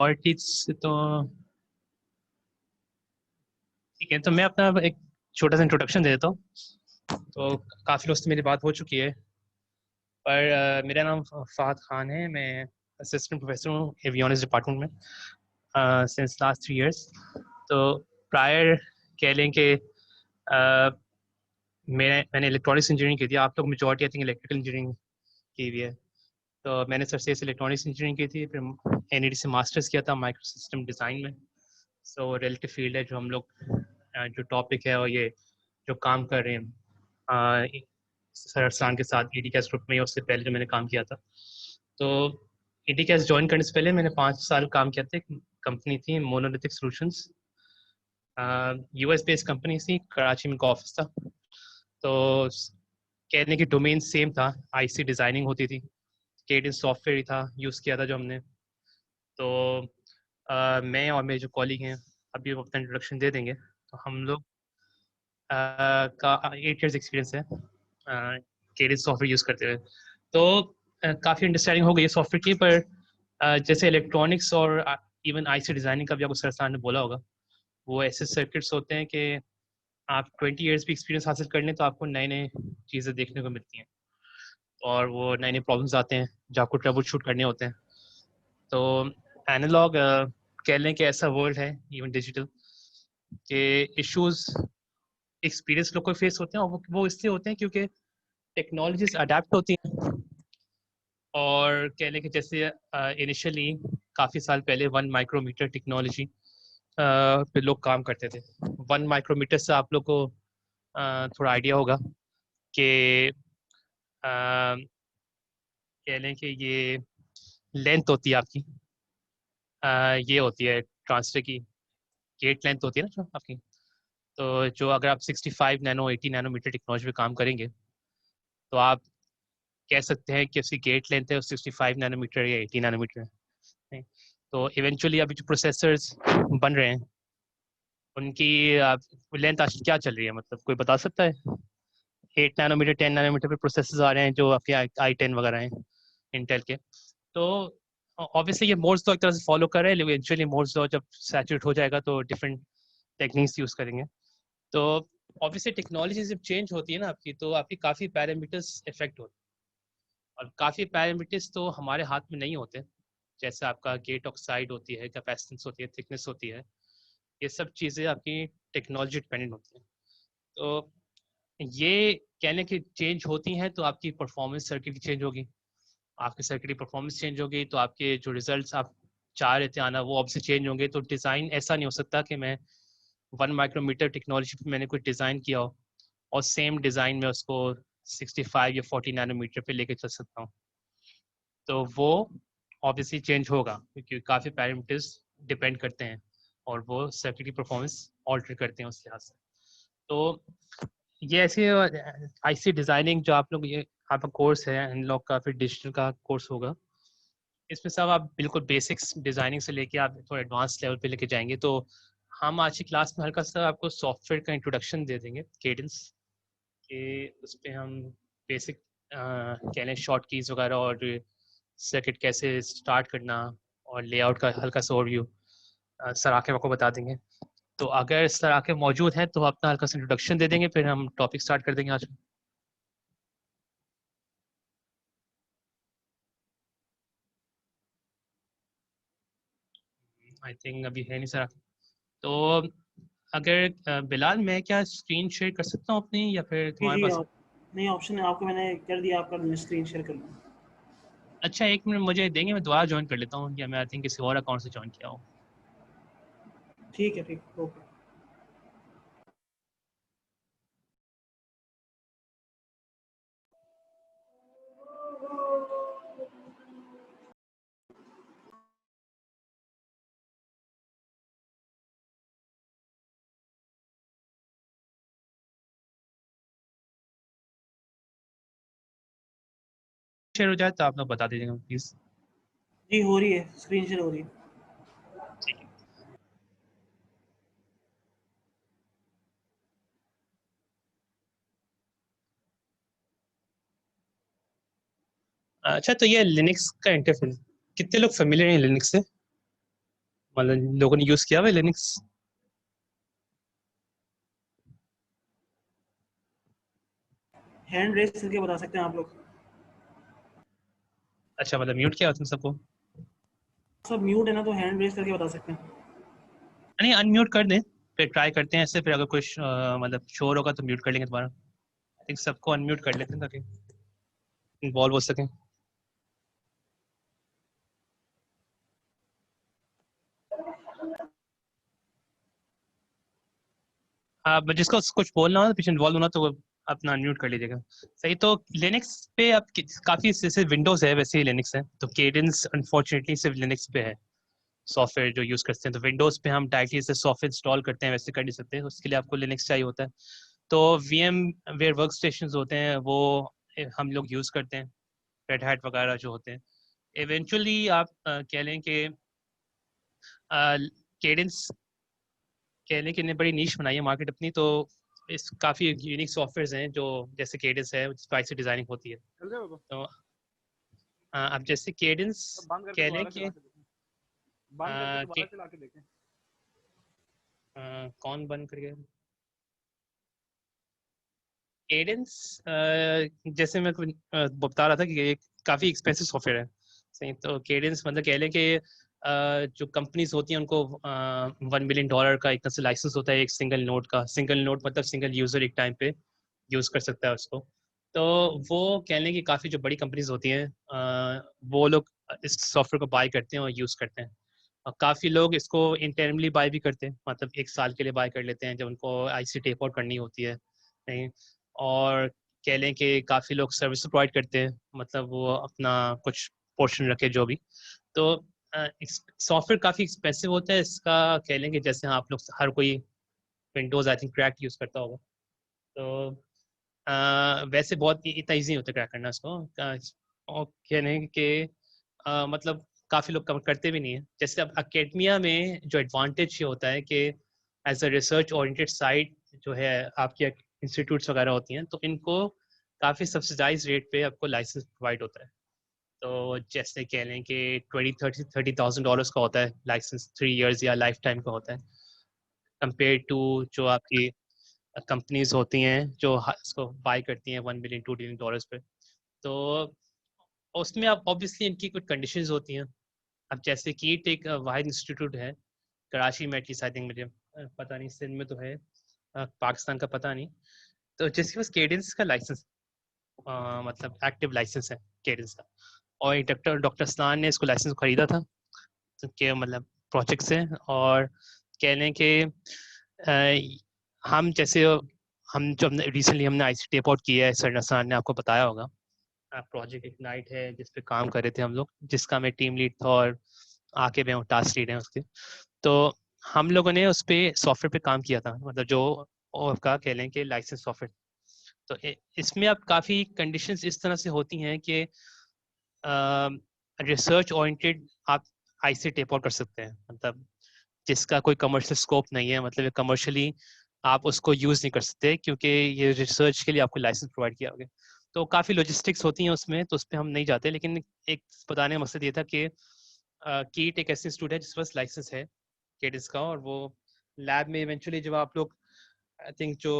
और टीच तो ठीक है, तो मैं अपना एक छोटा सा इंट्रोडक्शन दे देता हूँ। तो काफ़ी लोग से मेरी बात हो चुकी है, पर मेरा नाम फ़ाहद ख़ान है। मैं असिस्टेंट प्रोफेसर हूँ एवियोनिक्स डिपार्टमेंट में सिंस लास्ट 3 इयर्स। तो प्रायर कह लें कि मैंने इलेक्ट्रॉनिक्स इंजीनियरिंग की थी। आप लोग majority I think electrical engineering की हुई है। तो मैंने सबसे इलेक्ट्रॉनिक्स इंजीनियरिंग की थी, फिर एनईडी से मास्टर्स किया था माइक्रो सिस्टम डिज़ाइन में। सो रिलेटिव फील्ड है जो हम लोग जो टॉपिक है और ये जो काम कर रहे हैं सर अरसान के साथ ईडी कैस ग्रुप में, उससे पहले जो मैंने काम किया था। तो ईडी कैस ज्वाइन करने से पहले मैंने 5 साल काम किया था। एक कंपनी थी monolithic solutions, US based company थी, कराची में का ऑफिस था। तो कहने की डोमेन सेम था, आईसी डिज़ाइनिंग होती थी, केडेंस सॉफ्टवेयर ही था यूज़ किया था जो हमने। तो मैं और मेरे जो कॉलीग हैं अभी वो अपना इंट्रोडक्शन दे देंगे। तो हम लोग का 8 इयर्स एक्सपीरियंस है केडेंस सॉफ्टवेयर यूज़ करते हुए। तो काफ़ी अंडरस्टैंडिंग हो गई सॉफ्टवेयर की, पर जैसे इलेक्ट्रॉनिक्स और इवन आईसी डिज़ाइनिंग का भी आपको सरसान ने बोला होगा, वो ऐसे सर्किट्स होते हैं कि आप 20 इयर्स भी एक्सपीरियंस हासिल कर लें तो आपको नए नए चीज़ें देखने को मिलती हैं, और वो नए नए प्रॉब्लम्स आते हैं जो आपको ट्रबल शूट करने होते हैं। तो एनालॉग कह लें कि ऐसा वर्ल्ड है, इवन डिजिटल, के इश्यूज एक्सपीरियंस लोग को फेस होते हैं, और वो इसलिए होते हैं क्योंकि टेक्नोलॉजीज अडेप्ट होती हैं। और कह लें कि जैसे इनिशियली काफ़ी साल पहले 1 माइक्रोमीटर टेक्नोलॉजी पे लोग काम करते थे। 1 माइक्रोमीटर से आप लोग को थोड़ा आइडिया होगा कि कह लें कि ये लेंथ होती है आपकी, ये होती है ट्रांसफर की गेट लेंथ होती है ना जो आपकी। तो जो अगर आप 65 नैनो 80 नैनोमीटर टेक्नोलॉजी पे काम करेंगे तो आप कह सकते हैं कि उसकी गेट लेंथ है 65 नैनोमीटर या 80 नैनोमीटर है। तो इवेंचुअली अभी जो प्रोसेसर्स बन रहे हैं उनकी लेंथ आज क्या चल रही है, मतलब कोई बता सकता है? 8 नैनोमीटर 10 नैनोमीटर पे प्रोसेसर्स आ रहे हैं जो आपके आई 10 वगैरह हैं इंटेल के। तो ऑब्वियसली ये मोर्स लॉ एक तरह से फॉलो कर रहे हैं, लेकिन इवेंचुअली मोर्स लॉ जब सैचुरेट हो जाएगा तो डिफरेंट टेक्निक्स यूज़ करेंगे। तो ऑब्वियसली टेक्नोलॉजी जब चेंज होती है ना आपकी, तो आपकी काफ़ी पैरामीटर्स इफेक्ट होते हैं, और काफ़ी पैरामीटर्स तो हमारे हाथ में नहीं होते। जैसे आपका गेट ऑक्साइड होती है, कैपेसिटेंस होती है, थिकनेस होती है, ये सब चीज़ें आपकी टेक्नोलॉजी डिपेंडेंट होती हैं। तो ये कहने की चेंज होती हैं तो आपकी परफॉर्मेंस सर्किट की चेंज होगी, आपकी सर्किट की परफॉर्मेंस चेंज होगी, तो आपके जो रिजल्ट्स आप चाह रहे थे आना वो ऑब्वियसली चेंज होंगे। तो डिज़ाइन ऐसा नहीं हो सकता कि मैं 1 माइक्रोमीटर टेक्नोलॉजी पे मैंने कोई डिज़ाइन किया हो और सेम डिज़ाइन में उसको 65 या 40 नैनोमीटर पे लेके चल सकता हूँ। तो वो ऑब्वियसली चेंज होगा क्योंकि काफ़ी पैरामीटर्स डिपेंड करते हैं और वो सर्किट की परफॉर्मेंस ऑल्टर करते हैं उस लिहाज से। तो ये ऐसे आईसी डिज़ाइनिंग जो आप लोग, ये आपका कोर्स है इन लोग का, फिर डिजिटल का कोर्स होगा, इसमें सब आप बिल्कुल बेसिक्स डिज़ाइनिंग से लेके आप थोड़ा एडवांस लेवल पे लेके जाएंगे। तो हम आज की क्लास में हल्का सा आपको सॉफ्टवेयर का इंट्रोडक्शन दे देंगे, केडेंस के। उस पर हम बेसिक कह लें शॉर्ट कीज वगैरह और सर्किट कैसे स्टार्ट करना और लेआउट का हल्का सा ओवरव्यू सर आके आपको बता देंगे। तो अगर सर आके मौजूद हैं तो अपना हल्का सा इंट्रोडक्शन दे देंगे, फिर हम टॉपिक स्टार्ट कर देंगे आज। आई थिंक अभी है नहीं सर। तो अगर बिलाल, मैं क्या स्क्रीन शेयर कर सकता हूँ अपनी, या फिर जी, तुम्हारे जी, पास? आप नहीं ऑप्शन है आपको मैंने कर दिया, आपका स्क्रीन शेयर कर लूँ। अच्छा, 1 मिनट मुझे देंगे, मैं दोबारा ज्वाइन कर लेता हूँ, या मैं आई थिंक किसी और अकाउंट से ज्वाइन किया हूँ। ठीक है, ठीक, ओके। शेयर हो जाए तो आप लोग बता दीजिएगा प्लीज़। जी, हो रही है, स्क्रीन शेयर हो रही है। ठीक है। अच्छा, तो ये लिनक्स का इंटरफेस, कितने लोग फेमिलियर हैं लिनक्स से? मतलब लोगों ने यूज़ किया हुआ है लिनक्स? हैंड रेस करके बता सकते हैं आप लोग। अच्छा, मतलब म्यूट किया तुम सबको? सब म्यूट है ना, तो हैंड रेस करके बता सकते हैं। नहीं, अनम्यूट कर दें, फिर ट्राई करते हैं ऐसे, फिर अगर कुछ मतलब शोर होगा तो म्यूट कर लेंगे दोबारा। आई थिंक सबको अनम्यूट कर लेते हैं ताकि इन्वॉल्व हो सकें। हाँ, बट जिसको कुछ बोलना हो, पीछे इन्वॉल्व होना, तो वो अपना अनम्यूट कर लीजिएगा। सही। तो लिनक्स पे अब काफ़ी, जैसे विंडोज़ है वैसे ही लिनक्स है, तो केडेंस अनफॉर्चुनेटली सिर्फ लिनक्स पे है सॉफ्टवेयर जो यूज़ करते हैं। तो विंडोज़ पे हम डायरेक्टली से सॉफ्टवेयर इंस्टॉल करते हैं, वैसे कर नहीं सकते, उसके लिए आपको लिनक्स चाहिए होता है। तो वीएम वेयर वर्क स्टेशन होते हैं वो हम लोग यूज़ करते हैं, रेड हैट वगैरह जो होते हैं। इवेंचुअली आप कह लें कि केडेंस कह लें कि ने बड़ी नीश बनाई है मार्केट अपनी, तो इस काफ़ी यूनिक सॉफ्टवेयर हैं जो जैसे केडेंस है, जिस से डिज़ाइनिंग होती है। तो अब जैसे केडेंस बंद करके कह लें दोबारा कि चला के देखें। बंद करके दोबारा चला के देखें। कौन बंद कर गया? केडेंस जैसे मैं बता रहा था कि ये काफ़ी एक्सपेंसिव सॉफ्टवेयर है। सही। तो केडेंस मतलब कह लें कि जो कंपनीज होती हैं उनको $1 मिलियन का एक तरह से लाइसेंस होता है एक सिंगल नोड का। सिंगल नोड मतलब सिंगल यूजर एक टाइम पे यूज़ कर सकता है उसको। तो वो कह लें कि काफ़ी जो बड़ी कंपनीज होती हैं वो लोग इस सॉफ्टवेयर को बाय करते हैं और यूज़ करते हैं। और काफ़ी लोग इसको इंटरनली बाय भी करते हैं, मतलब 1 साल के लिए बाय कर लेते हैं जब उनको आईसी टेप आउट करनी होती है। नहीं। और कह लें कि काफ़ी लोग सर्विस प्रोवाइड करते हैं, मतलब वो अपना कुछ पोर्शन रखे जो भी। तो सॉफ्टवेयर काफ़ी एक्सपेंसिव होता है इसका। कह लें कि जैसे आप लोग हर कोई Windows I think crack use करता होगा, तो वैसे बहुत इतना ईजी होता है क्रैक करना इसको। और कह लें कि मतलब काफ़ी लोग करते भी नहीं है। जैसे अब अकेडमिया में जो एडवांटेज ये होता है कि as a research oriented site जो है आपकी इंस्टीट्यूट्स वगैरह होती हैं, तो इनको काफ़ी सब्सिडाइज रेट पे आपको लाइसेंस प्रोवाइड होता है। तो जैसे कह लें कि 20-30,000 का होता है लाइसेंस, 3 इयर्स या लाइफ टाइम का होता है, कंपेयर टू जो आपकी कंपनीज होती हैं जो इसको बाय करती हैं $1 बिलियन, $2 बिलियन पे। तो उसमें आप ऑब्वियसली इनकी कुछ कंडीशंस होती हैं। अब जैसे कीट एक वाहिद इंस्टीट्यूट है कराची में, एटलीस्ट आई थिंक, मुझे पता नहीं सिंध में तो है, पाकिस्तान का पता नहीं। तो जिसके पास केडेंस का लाइसेंस, मतलब एक्टिव लाइसेंस है केडेंस का। और डॉक्टर डॉक्टर असलान ने इसको लाइसेंस खरीदा था के मतलब प्रोजेक्ट से। और कह लें कि हम जैसे हम जो हमने रिसेंटली हमने आईसी टेप आउट किया है, सर नसान ने आपको बताया होगा, प्रोजेक्ट एक नाइट है जिस पे काम कर रहे थे हम लोग, जिसका मैं टीम लीड था और आके मैं टास्क लीड है उसके। तो हम लोगों ने उस पे सॉफ्टवेयर पे काम किया था, मतलब जो का कह लें कि लाइसेंस सॉफ्टवेयर। तो इसमें अब काफ़ी कंडीशंस इस तरह से होती हैं कि रिसर्च ओरिएंटेड आप आईसी टेप आउट कर सकते हैं, मतलब जिसका कोई कमर्शियल स्कोप नहीं है, मतलब कमर्शियली आप उसको यूज़ नहीं कर सकते क्योंकि ये रिसर्च के लिए आपको लाइसेंस प्रोवाइड किया होगा। तो काफ़ी लॉजिस्टिक्स होती हैं उसमें, तो उस पर हम नहीं जाते। लेकिन एक बताने का मकसद ये था कि कीट एक ऐसी इंस्टीट्यूट है जिस पास लाइसेंस है केडिस का, और वो लैब में इवेंचुअली जब आप लोग आई थिंक जो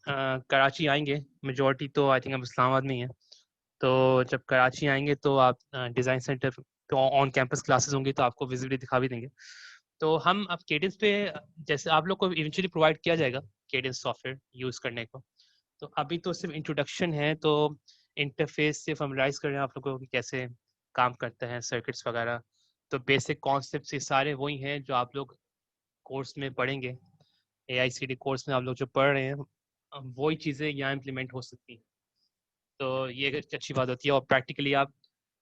कराची आएंगे, मेजोरिटी तो आई थिंक अब इस्लामाबाद में ही है, तो जब कराची आएंगे तो आप डिज़ाइन सेंटर तो ऑन कैंपस क्लासेस होंगी तो आपको विजिबली दिखा भी देंगे। तो हम अब केडेंस पे, जैसे आप लोग को इवेंचुअली प्रोवाइड किया जाएगा केडेंस सॉफ्टवेयर यूज़ करने को। तो अभी तो सिर्फ इंट्रोडक्शन है, तो इंटरफेस से फैमिलाइज कर रहे हैं आप लोगों को कि कैसे काम करते हैं सर्किट्स वगैरह। तो बेसिक कॉन्सेप्ट ये सारे वही हैं जो आप लोग कोर्स में पढ़ेंगे, एआईसीडी कोर्स में आप लोग जो पढ़ रहे हैं, वही चीज़ें यहाँ इम्प्लीमेंट हो सकती हैं। तो ये एक अच्छी बात होती है। और प्रैक्टिकली आप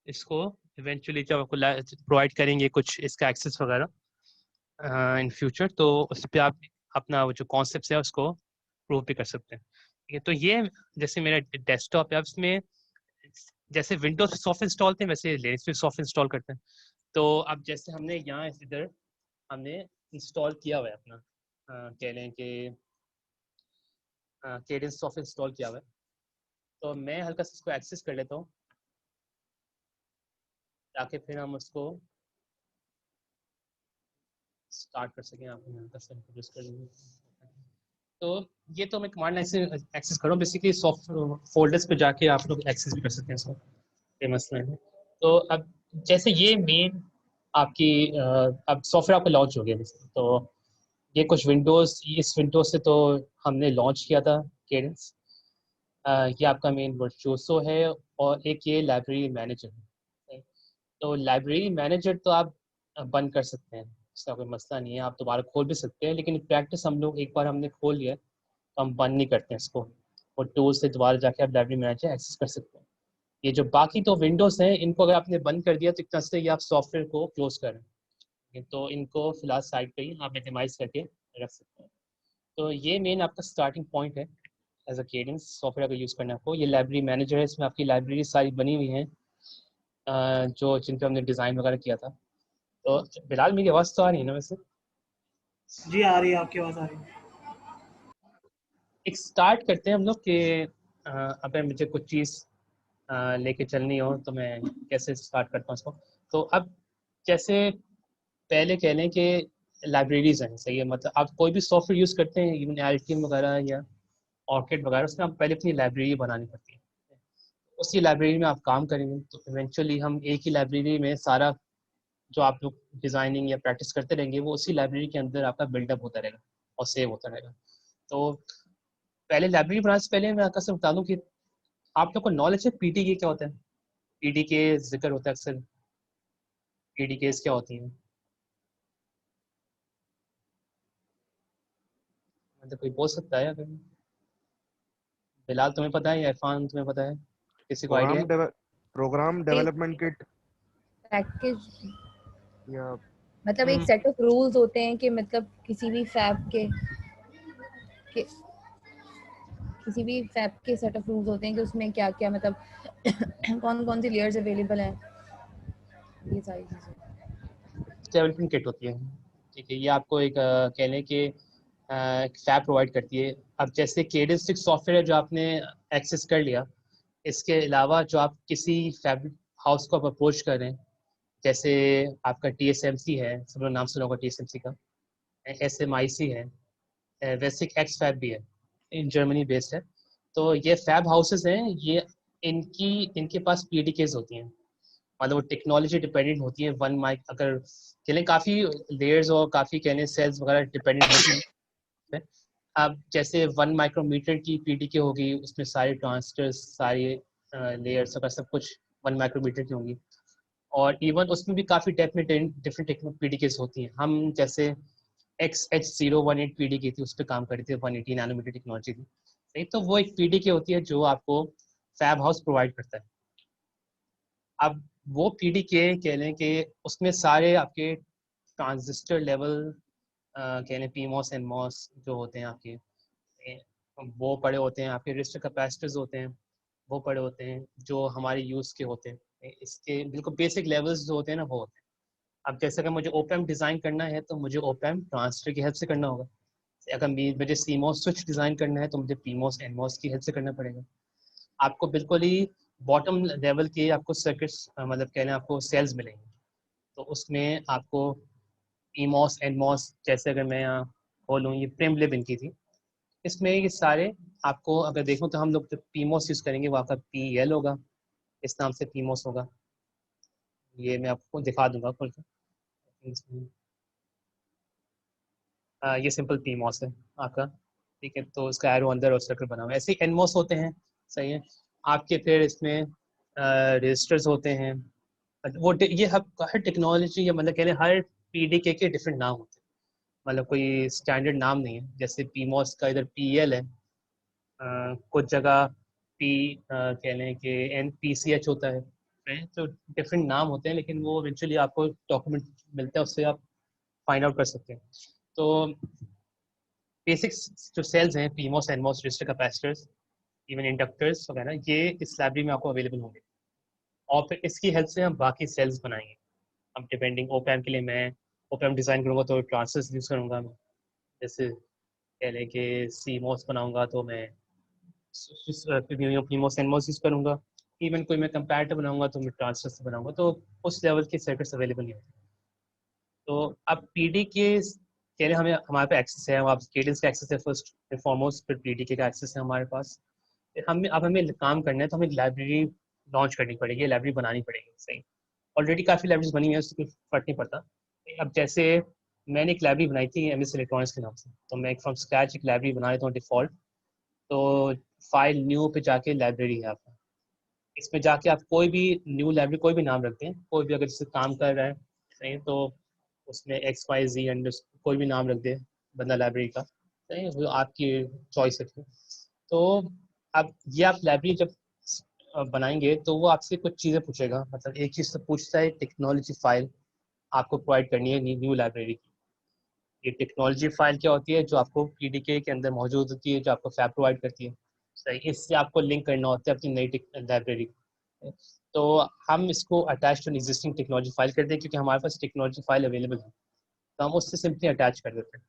इसको इवेंचुअली जब आपको प्रोवाइड करेंगे कुछ इसका एक्सेस वगैरह इन फ्यूचर, तो उस पर आप अपना वो जो कॉन्सेप्ट है उसको प्रूव भी कर सकते हैं। ठीक है। तो ये जैसे मेरा डेस्कटॉप है, अब इसमें जैसे विंडोज सॉफ्ट इंस्टॉल थे वैसे लिनक्स पे सॉफ्ट इंस्टॉल करते हैं। तो अब जैसे हमने यहाँ इधर हमने इंस्टॉल किया हुआ है अपना, कह लें कि केडेंस सॉफ्ट इंस्टॉल किया हुआ है। तो मैं हल्का सा इसको एक्सेस कर लेता हूँ ताकि फिर हम उसको स्टार्ट कर सकें, आप यहाँ का इंट्रोड्यूस कर लेंगे। तो ये तो मैं कमांड लाइन से एक्सेस कर रहा हूँ, बेसिकली सॉफ्ट फोल्डर्स पे जाके आप लोग एक्सेस भी कर सकते हैं इसको, ये मसला है। तो अब जैसे ये मेन आपकी अब सॉफ्टवेयर आपका लॉन्च हो गया, तो ये कुछ विंडोज़, इस विंडोज से तो हमने लॉन्च किया था केडेंस। ये आपका मेन वर्चुओसो है, और एक ये लाइब्रेरी मैनेजर है। तो लाइब्रेरी मैनेजर तो आप बंद कर सकते हैं, इसका कोई मसला नहीं है, आप दोबारा खोल भी सकते हैं, लेकिन प्रैक्टिस हम लोग एक बार हमने खोल लिया तो हम बंद नहीं करते हैं इसको, और टूल से दोबारा जाके आप लाइब्रेरी मैनेजर एक्सेस कर सकते हैं। ये जो बाकी तो विंडोज़ हैं, इनको अगर आपने बंद कर दिया तो एक तरह से ये आप सॉफ्टवेयर को क्लोज करें, तो इनको फिलहाल साइड पे ही आप मिनिमाइज करके रख सकते हैं। तो ये मेन आपका स्टार्टिंग पॉइंट है एज अ केडेंस सॉफ्टवेयर का यूज़ करना। आपको ये लाइब्रेरी मैनेजर है, इसमें आपकी लाइब्रेरी सारी बनी हुई हैं जो जिन पर हमने डिज़ाइन वगैरह किया था। तो बिलाल, मेरी आवाज़ तो आ रही है ना वैसे? जी आ रही है, आपकी आवाज़ आ रही है। एक स्टार्ट करते हैं हम लोग कि अगर मुझे कुछ चीज़ लेके चलनी हो तो मैं कैसे स्टार्ट करता हूँ उसको। तो अब जैसे पहले कह लें कि लाइब्रेरीज हैं, सही है, मतलब आप कोई भी सॉफ्टवेयर यूज़ करते हैं, इवन एल्टीएम वगैरह या ऑर्किड वगैरह, उसमें आप पहले अपनी लाइब्रेरी बनानी पड़ती है। उसी लाइब्रेरी में आप काम करेंगे तो इवेंचुअली हम एक ही लाइब्रेरी में सारा जो आप लोग डिज़ाइनिंग या प्रैक्टिस करते रहेंगे वो उसी लाइब्रेरी के अंदर आपका बिल्डअप होता रहेगा और सेव होता रहेगा। तो पहले लाइब्रेरी बनाने से पहले मैं आपको सिर्फ बता दूं कि आप लोग को नॉलेज है पीडीके क्या होता है? पीडीके जिक्र होता है अक्सर, पीडीकेस क्या होती हैं? मतलब कोई बोल सकता है अगर? बिलाल तुम्हें पता है या इरफान तुम्हें पता है, किसी को आइडिया प्रोग्राम है? प्रोग्राम डेवलपमेंट किट पैकेज, या मतलब एक सेट ऑफ रूल्स होते हैं कि मतलब किसी भी फैब के किसी भी फैब के सेट ऑफ रूल्स होते हैं कि उसमें क्या क्या मतलब कौन कौन सी लेयर्स अवेलेबल हैं, ये सारी चीज़ें। डेवलपमेंट किट होती है, ठीक है। ये आपको एक कह लें कि फैब प्रोवाइड करती है। अब जैसे केडेंस सॉफ्टवेयर जो आपने एक्सेस कर लिया, इसके अलावा जो आप किसी फैब हाउस को आप अप्रोच कर रहे हैं, जैसे आपका टीएसएमसी है, सब लोग नाम सुना होगा टीएसएमसी का, एसएमआईसी है, वैसे एक्स फैब भी है, इन जर्मनी बेस्ड है। तो ये फैब हाउसेस हैं, ये इनकी इनके पास पीडीकेस होती हैं, मतलब वो टेक्नोलॉजी डिपेंडेंट होती है। वन माइक अगर कहलें काफ़ी लेयर्स और काफ़ी कहने सेल्स वगैरह डिपेंडेंट होती हैं। अब जैसे 1 माइक्रोमीटर की पीडीके होगी, उसमें सारे ट्रांजिस्टर्स, सारी लेयर्स वगैरह सब कुछ 1 माइक्रोमीटर की होंगी, और इवन उसमें भी काफ़ी डिफरेंट पीडीकेस होती हैं। हम जैसे XH018 पीडीके थी, उस पर काम कर रहे थे, 180 नैनोमीटर टेक्नोलॉजी थी, सही। तो वो एक पीडीके होती है जो आपको फैब हाउस प्रोवाइड करता है। अब वो पीडीके कह लें कि उसमें सारे आपके ट्रांजिस्टर लेवल कह लें पीमॉस एंड मॉस जो होते हैं आपके, वो पड़े होते हैं। आपके रजिस्टर कैपेसिटर्स होते हैं, वो पड़े होते हैं जो हमारे यूज़ के होते हैं। इसके बिल्कुल बेसिक लेवल्स जो होते हैं ना, वो होते हैं। अब जैसे अगर मुझे ओपैम्प डिज़ाइन करना है तो मुझे ओपैम्प ट्रांजिस्टर की हेल्प से करना होगा। अगर मुझे सीमॉस स्विच डिज़ाइन करना है तो मुझे पीमॉस एनमॉस की हेल्प से करना पड़ेगा। आपको बिल्कुल ही बॉटम लेवल के आपको सर्किट्स मतलब कह लें आपको सेल्स मिलेंगे, तो उसमें आपको पीमॉस एनमॉस, जैसे अगर मैं यहाँ खोलूँ, ये प्रिमलिब इनकी थी, इसमें ये सारे आपको अगर देखो तो हम लोग जब पीमॉस यूज़ करेंगे वो आपका PL होगा, इस नाम से पीमॉस होगा। ये मैं आपको दिखा दूंगा खोल के। ये सिंपल पीमॉस है आपका, ठीक है। तो उसका एरो अंदर और सर्कल बना हुआ है। ऐसे ही एनमॉस होते हैं, सही है आपके। फिर इसमें रजिस्टर्स होते हैं, वो ये हर टेक्नोलॉजी या मतलब कह लें हर पीडीके के डिफरेंट नाम होते हैं, मतलब कोई स्टैंडर्ड नाम नहीं है। जैसे पीमॉस का इधर PL है, कुछ जगह पी कह लें कि NPCH होता है, right? तो डिफरेंट नाम होते हैं, लेकिन वो इवेंचुअली आपको डॉक्यूमेंट मिलता है, उससे आप फाइंड आउट कर सकते हैं। तो बेसिक्स जो सेल्स हैं, PMOS NMOS register capacitors, even inductors वगैरह, ये इस लाइब्रेरी में आपको अवेलेबल होंगे, और फिर इसकी हेल्प से हम बाकी सेल्स बनाएंगे। अब डिपेंडिंग ओपैम्प के लिए मैं ओपैम्प डिज़ाइन करूँगा तो ट्रांजिस्टर्स यूज़ करूँगा मैं, जैसे कह लें कि CMOS बनाऊँगा तो मैं पीमॉस एनमॉस यूज़ करूँगा। इवन कोई मैं कंपैरेटर बनाऊँगा तो मैं ट्रांजिस्टर से बनाऊँगा, तो उस लेवल के सर्किट्स अवेलेबल नहीं होते। तो अब पीडी के लिए हमें हमारे पे एक्सेस है, अब केडेंस का एक्सेस है फर्स्ट एंड फॉरमोस्ट, फिर पीडी का एक्सेस है हमारे पास। अब हमें काम करना है तो हमें लाइब्रेरी लॉन्च करनी पड़ेगी, लाइब्रेरी बनानी पड़ेगी। सही, ऑलरेडी काफ़ी लाइब्रेरीज बनी हुई है, उससे कुछ फर्क नहीं पड़ता। अब जैसे मैंने एक लाइब्रेरी बनाई थी एमएस इलेक्ट्रॉनिक्स के नाम से, तो मैं एक फ्रॉम स्क्रैच एक लाइब्रेरी बना लेता हूँ डिफ़ॉल्ट। तो फाइल न्यू पे जाके लाइब्रेरी है आपका, इसमें जाके आप कोई भी न्यू लाइब्रेरी कोई भी नाम रखते हैं, कोई भी अगर इससे काम कर रहा है सही, तो उसमें XYZ एंड कोई भी नाम रख दे बंदा लाइब्रेरी का, सही, वो आपकी चॉइस है। तो अब ये आप लाइब्रेरी जब बनाएंगे तो वो आपसे कुछ चीज़ें पूछेगा, मतलब एक चीज़ तो पूछता है टेक्नोलॉजी फाइल आपको प्रोवाइड करनी है न्यू लाइब्रेरी की। ये टेक्नोलॉजी फाइल क्या होती है, जो आपको पीडीके के अंदर मौजूद होती है, जो आपको फैब प्रोवाइड करती है। सही, इससे आपको लिंक करना होता है अपनी नई लाइब्रेरी। तो हम इसको attach to existing technology file कर दें, क्योंकि हमारे पास टेक्नोलॉजी फाइल अवेलेबल है, तो हम उससे सिंपली अटैच कर देते हैं।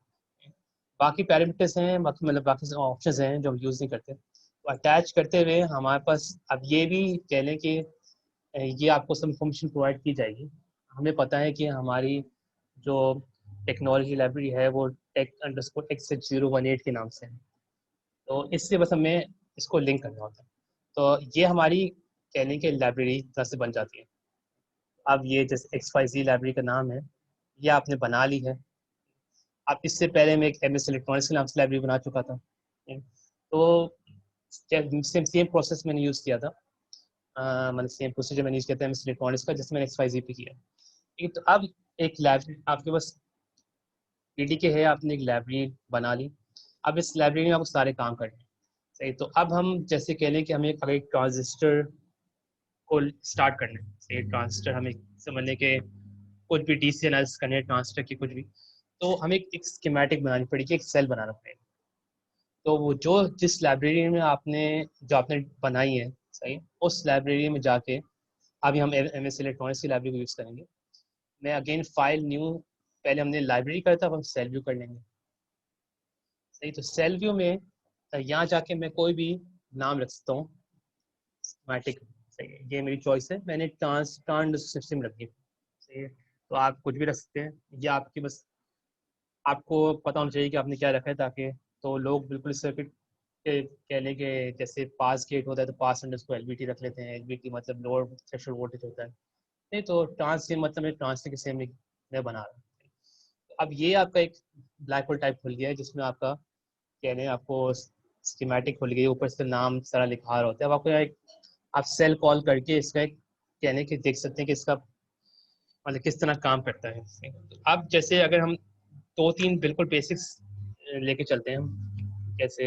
बाकी पैरामीटर्स हैं, बाकी मतलब बाकी ऑप्शंस हैं जो हम यूज़ नहीं करते, तो अटैच करते हुए हमारे पास अब ये भी कह लें कि ये आपको सब इंफॉर्मेशन प्रोवाइड की जाएगी। हमें पता है कि हमारी जो टेक्नोलॉजी लाइब्रेरी है वो tech_x018 के नाम से है, तो इससे बस हमें इसको लिंक करना होता है। तो ये हमारी कहने की लाइब्रेरी तरह से बन जाती है। अब ये जैसे XYZ लाइब्रेरी का नाम है, ये आपने बना ली है। अब इससे पहले मैं एक MS इलेक्ट्रॉनिक्स के नाम से लाइब्रेरी बना चुका था, तो सेम प्रोसेस मैंने यूज़ किया था, मतलब सेम प्रोसीजर मैंने यूज़ किया था MS इलेक्ट्रॉनिक्स का, जिसमें मैंने XYZ पे किया। ठीक है, तो अब एक लाइब्रेरी आपके पास पीडीके है, आपने एक लाइब्रेरी बना ली। अब इस लाइब्रेरी में आपको सारे काम करने हैं। सही, तो अब हम जैसे कह लें कि हमें अगर एक ट्रांजिस्टर को स्टार्ट करना है, सही, ट्रांजिस्टर हमें समझने के कुछ भी डीसी एनालिसिस करने हैं ट्रांजिस्टर की कुछ भी, तो हमें एक स्कीमेटिक बनानी पड़ेगी, एक सेल बनाना पड़ेगा। तो वो जो जिस लाइब्रेरी में आपने बनाई है, सही, उस लाइब्रेरी में जाके अभी हम MS इलेक्ट्रॉनिक्स की लाइब्रेरी को यूज़ करेंगे। मैं अगेन फाइल न्यू, पहले हमने लाइब्रेरी करा था, अब हम सेल व्यू कर लेंगे। सही, तो सेल व्यू में यहाँ जाके मैं कोई भी नाम रख सकता हूँ स्कीमेटिक। सही है, ये मेरी चॉइस है, मैंने ट्रांस सिस्टम रखी है। सही है, तो आप कुछ भी रख सकते हैं, ये आपकी बस आपको पता होना चाहिए कि आपने क्या रखा है, ताकि तो लोग बिल्कुल सर्किट के कह लें कि जैसे पास गेट होता है तो पास अंडरस्कोर LVT रख लेते हैं, LVT मतलब लोअर थ्रेशोल्ड वोल्टेज होता है। नहीं, तो ट्रांस से मतलब मैं ट्रांस के सेम मैं बना रहा हूँ। अब ये आपका एक ब्लैक होल टाइप खुल गया है, जिसमें आपका कह रहे हैं आपको स्कीमेटिक खुल गई, ऊपर से नाम सारा लिखा रहा होता है। अब आपको एक आप सेल कॉल करके इसका एक कहने के देख सकते हैं कि इसका मतलब किस तरह काम करता है। अब जैसे अगर हम दो तीन बिल्कुल बेसिक्स लेके चलते हैं हम, जैसे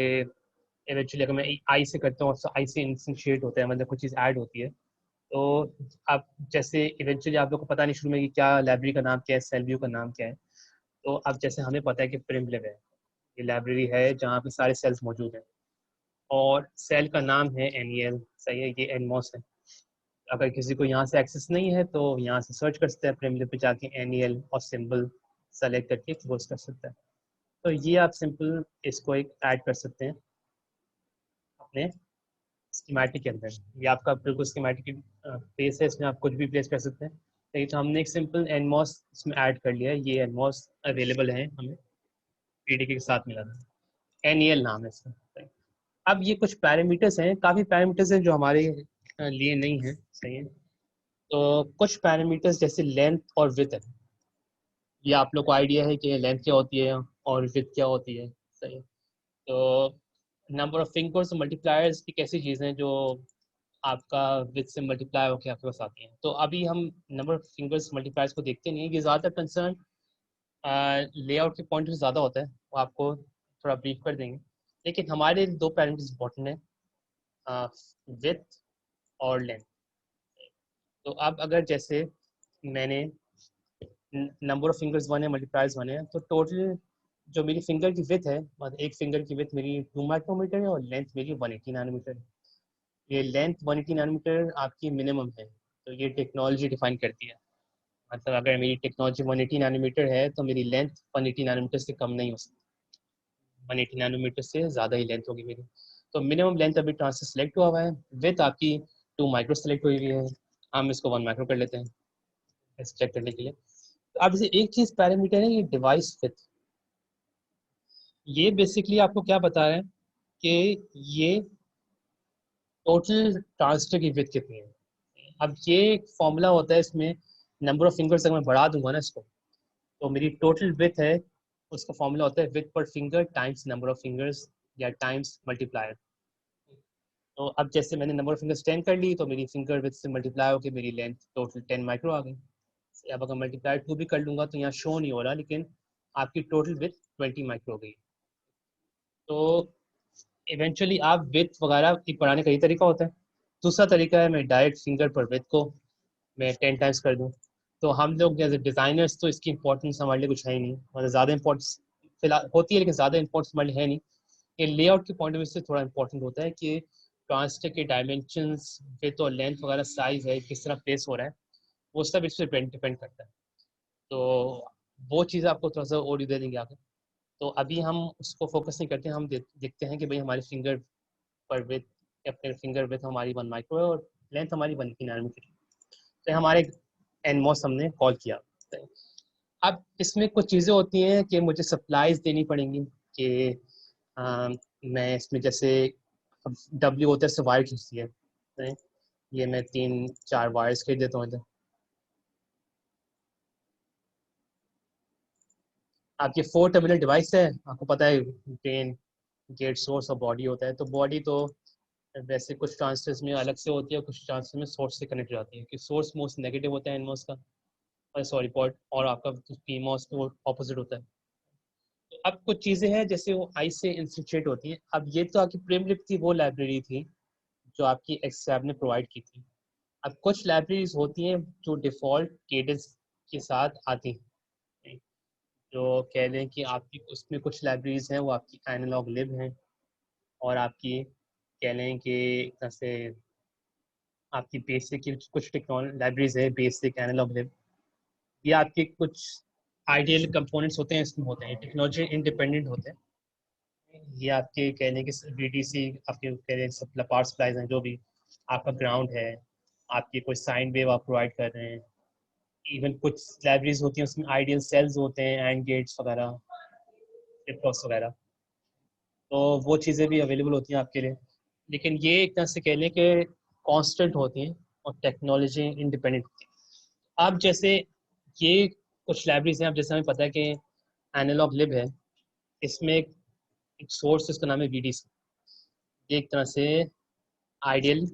इवेंचुअली अगर मैं आई से करता हूँ, आई से इंस्टेंशिएट होता है, मतलब कुछ चीज़ ऐड होती है। तो आप जैसे इवेंचुअली आप लोग को पता नहीं शुरू में कि क्या लाइब्रेरी का नाम क्या है, सेल व्यू का नाम क्या है। तो अब जैसे हमें पता है कि प्रिमलिव है, ये लाइब्रेरी है जहाँ पे सारे सेल्स मौजूद हैं, और सेल का नाम है NEL। सही है, ये NMOS है। अगर किसी को यहाँ से एक्सेस नहीं है तो यहाँ से सर्च कर सकते हैं प्रिमलिव पे जाके NEL और सिंबल सेलेक्ट करके क्लोज कर सकते हैं। तो ये आप सिंपल इसको एक ऐड कर सकते हैं अपने स्कीमेटिक के अंदर। ये आपका बिल्कुल स्कीमेटिक पेज है, इसमें आप कुछ भी प्लेस कर सकते हैं। ठीक, तो हमने एक सिंपल NMOS इसमें ऐड कर लिया है, ये NMOS अवेलेबल है हमें पीडीके के साथ मिला था, NEL नाम है इसका। अब ये कुछ पैरामीटर्स हैं, काफ़ी पैरामीटर्स हैं जो हमारे लिए नहीं है। सही है, तो कुछ पैरामीटर्स जैसे लेंथ और विड्थ है, ये आप लोग को आइडिया है कि लेंथ क्या होती है और विड्थ क्या होती है। सही है, तो नंबर ऑफ फिंगर्स मल्टीप्लायर्स एक ऐसी चीज़ है जो आपका विथ से मल्टीप्लाई होकर आपके पास आती है। तो अभी हम नंबर ऑफ फिंगर्स मल्टीप्लायर्स को देखते नहीं है, ये ज़्यादा कंसर्न लेआउट के पॉइंट से ज़्यादा होता है, वो आपको थोड़ा ब्रीफ कर देंगे। लेकिन हमारे दो पैरामीटर्स इंपॉर्टेंट है, विथ और लेंथ। तो अब अगर जैसे मैंने नंबर ऑफ फिंगर्स बने मल्टीप्लायर्स बने हैं, तो टोटल जो मेरी फिंगर की विथ है, मतलब एक फिंगर की विथ मेरी 2 माइक्रोमीटर है और लेंथ मेरी 180 नैनोमीटर है। ये लेंथ 180 नैनोमीटर आपकी मिनिमम है, तो ये टेक्नोलॉजी डिफाइन करती है। मतलब अगर मेरी टेक्नोलॉजी 180 नैनोमीटर है तो मेरी लेंथ 180 नैनोमीटर से कम नहीं हो सकती, 180 नैनोमीटर से ज़्यादा ही लेंथ होगी मेरी। तो मिनिमम लेंथ अभी ट्रांसफर सेलेक्ट हुआ हुआ है, विथ आपकी 2 माइक्रो सेलेक्ट हुई हुई है, हम इसको 1 माइक्रो कर लेते हैं चेक करने के लिए। तो अब जैसे एक चीज पैरामीटर है ये डिवाइस विथ, ये बेसिकली आपको क्या बता रहा है कि ये टोटल ट्रांजिस्टर की विथ कितनी है। अब ये एक फॉर्मूला होता है, इसमें नंबर ऑफ फिंगर्स अगर मैं बढ़ा दूंगा ना इसको, तो मेरी टोटल विथ है, उसका फॉर्मूला होता है विथ पर finger times number of fingers या टाइम्स मल्टीप्लायर। तो अब जैसे मैंने नंबर ऑफ फिंगर्स 10 कर ली, तो मेरी फिंगर विथ से मल्टीप्लाई होकर मेरी लेंथ टोटल 10 माइक्रो आ गई। अब अगर मल्टीप्लाई 2 भी कर लूँगा तो यहाँ शो नहीं हो रहा, लेकिन आपकी टोटल विथ 20 माइक्रो हो गई। तो इवेंचुअली आप विथ वगैरह एक बढ़ाने का ही तरीका होता है। दूसरा तरीका है मैं डायरेक्ट फिंगर पर विथ को मैं 10 टाइम्स कर दूँ। तो हम लोग एज ए डिज़ाइनर्स तो इसकी इंपॉर्टेंस हमारे लिए कुछ है ही नहीं, मतलब ज़्यादा इंपॉर्टेंस फिलहाल होती है लेकिन ज़्यादा इंपॉर्टेंस हमारे लिए है नहीं। ये लेआउट के पॉइंट ऑफ व्यू से थोड़ा इंपॉर्टेंट होता है कि ट्रांजिस्टर के डायमेंशंस विथ और लेंथ वगैरह साइज है किस तरह प्लेस हो रहा है, वो सब इस पर डिपेंड करता है। तो वो चीज़ आपको थोड़ा सा और दे देंगे आगे। तो अभी हम उसको फोकस नहीं करते, हम देखते हैं कि भाई हमारे फिंगर पर विथ या फिर फिंगर विथ हमारी 1 माइक्रो है और लेंथ हमारी 1 नैनोमीटर। तो हमारे एनमॉस हमने कॉल किया। अब इसमें कुछ चीज़ें होती हैं कि मुझे सप्लाईज देनी पड़ेंगी कि मैं इसमें जैसे डब्ल्यू होता है इससे वायर खींचती है, तो ये मैं 3-4 वायर्स खींच देता हूँ इधर। आपके 4 टर्मिनल डिवाइस है, आपको पता है ड्रेन गेट सोर्स और बॉडी होता है। तो बॉडी तो वैसे कुछ ट्रांजिस्टर्स में अलग से होती है और कुछ ट्रांजिस्टर में सोर्स से कनेक्ट हो जाती है, कि सोर्स मोस्ट नेगेटिव होता है एनमॉस का, सॉरी पॉट, और आपका पीमॉस वो ऑपोजिट होता है। तो अब कुछ चीज़ें हैं जैसे वो आई से इंस्टिट्यूट होती हैं। अब ये तो आपकी प्रीमलिप की वो लाइब्रेरी थी जो आपकी एक्सैब ने प्रोवाइड की थी। अब कुछ लाइब्रेरीज होती हैं जो डिफ़ॉल्ट केडेंस के साथ आती हैं, जो कह लें कि आपकी उसमें कुछ लाइब्रेरीज हैं वो आपकी एनालॉग लिब हैं, और आपकी कह लें कि जैसे आपकी बेसिक की कुछ टेक्नोलॉजी लाइब्रेरीज है, बेसिक एनालॉग लिब। ये आपके कुछ आइडियल कंपोनेंट्स होते हैं, इसमें होते हैं टेक्नोलॉजी इंडिपेंडेंट होते हैं। ये आपके कहने के VDC आपके कहने सब पावर सप्लाईज हैं, जो भी आपका ग्राउंड है, आपके कोई साइन वेव आप प्रोवाइड कर रहे हैं। इवन कुछ लाइब्रेरीज होती हैं उसमें आइडियल सेल्स होते हैं, एंड गेट्स वगैरह, फ्लिप फ्लॉप्स वगैरह, तो वो चीज़ें भी अवेलेबल होती हैं आपके लिए। लेकिन ये एक तरह से कह लें कि कांस्टेंट होती हैं और टेक्नोलॉजी इंडिपेंडेंट होती है। अब जैसे ये कुछ लाइब्रेरीज हैं, अब जैसे हमें पता है कि एनालॉग लिब है, इसमें एक सोर्स इसका नाम है VDC। ये एक तरह से आइडियल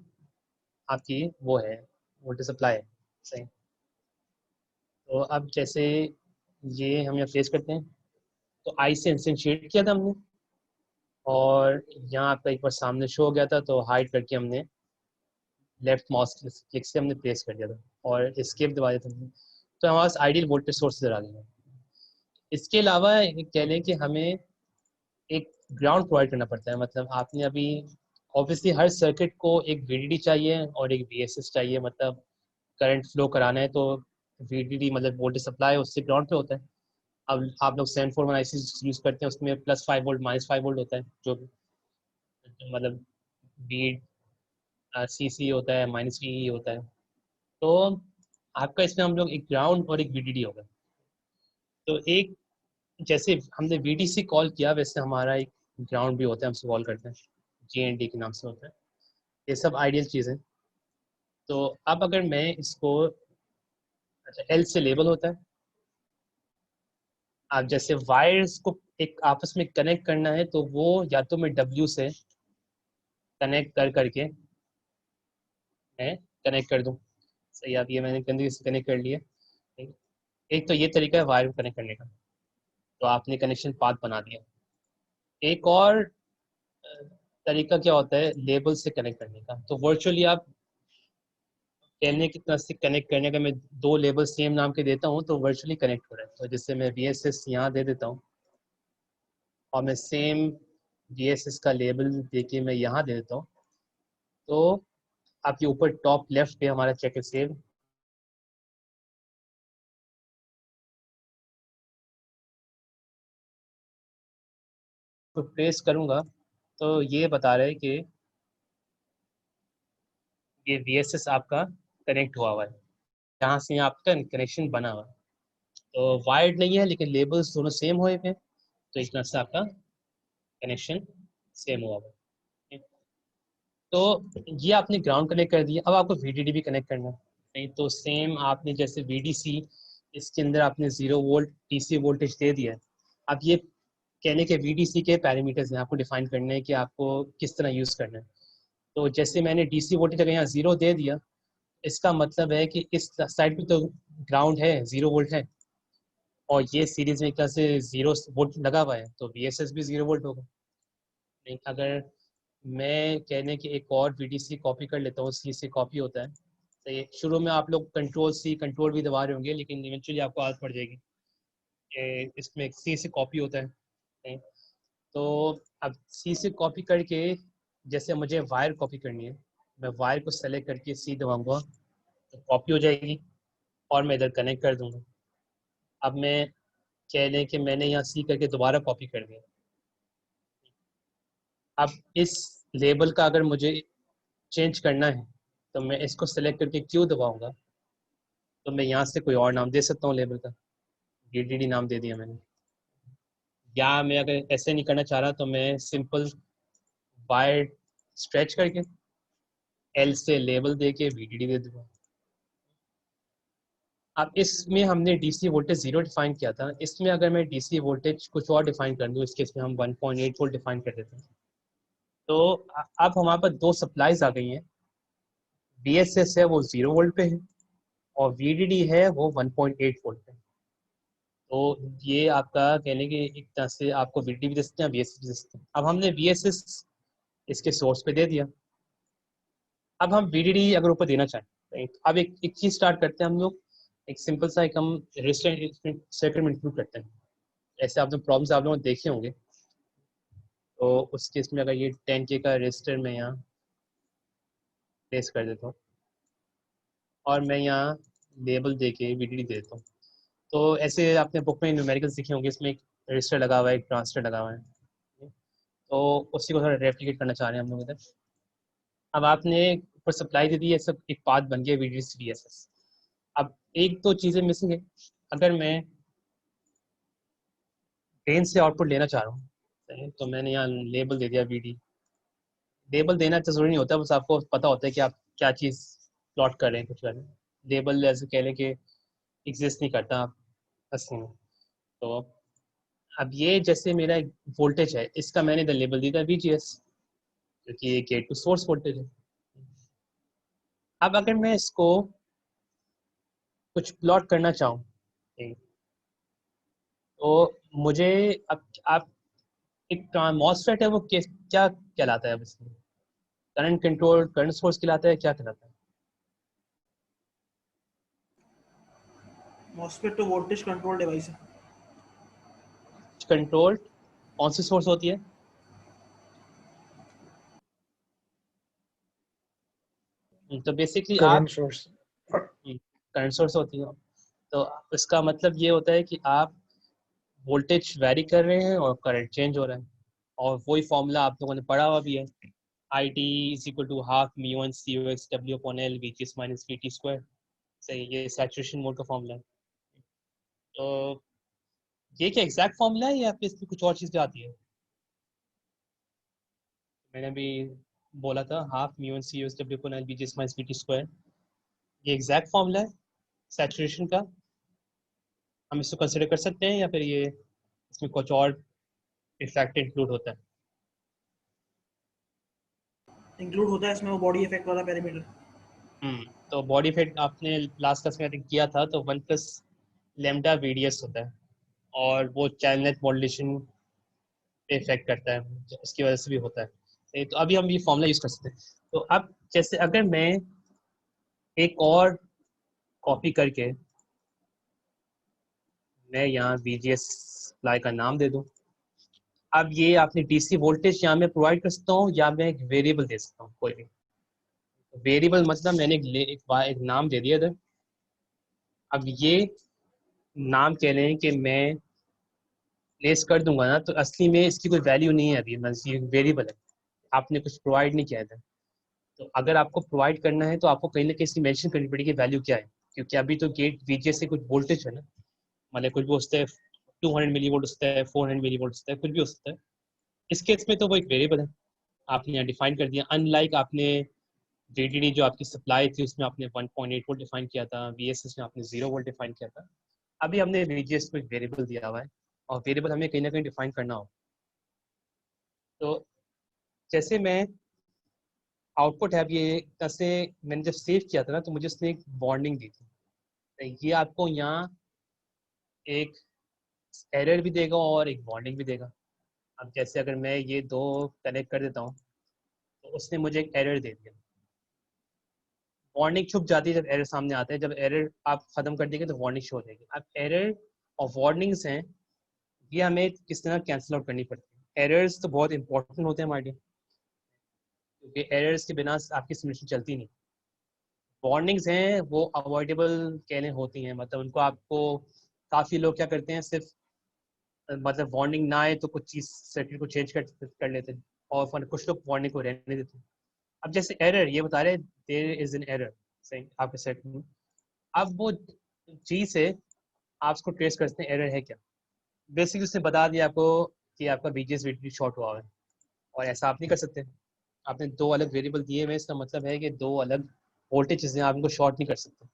आपकी वो है वोल्टेज सप्लाई है, सही। तो अब जैसे ये हम यहाँ प्लेस करते हैं, तो आई से इंस्टेंशिएट किया था हमने, और यहाँ आपका एक बार सामने शो हो गया था, तो हाइड करके हमने लेफ्ट माउस क्लिक से हमने प्लेस कर दिया था और एस्केप दबा दिया था हमने। तो हमारे पास आइडियल वोल्टेज सोर्स नजर आ गया। इसके अलावा कह लें कि हमें एक ग्राउंड प्रोवाइड करना पड़ता है। मतलब आपने अभी ऑब्वियसली हर सर्किट को एक VDD चाहिए और एक VSS चाहिए, मतलब करंट फ्लो कराना है तो VDD मतलब वोल्टेज सप्लाई उससे ग्राउंड पे होता है। अब आप लोग 741 IC यूज़ करते हैं, उसमें +5 वोल्ट -5 वोल्ट होता है, जो मतलब बी CC होता है -VE होता है। तो आपका इसमें हम लोग एक ग्राउंड और एक VDD होगा। तो एक जैसे हमने VDC कॉल किया, वैसे हमारा एक ग्राउंड भी होता है, हम उसको कॉल करते हैं GND के नाम से होता है। ये सब आइडियल चीज़ें। तो अब अगर मैं इसको, अच्छा L से लेबल होता है। आप जैसे वायर्स को एक आपस में कनेक्ट करना है तो वो या तो मैं W से कनेक्ट करके मैं कनेक्ट कर दूं, सही। आप ये मैंने गंदगी से कनेक्ट कर लिया। एक तो ये तरीका है वायर को कनेक्ट करने का, तो आपने कनेक्शन पाथ बना दिया। एक और तरीका क्या होता है लेबल से कनेक्ट करने का। तो वर्चुअली आप कहने की तरह से कनेक्ट करने का, मैं 2 लेबल सेम नाम के देता हूँ तो वर्चुअली कनेक्ट हो रहा है। तो जैसे मैं VSS यहाँ दे देता हूँ और मैं सेम VSS का लेबल देके मैं यहाँ दे देता हूँ, तो आपके ऊपर टॉप लेफ्ट पे हमारा चेक सेव तो प्रेस करूँगा तो ये बता रहा है कि ये VSS आपका कनेक्ट हुआ है, यहाँ से आपका कनेक्शन बना हुआ है। तो वायर्ड नहीं है लेकिन लेबल्स दोनों सेम हुए हैं, तो इस तरह से आपका कनेक्शन सेम हुआ हुआ है। तो ये आपने ग्राउंड कनेक्ट कर दिया, अब आपको VDD भी कनेक्ट करना है। नहीं तो सेम आपने जैसे VDC, इसके अंदर आपने 0 वोल्ट DC वोल्टेज दे दिया है। अब ये कहने के VDC के पैरामीटर्स हैं, आपको डिफाइन करने हैं कि आपको किस तरह यूज़ करना है। तो जैसे मैंने DC वोल्टेज अगर यहाँ 0 दे दिया, इसका मतलब है कि इस साइड पे तो ग्राउंड है, 0 वोल्ट है, और ये सीरीज में एक तरह से 0 वोल्ट लगा हुआ है, तो VSS भी 0 वोल्ट होगा। नहीं, अगर मैं कहने की एक और VDC कॉपी कर लेता हूँ, C से कॉपी होता है, तो ये शुरू में आप लोग Ctrl+C Ctrl भी दबा रहे होंगे, लेकिन इवेंचुअली आपको आदत पड़ जाएगी। इसमें C से कॉपी होता है। नहीं, तो अब C से कॉपी करके जैसे मुझे वायर कॉपी करनी है, मैं वायर को सेलेक्ट करके C दबाऊंगा तो कॉपी हो जाएगी और मैं इधर कनेक्ट कर दूंगा। अब मैं कह लें कि मैंने यहाँ C करके दोबारा कॉपी कर दिया। अब इस लेबल का अगर मुझे चेंज करना है तो मैं इसको सेलेक्ट करके Q दबाऊंगा, तो मैं यहाँ से कोई और नाम दे सकता हूँ लेबल का, DDD नाम दे दिया मैंने। या मैं अगर ऐसे नहीं करना चाह रहा तो मैं सिंपल वायर स्ट्रेच करके L से लेबल दे के VDD दे दूँगा। अब इसमें हमने DC वोल्टेज 0 डिफाइन किया था, इसमें अगर मैं DC वोल्टेज कुछ और डिफाइन कर दूँ, इसके इसमें हम 1.8 वोल्ट डिफाइन कर देते हैं। तो अब हमारे पास दो सप्लाईज आ गई हैं, VSS है वो 0 वोल्ट पे है और VDD है वो 1.8 वोल्ट पे। तो ये आपका कहने की एक तरह से आपको VDD भी दे सकते हैं, VSS भी दे सकते हैं। अब हमने VSS इसके सोर्स पे दे दिया, अब हम VDD अगर ऊपर देना चाहें, right? अब एक चीज़ स्टार्ट करते हैं हम लोग, एक सिंपल सा एक हम रजिस्टर सर्किट में इंक्लूड करते हैं। ऐसे आपने प्रॉब्लम्स आप लोगों ने देखे होंगे, तो उस केस में अगर ये 10K का रजिस्टर मैं यहाँ प्लेस कर देता हूँ और मैं यहाँ लेबल दे के VDD दे देता हूँ, तो ऐसे आपने बुक में न्यूमेरिकल्स सीखे होंगे, इसमें एक रजिस्टर लगा हुआ है, एक ट्रांजिस्टर लगा हुआ है, तो उसी को थोड़ा रेप्लिकेट करना चाह रहे हैं हम लोग इधर। अब आपने ऊपर सप्लाई दे दी है, सब एक पाथ बन गया VDD से VSS। अब एक दो चीज़ें मिसिंग है, अगर मैं ड्रेन से आउटपुट लेना चाह रहा हूँ तो मैंने यहाँ लेबल दे दिया VD। लेबल देना तो ज़रूरी नहीं होता, बस आपको पता होता है कि आप क्या चीज़ प्लॉट कर रहे हैं, कुछ कर रहे हैं। लेबल ऐसे कह लें कि एग्जिस्ट नहीं करता असली में। तो अब ये जैसे मेरा एक वोल्टेज है, इसका मैंने इधर लेबल दिया था VGS, क्योंकि ये गेट टू सोर्स वोल्टेज है। अब अगर मैं इसको कुछ प्लॉट करना चाहूँ तो मुझे अब आप एक मॉसफेट है वो क्या कहलाता है, अब इसमें करंट कंट्रोल करंट सोर्स कहलाता है, क्या कहलाता है? मॉसफेट तो वोल्टेज कंट्रोल डिवाइस है। कंट्रोल कौन सी सोर्स होती है? तो बेसिकली आप करंट सोर्स। करंट सोर्स होती है, तो इसका मतलब ये होता है कि आप वोल्टेज वेरी कर रहे हैं और करंट चेंज हो रहा है, और वही फॉर्मूला आप लोगों ने पढ़ा हुआ भी है, IT is equal to half μ1 CoX W/L VGS minus VT square. सही, ये सैचुरेशन मोड का फॉर्मूला है। तो ये क्या एग्जैक्ट फॉर्मूला है या फिर इसमें कुछ और चीज़ आती है? मैंने भी बोला था half μ1 CoX W/L VGS minus VT square, ये एग्जैक्ट फॉर्मूला है सैचुरेशन का, हम इसको कंसिडर कर सकते हैं या फिर ये इसमें कुछ और इफेक्ट इंक्लूड होता है? इंक्लूड होता है इसमें वो बॉडी इफेक्ट वाला पैरामीटर। तो बॉडी इफेक्ट आपने लास्ट क्लास में आई थिंक किया था, तो 1 प्लस लेमडा VDS होता है और वो चैनल मॉड्यूलेशन पे इफेक्ट करता है, इसकी वजह से भी होता है। तो अभी हम ये फॉर्मूला यूज़ कर सकते हैं। तो अब जैसे अगर मैं एक और कॉपी करके मैं यहाँ VGS सप्लाई का नाम दे दूँ, अब ये आपने DC वोल्टेज यहाँ मैं प्रोवाइड कर सकता हूँ या मैं एक वेरिएबल दे सकता हूँ कोई भी। वेरिएबल मतलब मैंने एक नाम दे दिया इधर। अब ये नाम कह रहे हैं कि मैं प्लेस कर दूंगा ना, तो असली में इसकी कोई वैल्यू नहीं है अभी, बस ये वेरिएबल है, आपने कुछ प्रोवाइड नहीं किया था। तो अगर आपको प्रोवाइड करना है तो आपको कहीं ना कहीं इसकी मेंशन करनी पड़ेगी वैल्यू क्या है, क्योंकि अभी तो गेट VGS से कुछ वोल्टेज है ना, मतलब कुछ भी हो सकता है, 200 मिली वोल्ट हो सकता है, 400 मिली वोल्ट हो सकता है, कुछ भी हो सकता है। इस केस में तो वो एक वेरिएबल है, आपने यहाँ डिफाइन कर दिया। अनलाइक आपने VDD जो आपकी सप्लाई थी उसमें आपने 1.8 वोल्ट डिफाइन किया था, VSS में आपने 0 वोल्ट डिफाइन किया था। अभी हमने VGS को एक वेरिएबल दिया हुआ है और वेरिएबल हमें कहीं ना कहीं डिफाइन करना हो। तो जैसे मैं आउटपुट है, अब ये कैसे मैंने जब सेव किया था ना तो मुझे उसने एक वार्निंग दी थी, तो ये आपको यहाँ एक एरर भी देगा और एक वार्निंग भी देगा। अब जैसे अगर मैं ये दो कनेक्ट कर देता हूँ तो उसने मुझे एक एरर दे दिया। वार्निंग छुप जाती है जब एरर सामने आता है, जब एरर आप खत्म कर देंगे तो वार्निंग शो हो जाएगी। अब एरर और वार्निंग्स हैं, ये हमें किस तरह कैंसिल आउट करनी पड़ती है। एरर्स तो बहुत इंपॉर्टेंट होते हैं हमारे लिए, क्योंकि एरर्स के बिना आपकी सिमुलेशन चलती नहीं। वार्निंग्स हैं वो अवॉइडेबल कहने होती हैं, मतलब उनको आपको काफ़ी लोग क्या करते हैं, सिर्फ मतलब वार्निंग ना आए तो कुछ चीज़ सर्किट को चेंज कर लेते हैं, और फिर कुछ लोग वार्निंग को रहने देते हैं। अब जैसे एरर ये बता रहे देयर इज एन एरर सही आपके सेट में, अब वो चीज़ से आप उसको ट्रेस करते हैं एरर है क्या। बेसिकली उसने बता दिया आपको कि आपका BGS VDD शॉर्ट हुआ है, और ऐसा आप नहीं कर सकते। आपने दो अलग वेरिएबल दिए हुए, इसका मतलब है कि दो अलग वोल्टेज हैं, आप इनको शॉर्ट नहीं कर सकते।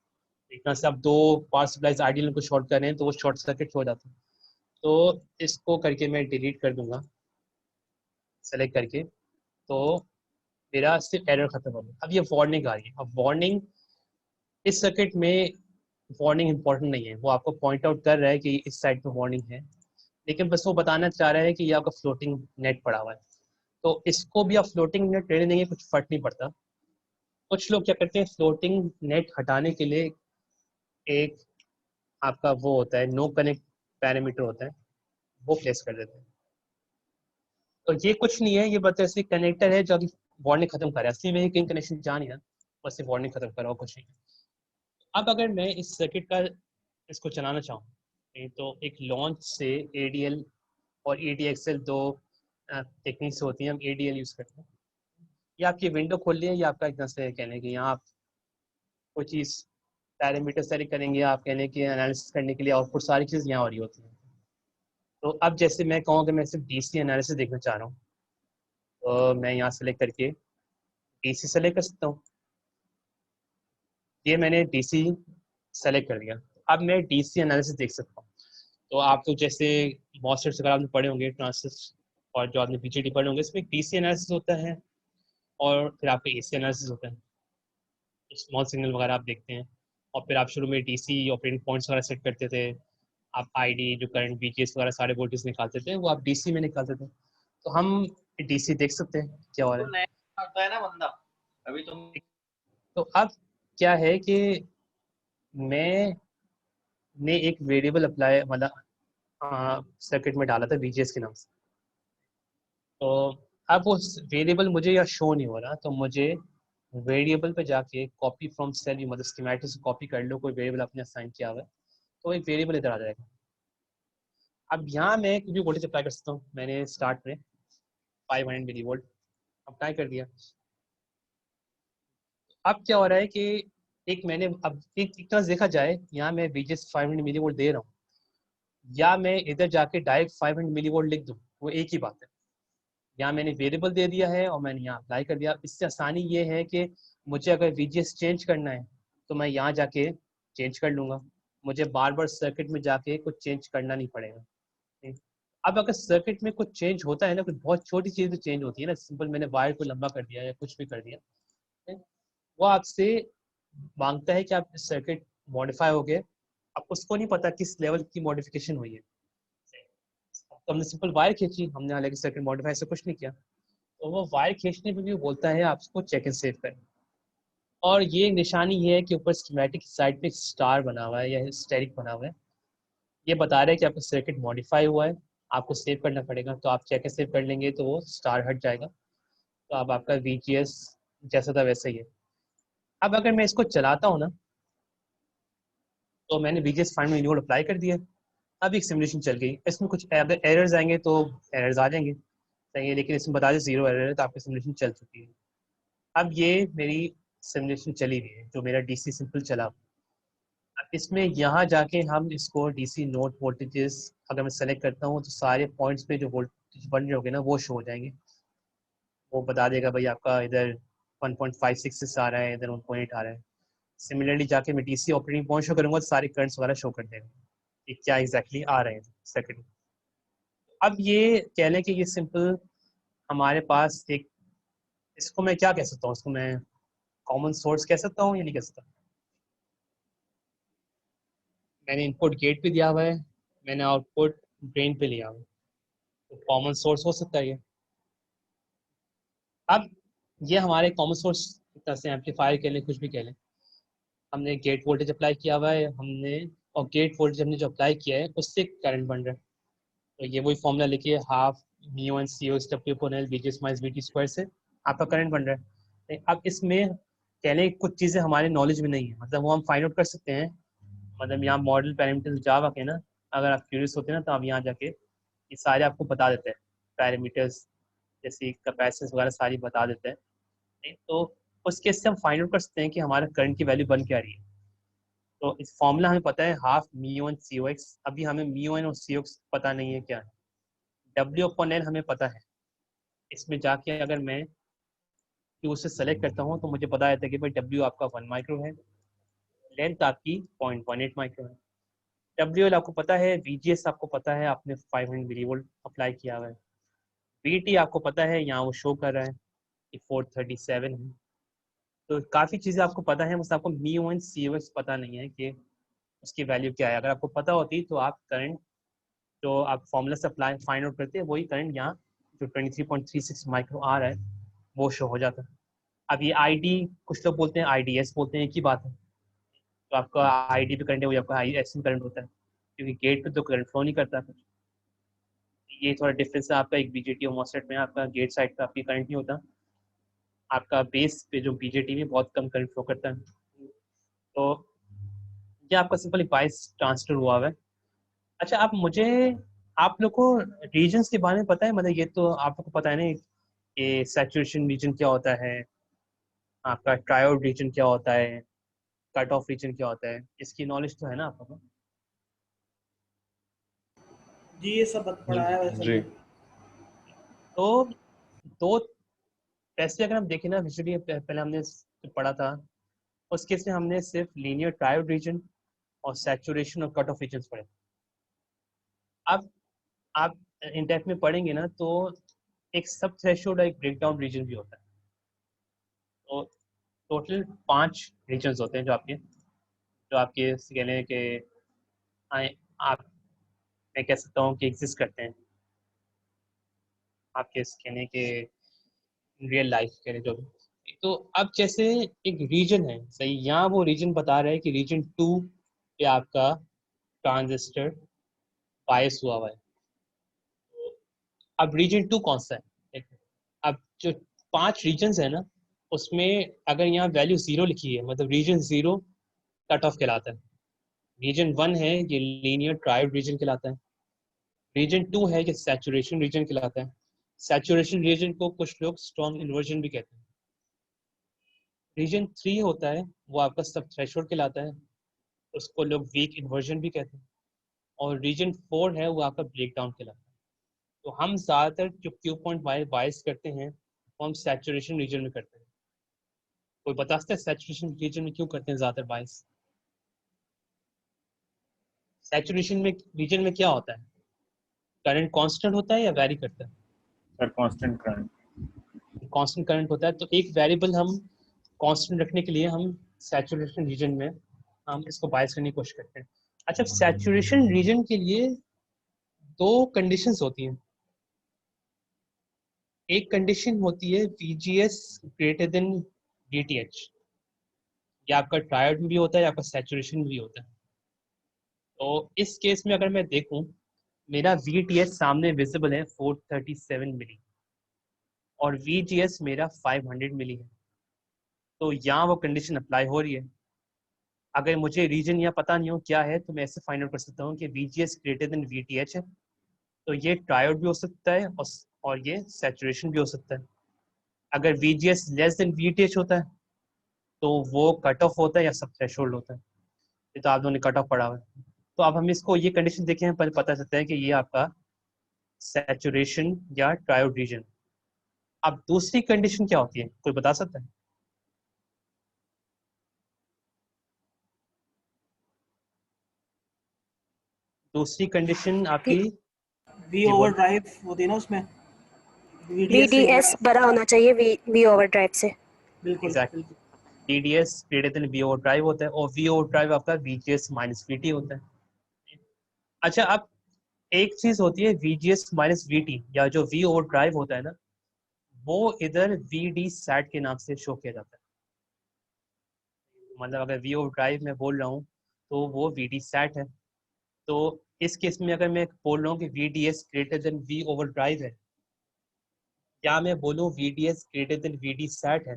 एक तरह से आप दो पावर सप्लाईज आइडियल को शॉर्ट कर रहे हैं तो वो शॉर्ट सर्किट हो जाता है। तो इसको करके मैं डिलीट कर दूंगा सेलेक्ट करके, तो मेरा सिर्फ एरर खत्म हो गया। अब ये वार्निंग आ रही है। अब वार्निंग इस सर्किट में वार्निंग इंपॉर्टेंट नहीं है, वो आपको पॉइंट आउट कर रहा है कि इस साइड पे वार्निंग है, लेकिन बस वो बताना चाह रहा है कि ये आपका फ्लोटिंग नेट पड़ा हुआ है। तो इसको भी आप फ्लोटिंग नेट रहने देंगे, कुछ फर्क नहीं पड़ता। कुछ लोग क्या करते हैं, फ्लोटिंग नेट हटाने के लिए एक आपका वो होता है नो कनेक्ट पैरामीटर होता है, वो प्लेस कर देते हैं। तो ये कुछ नहीं है, ये बस ऐसे कनेक्टर है जो अभी वार्निंग खत्म कर रहा है, असली में कहीं कनेक्शन जा नहीं रहा, बस ये वार्निंग खत्म कर रहा हो, कुछ नहीं। अब अगर मैं इस सर्किट का इसको चलाना चाहूँ तो एक लॉन्च से ADL और ADXL दो टेक्निक्स होती हैं, हम ADL यूज़ करते हैं। ये आपकी विंडो खोल ली है, ये आपका एक तरह से कहने की यहाँ आप कोई चीज़ पैरामीटर सेलेक्ट करेंगे, आप कहने की एनालिसिस करने के लिए आउटपुट सारी चीज़ यहाँ हो रही होती है। तो अब जैसे मैं कहूँ कि मैं सिर्फ DC एनालिसिस देखना चाह रहा हूँ, तो मैं यहाँ सेलेक्ट करके DC सेलेक्ट कर सकता हूँ। ये मैंने DC सेलेक्ट कर दिया। अब मैं DC एनालिसिस देख सकता हूँ। तो आप तो जैसे मॉसफेट्स अगर आपने पढ़े होंगे ट्रांजिस्टर, और जो आपने BJT पढ़े होंगे, इसमें DC एनालिसिस होता है और फिर आपका AC एनालिसिस होता है। स्मॉल सिग्नल वगैरह आप देखते हैं, और फिर आप शुरू में DC ऑपरेटिंग पॉइंट्स वगैरह सेट करते थे, आप ID जो करंट BGS वगैरह सारे वोल्टेज निकालते थे, वो आप DC में निकालते थे। तो हम DC देख सकते हैं क्या हो रहा है। नया आता है ना बंदा, अभी तुम तो अब क्या है कि मैंने एक वेरिएबल अप्लाई मतलब सर्किट में डाला था BGS के नाम से। तो अब वो वेरिएबल मुझे या शो नहीं हो रहा, तो मुझे वेरिएबल पे जाके कॉपी फ्रॉम सेल, मतलब स्कीमेटिक से कॉपी कर लो, कोई वेरिएबल आपने असाइन किया हुआ है तो एक वेरिएबल इधर आ जाएगा। अब यहाँ मैं कुछ भी वोल्टेज अप्लाई कर सकता हूँ। मैंने स्टार्ट में 500 मिली वोल्ट अप्लाई कर दिया। अब क्या हो रहा है कि एक मैंने अब एक तरह से देखा जाए, यहाँ मैं BGS 500 मिली वोल्ट दे रहा हूँ, या मैं इधर जाके डायरेक्ट 500 मिली वोल्ट लिख दूँ, वो एक ही बात है। यहाँ मैंने वेरिएबल दे दिया है और मैंने यहाँ अप्लाई कर दिया। इससे आसानी ये है कि मुझे अगर VGS चेंज करना है तो मैं यहाँ जाके चेंज कर लूँगा, मुझे बार बार सर्किट में जाके कुछ चेंज करना नहीं पड़ेगा। ठीक। अब अगर सर्किट में कुछ चेंज होता है ना, कुछ बहुत छोटी चीज़ भी चेंज होती है ना, सिंपल मैंने वायर को लंबा कर दिया या कुछ भी कर दिया, ठीक, वो आपसे मांगता है कि आप सर्किट मॉडिफाई हो गए, अब उसको नहीं पता किस लेवल की मॉडिफिकेशन हुई है। तो हमने सिंपल वायर खींची, हमने हालांकि सर्किट मॉडिफाई से कुछ नहीं किया, तो वो वायर खींचने पे भी बोलता है आपको चेक एंड सेव करें। और ये निशानी ये है कि ऊपर स्कीमेटिक साइड पे स्टार बना हुआ है या हिस्टेरिक बना हुआ है, ये बता रहा है कि आपका सर्किट मॉडिफाई हुआ है, आपको सेव करना पड़ेगा। तो आप चेक एंड सेव कर लेंगे तो वो स्टार हट जाएगा, तो अब आपका VGS जैसा था वैसा ही है। अब अगर मैं इसको चलाता हूँ ना, तो मैंने VGS फाइंड में इनवोल्व अप्लाई कर दिया, अब एक सिमुलेशन चल गई। इसमें कुछ अगर एरर्स आएंगे तो एरर्स आ जाएंगे, सही है, लेकिन इसमें बता दें 0 एरर है, तो आपकी सिमुलेशन चल चुकी है। अब ये मेरी सिमुलेशन चली हुई है, जो मेरा DC सिंपल चला। अब इसमें यहाँ जाके हम इसको डीसी नोड वोल्टेजेस अगर मैं सेलेक्ट करता हूँ तो सारे पॉइंट्स पे जो वोल्टेज बन रहे होंगे ना वो शो हो जाएंगे। वो बता देगा भाई आपका इधर 1.56 आ रहा है, इधर 1.8 आ रहा है। सिमिलरली जाके मैं डीसी ऑपरेटिंग पॉइंट शो करूँगा तो सारे करंट्स वगैरह शो कर देगा कि क्या एग्जैक्टली आ रहे हैं सेकंड। अब ये कह लें कि ये सिंपल हमारे पास एक, इसको मैं क्या कह सकता हूँ, इसको मैं कॉमन सोर्स कह सकता हूँ या नहीं कह सकता। मैंने इनपुट गेट पे दिया हुआ है, मैंने आउटपुट ड्रेन पे लिया हुआ है, तो कॉमन सोर्स हो सकता है ये। अब ये हमारे कॉमन सोर्स तरह से एम्पलीफायर कह लें, कुछ भी कह लें। हमने गेट वोल्टेज अप्लाई किया हुआ है हमने, और गेट वोल्टेज हमने जो अप्लाई किया है उससे करंट बन रहा है। तो ये वही फॉर्मूला लिखिए, half mu N C O S W upon L V G minus V T square से आपका करंट बन रहा है। अब इसमें कह लें कुछ चीज़ें हमारे नॉलेज में नहीं है, मतलब वो हम फाइंड आउट कर सकते हैं। मतलब यहाँ मॉडल पैरामीटर्स जावा के ना, अगर आप क्यूरियस होते हैं ना तो आप यहाँ जाके ये सारे आपको बता देते हैं, पैरामीटर्स जैसे कैपेसिटेंस वगैरह सारी बता देते हैं। नहीं तो उस केस से हम फाइंड आउट कर सकते हैं कि हमारा करंट की वैल्यू बन क्या रही है। तो इस फॉर्मूला हमें पता है हाफ म्यू एन सी ओ एक्स, अभी हमें म्यू एन और सी ओ एक्स पता नहीं है क्या है। डब्ल्यू अपॉन एल हमें पता है, इसमें जाके अगर मैं क्यू से सेलेक्ट करता हूँ तो मुझे पता रहता है कि भाई डब्ल्यू आपका 1 माइक्रो है, लेंथ आपकी 0.18 माइक्रो है। डब्ल्यू एल आपको पता है, VGS आपको पता है, आपने 500 मिली वोल्ट अप्लाई किया हुआ है। VT आपको पता है, यहाँ वो शो कर रहा है कि 437 है। तो काफ़ी चीज़ें आपको पता है, बस आपको म्यू एन सी ओ एक्स पता नहीं है कि उसकी वैल्यू क्या है। अगर आपको पता होती तो आप करंट जो आप फॉर्मूला से अप्लाई फाइंड आउट करते हैं वही करंट यहाँ जो 23.36 माइक्रो आ रहा है वो शो हो जाता है। अब ये ID कुछ लोग बोलते हैं IDS बोलते हैं, एक ही बात है। तो आपका ID पे करंट है वही आपका IS में करंट होता है, क्योंकि गेट पे तो करंट फ्लो नहीं करता कुछ। ये थोड़ा डिफरेंस है आपका, एक BJT और मॉसफेट में आपका गेट साइड पे आपकी करंट नहीं होता, आपका बेस पे जो BJT में बहुत कम करंट फ्लो करता है। तो ये आपका सिंपल बाइस ट्रांसफर हुआ है। अच्छा आप मुझे, आप लोग को रीजन्स के बारे में पता है, मतलब ये तो आप लोग को पता है ना कि सैचुरेशन रीजन क्या होता है, आपका ट्रायोड रीजन क्या होता है, कट ऑफ रीजन क्या होता है, इसकी नॉलेज तो है ना आप लोगों को? जी ये सब पढ़ा है वैसे जी। हमने। तो दो, वैसे अगर हम देखें ना विजुअली पहले हमने पढ़ा था, उस केस में हमने सिर्फ लीनियर ट्रायोड रीजन और सैचुरेशन और कट ऑफ रीजन पढ़े। अब आप इन डेप्थ में पढ़ेंगे ना तो एक सब थ्रेशोल्ड और एक ब्रेकडाउन रीजन भी होता है। तो टोटल 5 रीजन्स होते हैं जो आपके कहने के आप, मैं कह सकता हूँ कि एग्जिस्ट करते हैं आपके कहने के रियल लाइफ के लिए जो भी। तो अब जैसे एक रीजन है सही, यहाँ वो रीजन बता रहा है कि रीजन 2 पे आपका ट्रांजिस्टर बायस हुआ हुआ है। अब रीजन 2 कौन सा है? देखो, अब जो 5 रीजन्स है ना उसमें अगर यहाँ वैल्यू 0 लिखी है मतलब रीजन 0 कट ऑफ कहलाता है। रीजन 1 है ये लीनियर ट्रायोड रीजन कहलाता है। रीजन 2 है ये सैचुरेशन रीजन कहलाता है। सैचुरेशन रीजन को कुछ लोग स्ट्रॉन्ग इन्वर्जन भी कहते हैं। रीजन 3 होता है वो आपका सब थ्रेशोल्ड कहलाता है, उसको लोग वीक इन्वर्जन भी कहते हैं। और रीजन 4 है वो आपका ब्रेकडाउन कहलाता है। तो हम ज़्यादातर जो क्यू पॉइंट बायस करते हैं वो हम सैचुरेशन रीजन में करते हैं। कोई बता सकता है सैचुरेशन रीजन में क्यों करते हैं ज़्यादातर बायस? सैचुरेशन में रीजन में क्या होता है, करंट कांस्टेंट होता है या वैरी करता है? Sir constant current. Constant current होता है, तो एक वेरिएबल हम कांस्टेंट रखने के लिए हम सैचुरेशन रीजन में हम इसको बायस करने की कोशिश करते हैं। अच्छा सैचुरेशन रीजन के लिए 2 कंडीशंस होती हैं। एक कंडीशन होती है VGS ग्रेटर देन VTH, ये आपका ट्रायोड में भी होता है या आपका सैचुरेशन में भी होता है। तो इस केस में अगर मैं देखूं मेरा VTH सामने विजिबल है 437 मिली और VGS मेरा 500 मिली है, तो यहाँ वो कंडीशन अप्लाई हो रही है। अगर मुझे रीजन यहाँ पता नहीं हो क्या है तो मैं ऐसे फाइंड आउट कर सकता हूँ कि VGS ग्रेटर देन VTH है, तो ये ट्रायोड भी हो सकता है और ये सैचुरेशन भी हो सकता है। अगर VGS लेस देन VTH होता है तो वो कट ऑफ होता है या सब थ्रेशोल्ड होता है। ये तो आप दोनों ने कट ऑफ पढ़ा हुआ है। तो अब हम इसको ये कंडीशन देखें, पहले पता चलता है कि ये आपका सैचुरेशन या ट्रायोड रीजन। अब दूसरी कंडीशन क्या होती है, कोई बता सकता है? दूसरी कंडीशन आपकी वी जी ओवर बोल। ड्राइव होती है ना उसमें, VDS से VDS बड़ा होना चाहिए V ओवर ड्राइव से। बिल्कुल एग्जैक्ट बिल्कुल। VDS greater than V over drive होता है, और V ओवर ड्राइव आपका VGS माइनस VT होता है। अच्छा, अब एक चीज होती है VGS माइनस VT, या जो V ओवर ड्राइव होता है ना, वो इधर VD सैट के नाम से शो किया जाता है। मतलब अगर V ओवर ड्राइव में बोल रहा हूँ तो वो VD सैट है। तो इस केस में अगर मैं बोल रहा हूँ कि VDS greater than V over drive है, या मैं बोलूँ VDS greater than VD sat है,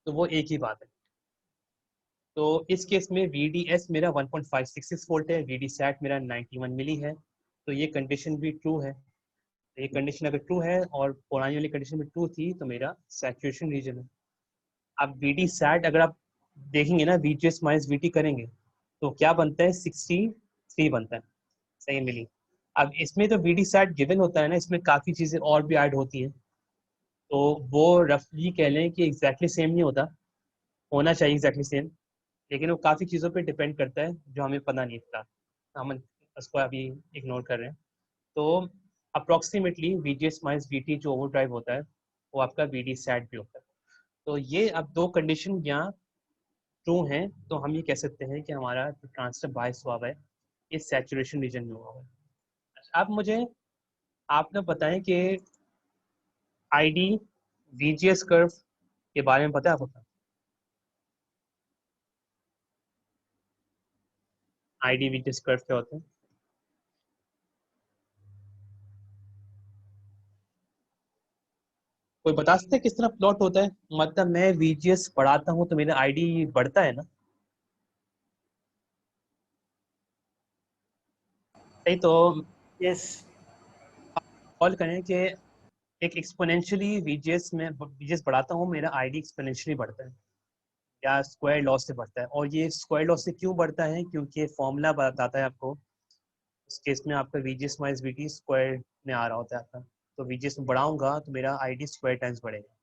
तो वो एक ही बात है। तो इस केस में VDS मेरा 1.566 वोल्ट है, VD सैट मेरा 91 मिली है, तो ये कंडीशन भी ट्रू है। तो ये कंडीशन अगर ट्रू है और पुरानी वाली कंडीशन में ट्रू थी, तो मेरा सैचुरेशन रीजन है। अब VD सैट अगर आप देखेंगे ना, VGS माइनस VT करेंगे तो क्या बनता है, 63 बनता है, सही मिली। अब इसमें तो VD सैट गिवन होता है ना, इसमें काफ़ी चीज़ें और भी ऐड होती हैं, तो वो रफली कह लें कि एग्जैक्टली सेम नहीं होता, होना चाहिए एग्जैक्टली सेम, लेकिन वो काफ़ी चीज़ों पे डिपेंड करता है जो हमें पता नहीं था, हम उसको अभी इग्नोर कर रहे हैं। तो अप्रॉक्सीमेटली VGS माइनस VT जो ओवर ड्राइव होता है, वो आपका VD सैट भी होता है। तो ये अब दो कंडीशन यहाँ ट्रू हैं, तो हम ये कह सकते हैं कि हमारा जो ट्रांजिस्टर बायस हुआ हुआ है, ये सैचुरेशन रीजन में हुआ हुआ है। अब मुझे आपने बताएं कि ID VGS कर्व के बारे में पता है आपको? ID VGS कर्व क्या होते हैं? कोई बता सकते हैं किस तरह प्लॉट होता है? मतलब मैं VGS बढ़ाता हूँ तो मेरा ID बढ़ता है ना, सही? तो यस कॉल करें कि एक एक्सपोनेंशियली VGS बढ़ाता हूँ, मेरा ID एक्सपोनेंशियली बढ़ता है या स्क्वायर लॉ से बढ़ता है। और ये स्क्वायर लॉ से क्यों बढ़ता है? क्योंकि फॉर्मूला बताता है आपको, इस केस में आपका VGS माइनस VT स्क्वायर में आ रहा होता है आपका, तो VGS में बढ़ाऊंगा तो मेरा ID स्क्वायर टाइम्स बढ़ेगा।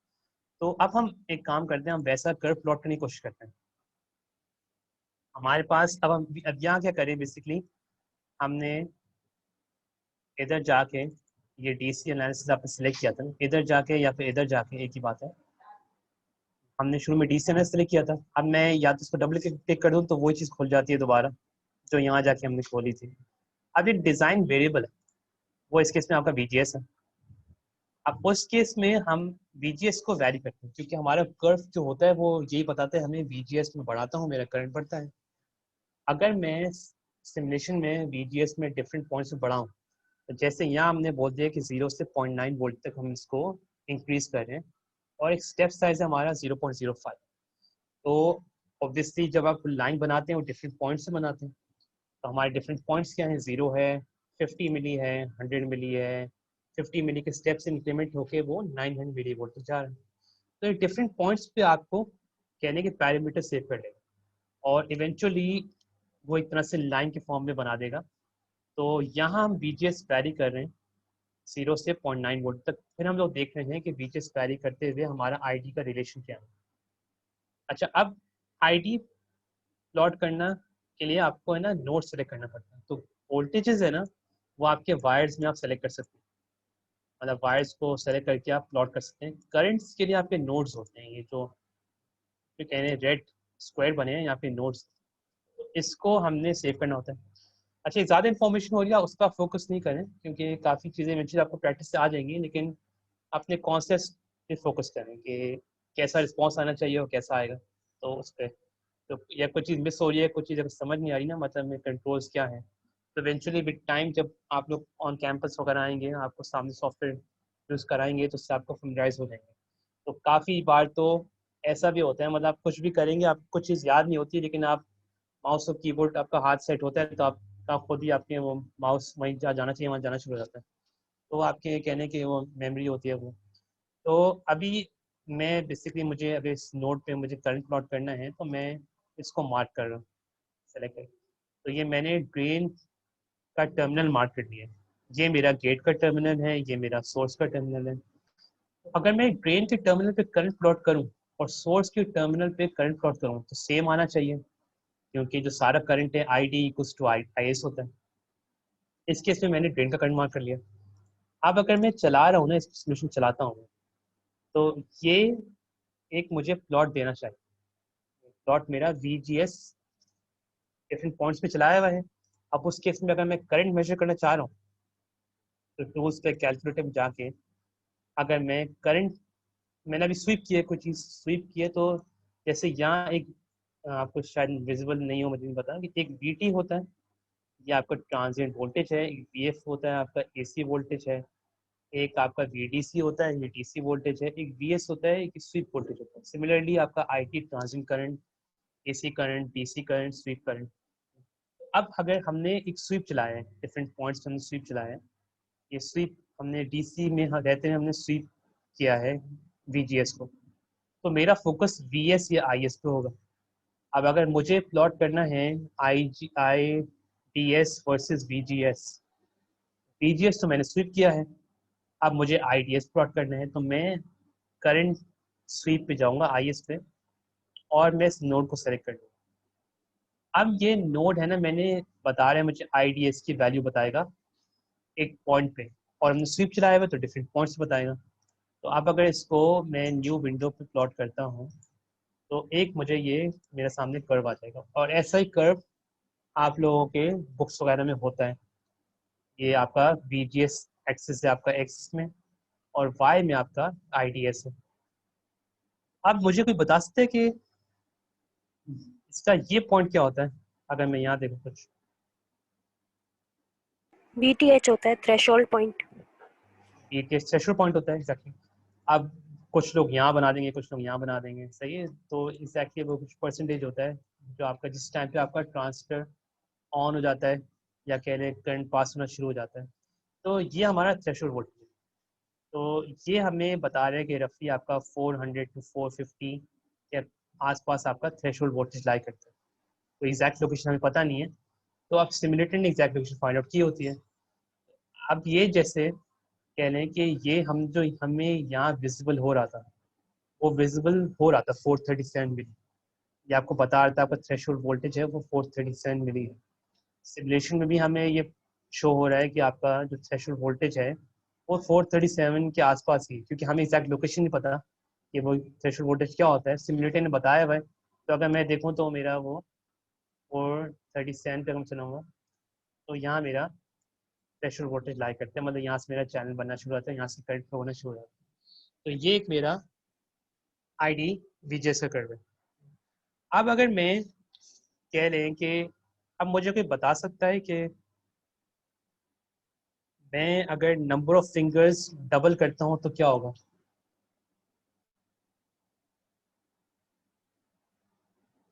तो अब हम एक काम करते हैं, हम वैसा कर्व प्लॉट करने की कोशिश करते हैं। हमारे पास अब यहाँ क्या करें, बेसिकली हमने इधर जाके, ये DC एनालिसिस आपने सिलेक्ट किया था, इधर जाके या फिर इधर जाके, एक ही बात है, हमने शुरू में DC एनालिसिस सिलेक्ट किया था। अब मैं या तो इसको डबल क्लिक कर दूँ तो वही चीज़ खुल जाती है दोबारा जो यहाँ जाके हमने खोली थी। अब ये डिज़ाइन वेरिएबल है, वो इस केस में आपका VGS है। अब उस केस में हम VGS को वैरी करते हैं, क्योंकि हमारा कर्व जो होता है वो यही बताता है हमें, VGS में बढ़ाता हूँ मेरा करंट बढ़ता है। अगर मैं सिमुलेशन में VGS में डिफरेंट पॉइंट्स में बढ़ाऊँ, तो जैसे यहाँ हमने बोल दिया कि 0 से 0.9 वोल्ट तक हम इसको इंक्रीज कर रहे हैं, और एक स्टेप साइज है हमारा 0.05। तो ऑब्वियसली जब आप लाइन बनाते हैं वो डिफरेंट पॉइंट्स से बनाते हैं, तो हमारे डिफरेंट पॉइंट्स क्या हैं, 0 है, 50 मिली है, 100 मिली है, 50 मिली के स्टेप से इंक्रीमेंट होके वो 900 मिली वोल्ट तक जा रहे हैं। तो ये डिफरेंट पॉइंट्स पे आपको कहने के पैरामीटर सेव कर लेगा, और इवेंचुअली वो एक तरह से लाइन के फॉर्म में बना देगा। तो यहाँ हम VGS वैरी कर रहे हैं 0 से 0.9 वोल्ट तक, फिर हम लोग देख रहे हैं कि VGS वैरी करते हुए हमारा ID का रिलेशन क्या है। अच्छा, अब ID प्लॉट करना के लिए आपको है ना नोड सेलेक्ट करना पड़ता है। तो वोल्टेजेस है ना, वो आपके वायर्स में आप सेलेक्ट कर सकते हैं, मतलब वायर्स को सेलेक्ट करके आप प्लॉट कर सकते हैं। करंट्स के लिए आपके नोड्स होते हैं, ये जो कह रहे हैं रेड स्क्वायर बने हैं यहाँ पे नोड्स, तो इसको हमने सेव करना होता है। अच्छा, ज़्यादा इन्फॉर्मेशन हो रही है, उस पर फोकस नहीं करें, क्योंकि काफ़ी चीज़ें इवेंचुअली आपको प्रैक्टिस से आ जाएंगी, लेकिन अपने कॉन्सेप्ट पे फोकस करें कि कैसा रिस्पॉन्स आना चाहिए और कैसा आएगा, तो उस पर। तो या कुछ चीज़ मिस हो रही है, कुछ चीज़ अगर समझ नहीं आ रही ना, मतलब में कंट्रोल्स क्या है, तो इवेंचुअली विद टाइम जब आप लोग ऑन कैंपस वगैरह आएंगे, आपको सामने सॉफ्टवेयर यूज़ कराएंगे, तो उससे आपको फेमिलाइज हो जाएंगे। तो काफ़ी बार तो ऐसा भी होता है, मतलब आप कुछ भी करेंगे, आप कुछ चीज़ याद नहीं होती, लेकिन आप माउस और कीबोर्ड आपका हाथ सेट होता है, तो आपका खुद ही आपके वो माउस वहीं जहाँ जाना चाहिए वहाँ जाना शुरू हो जाता है, तो आपके कहने की वो मेमोरी होती है वो। तो अभी मैं बेसिकली, मुझे अगर इस नोट पे मुझे करंट प्लॉट करना है, तो मैं इसको मार्क कर रहा हूँ। सेलेक्ट है। तो ये मैंने ड्रेन का टर्मिनल मार्क कर लिया है। ये मेरा गेट का टर्मिनल है, ये मेरा सोर्स का टर्मिनल है। अगर मैं ड्रेन के टर्मिनल पे करंट प्लॉट करूं और सोर्स के टर्मिनल पे करंट प्लॉट करूं तो सेम आना चाहिए, क्योंकि जो सारा करंट है I D equals to I S होता है। इस केस में मैंने ड्रेन का करंट मार्क कर लिया। अब अगर मैं चला रहा हूँ ना, इस सोल्यूशन चलाता हूँ, तो ये एक मुझे प्लॉट देना चाहिए। प्लॉट मेरा we G S different points पे चलाया हुआ है। अब उस केस में अगर मैं करंट मेजर करना चाह रहा हूँ तो टूल्स पे कैलकुलेटर में जाके अगर मैं करंट, मैंने अभी स्वीप किया, कोई चीज़ स्वीप की है, तो जैसे यहाँ एक आपको शायद विजिबल नहीं हो, मुझे नहीं पता कि एक वी टी होता है, ये आपका ट्रांजिएंट वोल्टेज है, एक वी एफ होता है आपका ए सी वोल्टेज है, एक आपका वी डी सी होता है, ये डी सी वोल्टेज है, एक वी एस होता है, एक स्वीप वोल्टेज होता है। सिमिलरली आपका I T transient current, A C current, D C current, sweep current. अब अगर हमने एक स्वीप चलाया है, डिफरेंट पॉइंट्स पे हमने स्वीप चलाया है, ये स्वीप हमने डीसी में रहते हैं, हमने स्वीप किया है वीजीएस को, तो मेरा फोकस वीएस या आईएस पे होगा। अब अगर मुझे प्लॉट करना है I D S versus VGS, VGS तो मैंने स्वीप किया है, अब मुझे आई डी एस प्लॉट करना है, तो मैं करंट स्वीप पे जाऊंगा आईएस पे और मैं इस नोड को सेलेक्ट कर लूँगा। अब ये नोड है ना, मैंने बता रहे हैं मुझे आई डी एस की वैल्यू बताएगा एक पॉइंट पे, और हमने स्वीप चलाया हुआ तो डिफरेंट पॉइंट्स बताएगा। तो अब अगर इसको मैं न्यू विंडो पे प्लॉट करता हूँ तो एक मुझे ये मेरे सामने कर्व आ जाएगा, और ऐसा ही कर्व आप लोगों के बुक्स वगैरह में होता है। ये आपका वी जी एस एक्सिस है आपका एक्सिस में, और वाई में आपका आई डी एस है। अब मुझे कोई बता सकते हैं कि इसका ये पॉइंट क्या होता है? अगर मैं यहाँ देखूँ कुछ, VTH होता है थ्रेशोल्ड पॉइंट। ये थ्रेशोल्ड पॉइंट होता है एग्जैक्टली। अब कुछ लोग यहाँ बना देंगे, कुछ लोग यहाँ बना देंगे, सही है। तो एग्जैक्टली वो कुछ परसेंटेज होता है जो आपका जिस टाइम पे आपका ट्रांजिस्टर ऑन हो जाता है या कह लें करंट पास होना शुरू हो जाता है, तो ये हमारा थ्रेशोल्ड वोल्टेज है। तो ये हमें बता रहे हैं कि रफली आपका 400 to 450 के आसपास आपका थ्रेशोल्ड वोल्टेज लाई करता है। तो एग्जैक्ट लोकेशन हमें पता नहीं है, तो आप सिमुलेटर ने एग्जैक्ट लोकेशन फाइंड आउट की होती है। अब ये जैसे कह लें कि ये हम जो हमें यहाँ विजिबल हो रहा था, वो विजिबल हो रहा था 437 मिली, ये आपको बता रहा था आपका थ्रेशोल्ड वोल्टेज है वो 437 मिली है। सिमुलेशन में भी हमें ये शो हो रहा है कि आपका जो थ्रेशोल्ड वोल्टेज है वो 437 के आसपास ही, क्योंकि हमें एग्जैक्ट लोकेशन नहीं पता कि वो थ्रेशोल्ड वोल्टेज क्या होता है, सिमुलेटर ने बताया हुआ है। तो अगर मैं देखूँ तो मेरा वो 437 पे हम चलाऊँगा तो यहाँ मेरा थ्रेशोल्ड वोल्टेज लाई करते हैं, मतलब यहाँ से मेरा चैनल बनना शुरू होता है, यहाँ से करंट फ्लो होना शुरू होता है। तो ये एक मेरा आई डी वीजीएस का कर्व है। अब अगर मैं कह लें कि अब मुझे कोई बता सकता है कि मैं अगर नंबर ऑफ फिंगर्स डबल करता हूँ तो क्या होगा?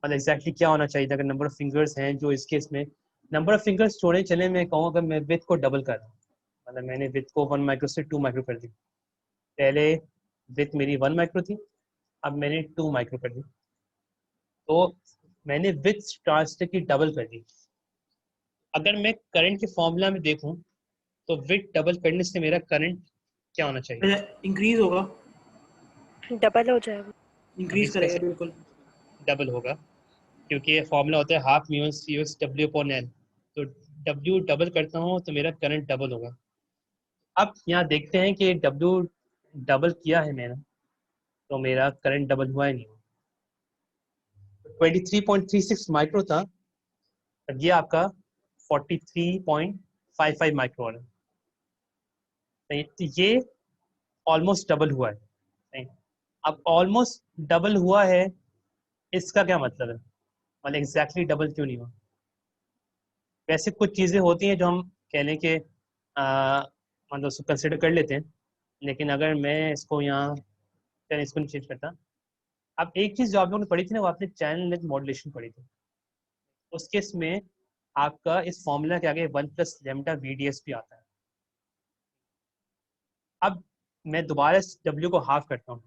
मतलब एग्जैक्टली क्या होना चाहिए अगर नंबर ऑफ फिंगर्स हैं, जो इस केस में नंबर ऑफ फिंगर्स छोड़े चले, मैं कहूँ अगर मैं विथ को डबल कर रहा हूँ, मतलब मैंने विथ को 1 माइक्रो से 2 माइक्रो कर दी। पहले विथ मेरी 1 माइक्रो थी, अब मैंने 2 माइक्रो कर दी, तो मैंने विथ ट्रांजिस्टर की डबल कर दी। अगर मैं करंट के फॉर्मूला में देखूं तो विथ डबल करने से मेरा करंट क्या होना चाहिए? इंक्रीज होगा, डबल हो जाएगा। इंक्रीज करेगा बिल्कुल। डबल होगा, क्योंकि ये फॉर्मूला होता है half mu C S W upon L. तो डब्ल्यू डबल करता हूँ तो मेरा करंट डबल होगा। अब यहाँ देखते हैं कि डब्ल्यू डबल किया है मैंने, तो मेरा करंट डबल हुआ ही नहीं। 23.36 माइक्रो था, ये आपका 43.55 माइक्रो है। तो ये ऑलमोस्ट डबल हुआ है। नहीं, अब ऑलमोस्ट डबल हुआ है, इसका क्या मतलब है? मतलब एग्जैक्टली डबल क्यों नहीं हुआ? वैसे कुछ चीज़ें होती हैं जो हम कह लें कि मतलब उसको कंसिडर कर लेते हैं, लेकिन अगर मैं इसको यहाँ इसको नहीं चेंज करता। अब एक चीज़ जो आप लोगों ने पढ़ी थी ना, वो आपने चैनल लेंथ मॉड्यूलेशन पढ़ी थी। उस केस में आपका इस फॉर्मूला के आगे 1 प्लस लेमडा VDS भी आता है। अब मैं दोबारा W को हाफ करता हूँ,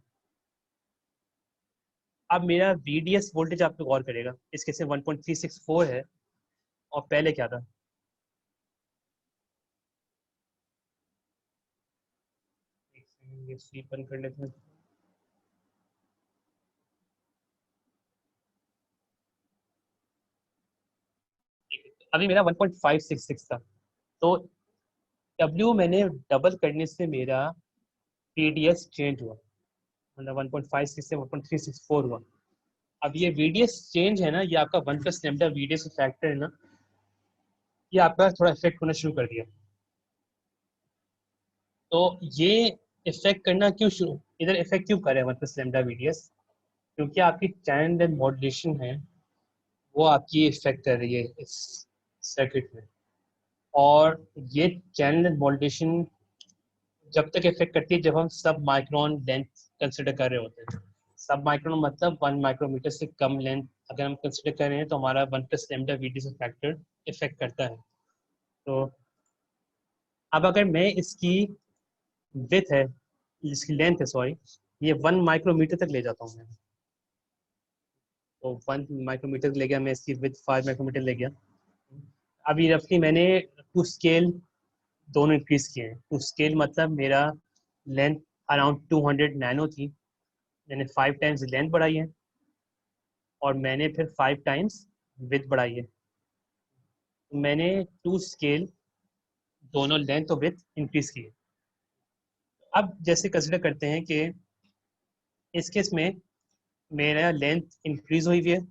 अब मेरा VDS वोल्टेज आप लोग गौर करेगा, इस केस में 1.364 है, और पहले क्या था? एक सेकंड, ये स्वीप बंद कर लेते हैं। अभी मेरा 1.566 था, तो W मैंने डबल करने से मेरा VDS चेंज हुआ, मतलब 1.56 से 1.364 हुआ। अब ये VDS चेंज है ना, ये आपका 1 प्लस लैम्डा VDS फैक्टर है ना, ये आपका थोड़ा इफेक्ट होना शुरू कर दिया। तो ये इफेक्ट करना क्यों शुरू, इधर इफेक्ट क्यों करे 1 प्लस लैम्डा VDS? क्योंकि आपकी चैनल मॉड्यूलेशन है वो आपकी इफेक्ट कर रही है इस सर्किट में, और ये चैनल मॉड्यूलेशन जब तक इफेक्ट करती है जब हम सब माइक्रोन लेंथ कंसिडर कर रहे होते हैं। सब माइक्रोन मतलब 1 माइक्रोमीटर से कम लेंथ अगर हम कंसिडर कर रहे हैं तो हमारा 1 plus lambda VDS factor effect करता है। तो अब अगर मैं इसकी विड्थ है, इसकी लेंथ है सॉरी, ये 1 माइक्रोमीटर तक ले जाता हूँ मैं, तो 1 माइक्रोमीटर ले गया मैं, इसकी विड्थ 5 माइक्रोमीटर ले गया। अभी रफली मैंने टू स्केल दोनों इंक्रीज किए हैं। टू स्केल मतलब मेरा लेंथ अराउंड 200 नैनो थी, मैंने 5 टाइम्स लेंथ बढ़ाई है और मैंने फिर 5 टाइम्स विड्थ बढ़ाई है। तो मैंने टू स्केल दोनों लेंथ और विड्थ इंक्रीज किए। अब जैसे कंसिडर करते हैं कि इस केस में मेरा लेंथ इंक्रीज हुई हुई है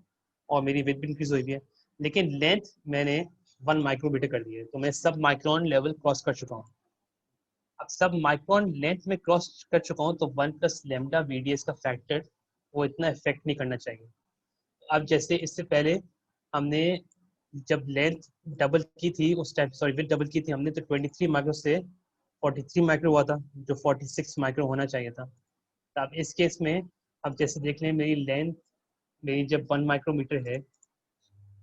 और मेरी विड्थ भी इंक्रीज हुई हुई है, लेकिन लेंथ मैंने 1 माइक्रोमीटर कर दी है, तो मैं सब माइक्रोन लेवल क्रॉस कर चुका हूँ। अब सब माइक्रोन लेंथ में क्रॉस कर चुका हूँ तो 1 प्लस लैम्डा VDS का फैक्टर वो इतना इफेक्ट नहीं करना चाहिए। अब जैसे इससे पहले हमने जब लेंथ डबल की थी उस टाइम, सॉरी विड्थ डबल की थी हमने, तो 23 माइक्रो से 43 माइक्रो हुआ था, जो 46 माइक्रो होना चाहिए था। तो अब इस केस में अब जैसे देख लें, मेरी लेंथ मेरी जब 1 माइक्रोमीटर है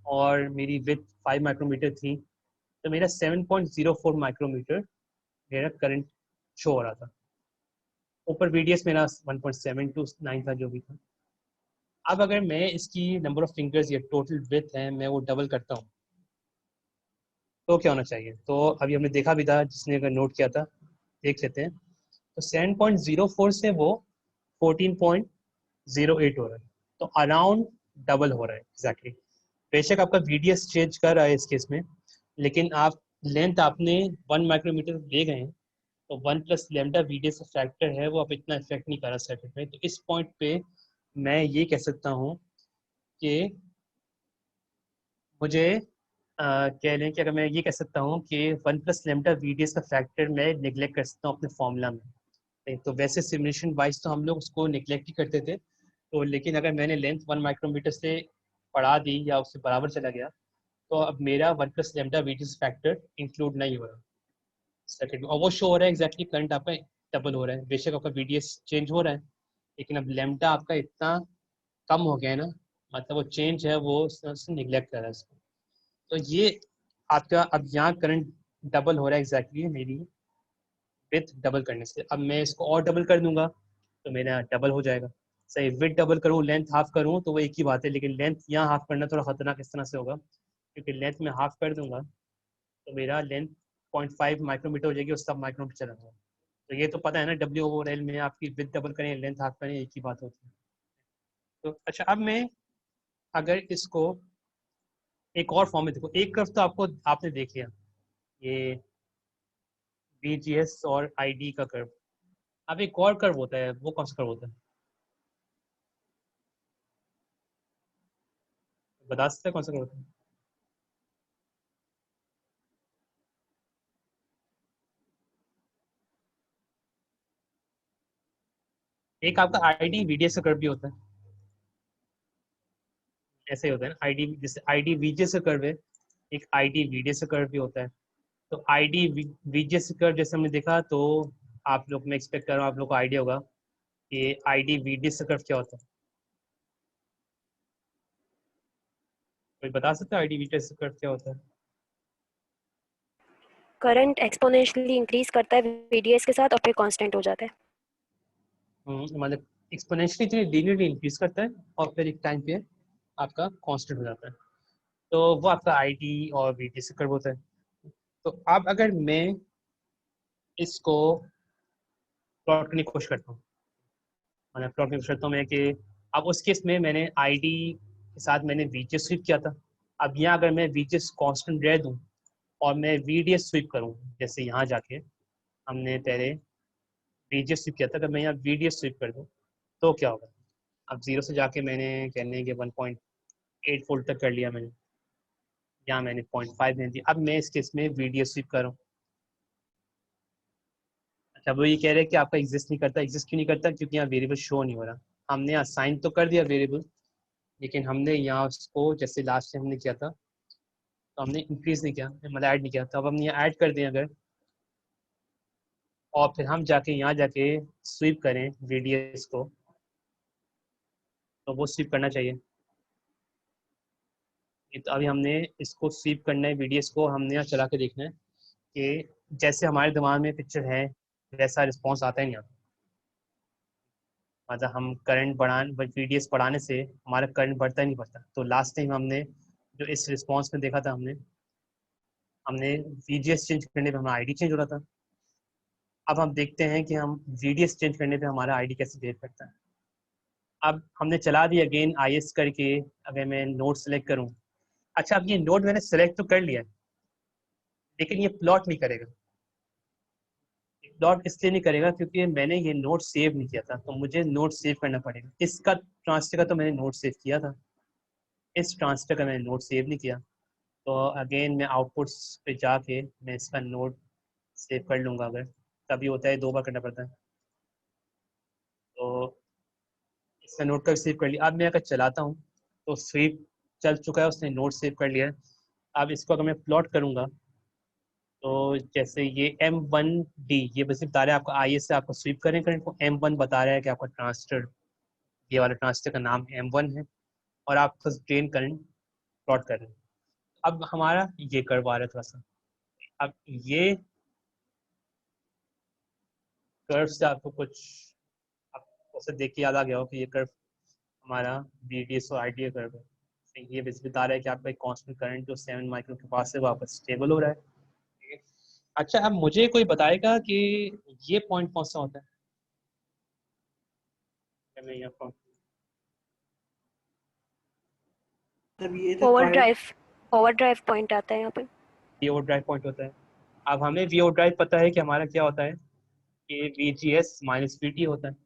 और मेरी विड्थ 5 माइक्रोमीटर थी, तो मेरा 7.04 माइक्रोमीटर मेरा करंट शो हो रहा था। ऊपर VDS मेरा 1.729 था जो भी था। अब अगर मैं इसकी नंबर ऑफ फिंगर्स या टोटल विड्थ है मैं वो डबल करता हूँ तो क्या होना चाहिए? तो अभी हमने देखा भी था, जिसने अगर नोट किया था देख लेते हैं। तो 7.04 से वो 14.08 हो रहा है, तो अराउंड डबल हो रहा है एग्जैक्टली। बेशक आपका VDS चेंज कर रहा है इस केस में, लेकिन आप लेंथ आपने 1 माइक्रोमीटर ले गए हैं, तो 1 प्लस लैम्डा VDS फैक्टर है वो अब इतना इफेक्ट नहीं कर रहा सर्किट में। तो इस पॉइंट पे मैं ये कह सकता हूँ कि मुझे कह लें कि अगर मैं ये कह सकता हूँ कि 1 प्लस लैम्डा VDS का फैक्टर मैं निगलेक्ट कर सकता हूँ अपने फॉर्मूला में। तो वैसे सिमुलेशन वाइज तो हम लोग उसको निगलेक्ट ही करते थे, तो लेकिन अगर मैंने लेंथ 1 माइक्रोमीटर से बढ़ा दी या उससे बराबर चला गया तो अब मेरा 1 plus lambda VDS factor include नहीं हो रहा सर्किट में, और वो शो हो रहा है एग्जैक्टली करंट आपका डबल हो रहा है। बेशक आपका VDS चेंज हो रहा है, लेकिन अब लैम्डा आपका इतना कम हो गया है ना, मतलब वो चेंज है वो निगलेक्ट कर रहा है इसको। तो ये आपका अब यहाँ करंट डबल हो रहा है एग्जैक्टली मेरी विथ डबल करने से। अब मैं इसको और डबल कर दूंगा तो मेरा डबल हो जाएगा। सही, विथ डबल करूँ लेंथ हाफ करूँ तो वो एक ही बात है, लेकिन लेंथ यहाँ हाफ करना थोड़ा खतरनाक इस तरह से होगा, क्योंकि लेंथ में हाफ कर दूंगा तो मेरा लेंथ 0.5 माइक्रोमीटर हो जाएगी और सब माइक्रोमीटर चला जाएगा। तो ये तो पता है ना, W/L में आपकी विथ डबल करें लेंथ हाफ करें एक ही बात होती है। तो अच्छा, अब मैं अगर इसको एक और फॉर्म में देखो, एक कर्व तो आपको आपने देख लिया, ये VGS और ID का कर्व। अब एक और कर्व होता है, वो कौन सा कर्व होता है बता सकते हैं कौन सा कर्व होता है? एक आपका ID VDS का कर्व भी होता है, ऐसे ही होता है ना, ID जैसे ID VGS का कर्व है, एक ID VDS का कर्व भी होता है। तो ID VGS का कर्व जैसे हमने देखा, तो आप लोग, मैं एक्सपेक्ट कर रहा हूँ आप लोग को आइडिया होगा कि ID VDS का कर्व क्या होता है। कोई बता सकता है ID VDS का कर्व क्या होता है? करंट एक्सपोनेंशियली इंक्रीज करता है VDS के साथ और फिर कांस्टेंट हो जाता है। मतलब एक्सपोनेंशियली लीनियरली इंक्रीज करता है और फिर एक टाइम पे आपका कांस्टेंट हो जाता है। तो वो आपका आईडी और वीडी से कर्व होता है। तो अब अगर मैं इसको प्लॉट करने की कोशिश करता हूँ, मतलब प्लॉट करने की कोशिश करता हूँ मैं कि अब उस केस में मैंने आईडी के साथ मैंने वीजीएस स्वीप किया था। अब यहाँ अगर मैं वीजीएस कांस्टेंट रह दूँ और मैं वीडीएस स्वीप करूँ, जैसे यहाँ जाके हमने पहले वीजीएस स्वीप किया था, अगर मैं यहाँ वीडीएस स्वीप कर दूँ तो क्या होगा। अब 0 से जाके मैंने कहने के 1.8 वोल्ट तक कर लिया मैंने, यहाँ मैंने 0.5 दे दी। अब मैं इस केस में वीडीएस स्वीप कर रहा हूँ। अच्छा, वो ये कह रहे हैं कि आपका एग्जिस्ट नहीं करता। एग्जिस्ट क्यों नहीं करता? क्योंकि यहाँ वेरिएबल शो नहीं हो रहा। हमने असाइन तो कर दिया वेरिएबल, लेकिन हमने यहाँ उसको जैसे लास्ट टाइम हमने किया था तो हमने इंक्रीज नहीं किया, मतलब ऐड नहीं किया। तो अब हम यहाँ ऐड कर दें अगर, और फिर हम जाके यहाँ जाके स्वीप करें वीडीएस को, तो वो स्वीप करना चाहिए। तो अभी हमने इसको स्वीप करना है, वीडीएस को हमने यहाँ चला के देखना है कि जैसे हमारे दिमाग में पिक्चर है वैसा रिस्पॉन्स आता है नहीं आता। मतलब हम करंट बढ़ाने, वीडीएस बढ़ाने से हमारा करंट बढ़ता ही नहीं बढ़ता। तो लास्ट टाइम हमने जो इस रिस्पॉन्स में देखा था, हमने वीजीएस चेंज करने पे हमारा आईडी चेंज हो रहा था। अब हम देखते हैं कि हम वीडीएस चेंज करने पे हमारा आईडी कैसे बिहेव करता है। अब हमने चला दिया अगेन आईएस करके, अगर मैं नोड सेलेक्ट करूं। अच्छा, अब ये नोड मैंने सेलेक्ट तो कर लिया है, लेकिन ये प्लॉट नहीं करेगा। प्लॉट इसलिए नहीं करेगा क्योंकि मैंने ये नोड सेव नहीं किया था, तो मुझे नोड सेव करना पड़ेगा। इसका ट्रांसफर का तो मैंने नोड सेव किया था, इस ट्रांसफर का मैंने नोड सेव नहीं किया। तो अगेन मैं आउटपुट्स पे जाके मैं इसका नोड सेव कर लूँगा। अगर तभी होता है, 2 बार करना पड़ता है। तो इसका नोड का सेव कर लिया। अब मैं अगर चलाता हूँ तो स्वीप चल चुका है, उसने नोड सेव कर लिया है। अब इसको अगर मैं प्लॉट करूँगा तो जैसे ये M1D, ये बस बता रहा है आपका आई से आपको स्वीप करें करंट को। M1 बता रहा है कि आपका ट्रांजिस्टर, ये वाला ट्रांजिस्टर का नाम M1 है, और आप ड्रेन करंट प्लॉट कर रहे हैं। अब हमारा ये कर्व आ रहा है थोड़ा सा। अब ये कर्व से आपको कुछ, आपको उसे देख के याद आ गया हो कि ये कर्व हमारा BDS और IDA कर्व है। तो ये बस बता रहा है कि आपका एक कांस्टेंट करंट जो 7 माइक्रो के पास है वापस स्टेबल हो रहा है। अच्छा, अब मुझे कोई बताएगा कि ये पॉइंट कौन सा होता है? मैं यहाँ पर तब ये तो ओवरड्राइव पॉइंट आता है यहाँ पे। वी ओ ड्राइव पॉइंट होता है। अब हमें वी ओ ड्राइव पता है कि हमारा क्या होता है, कि VGS माइनस VT होता है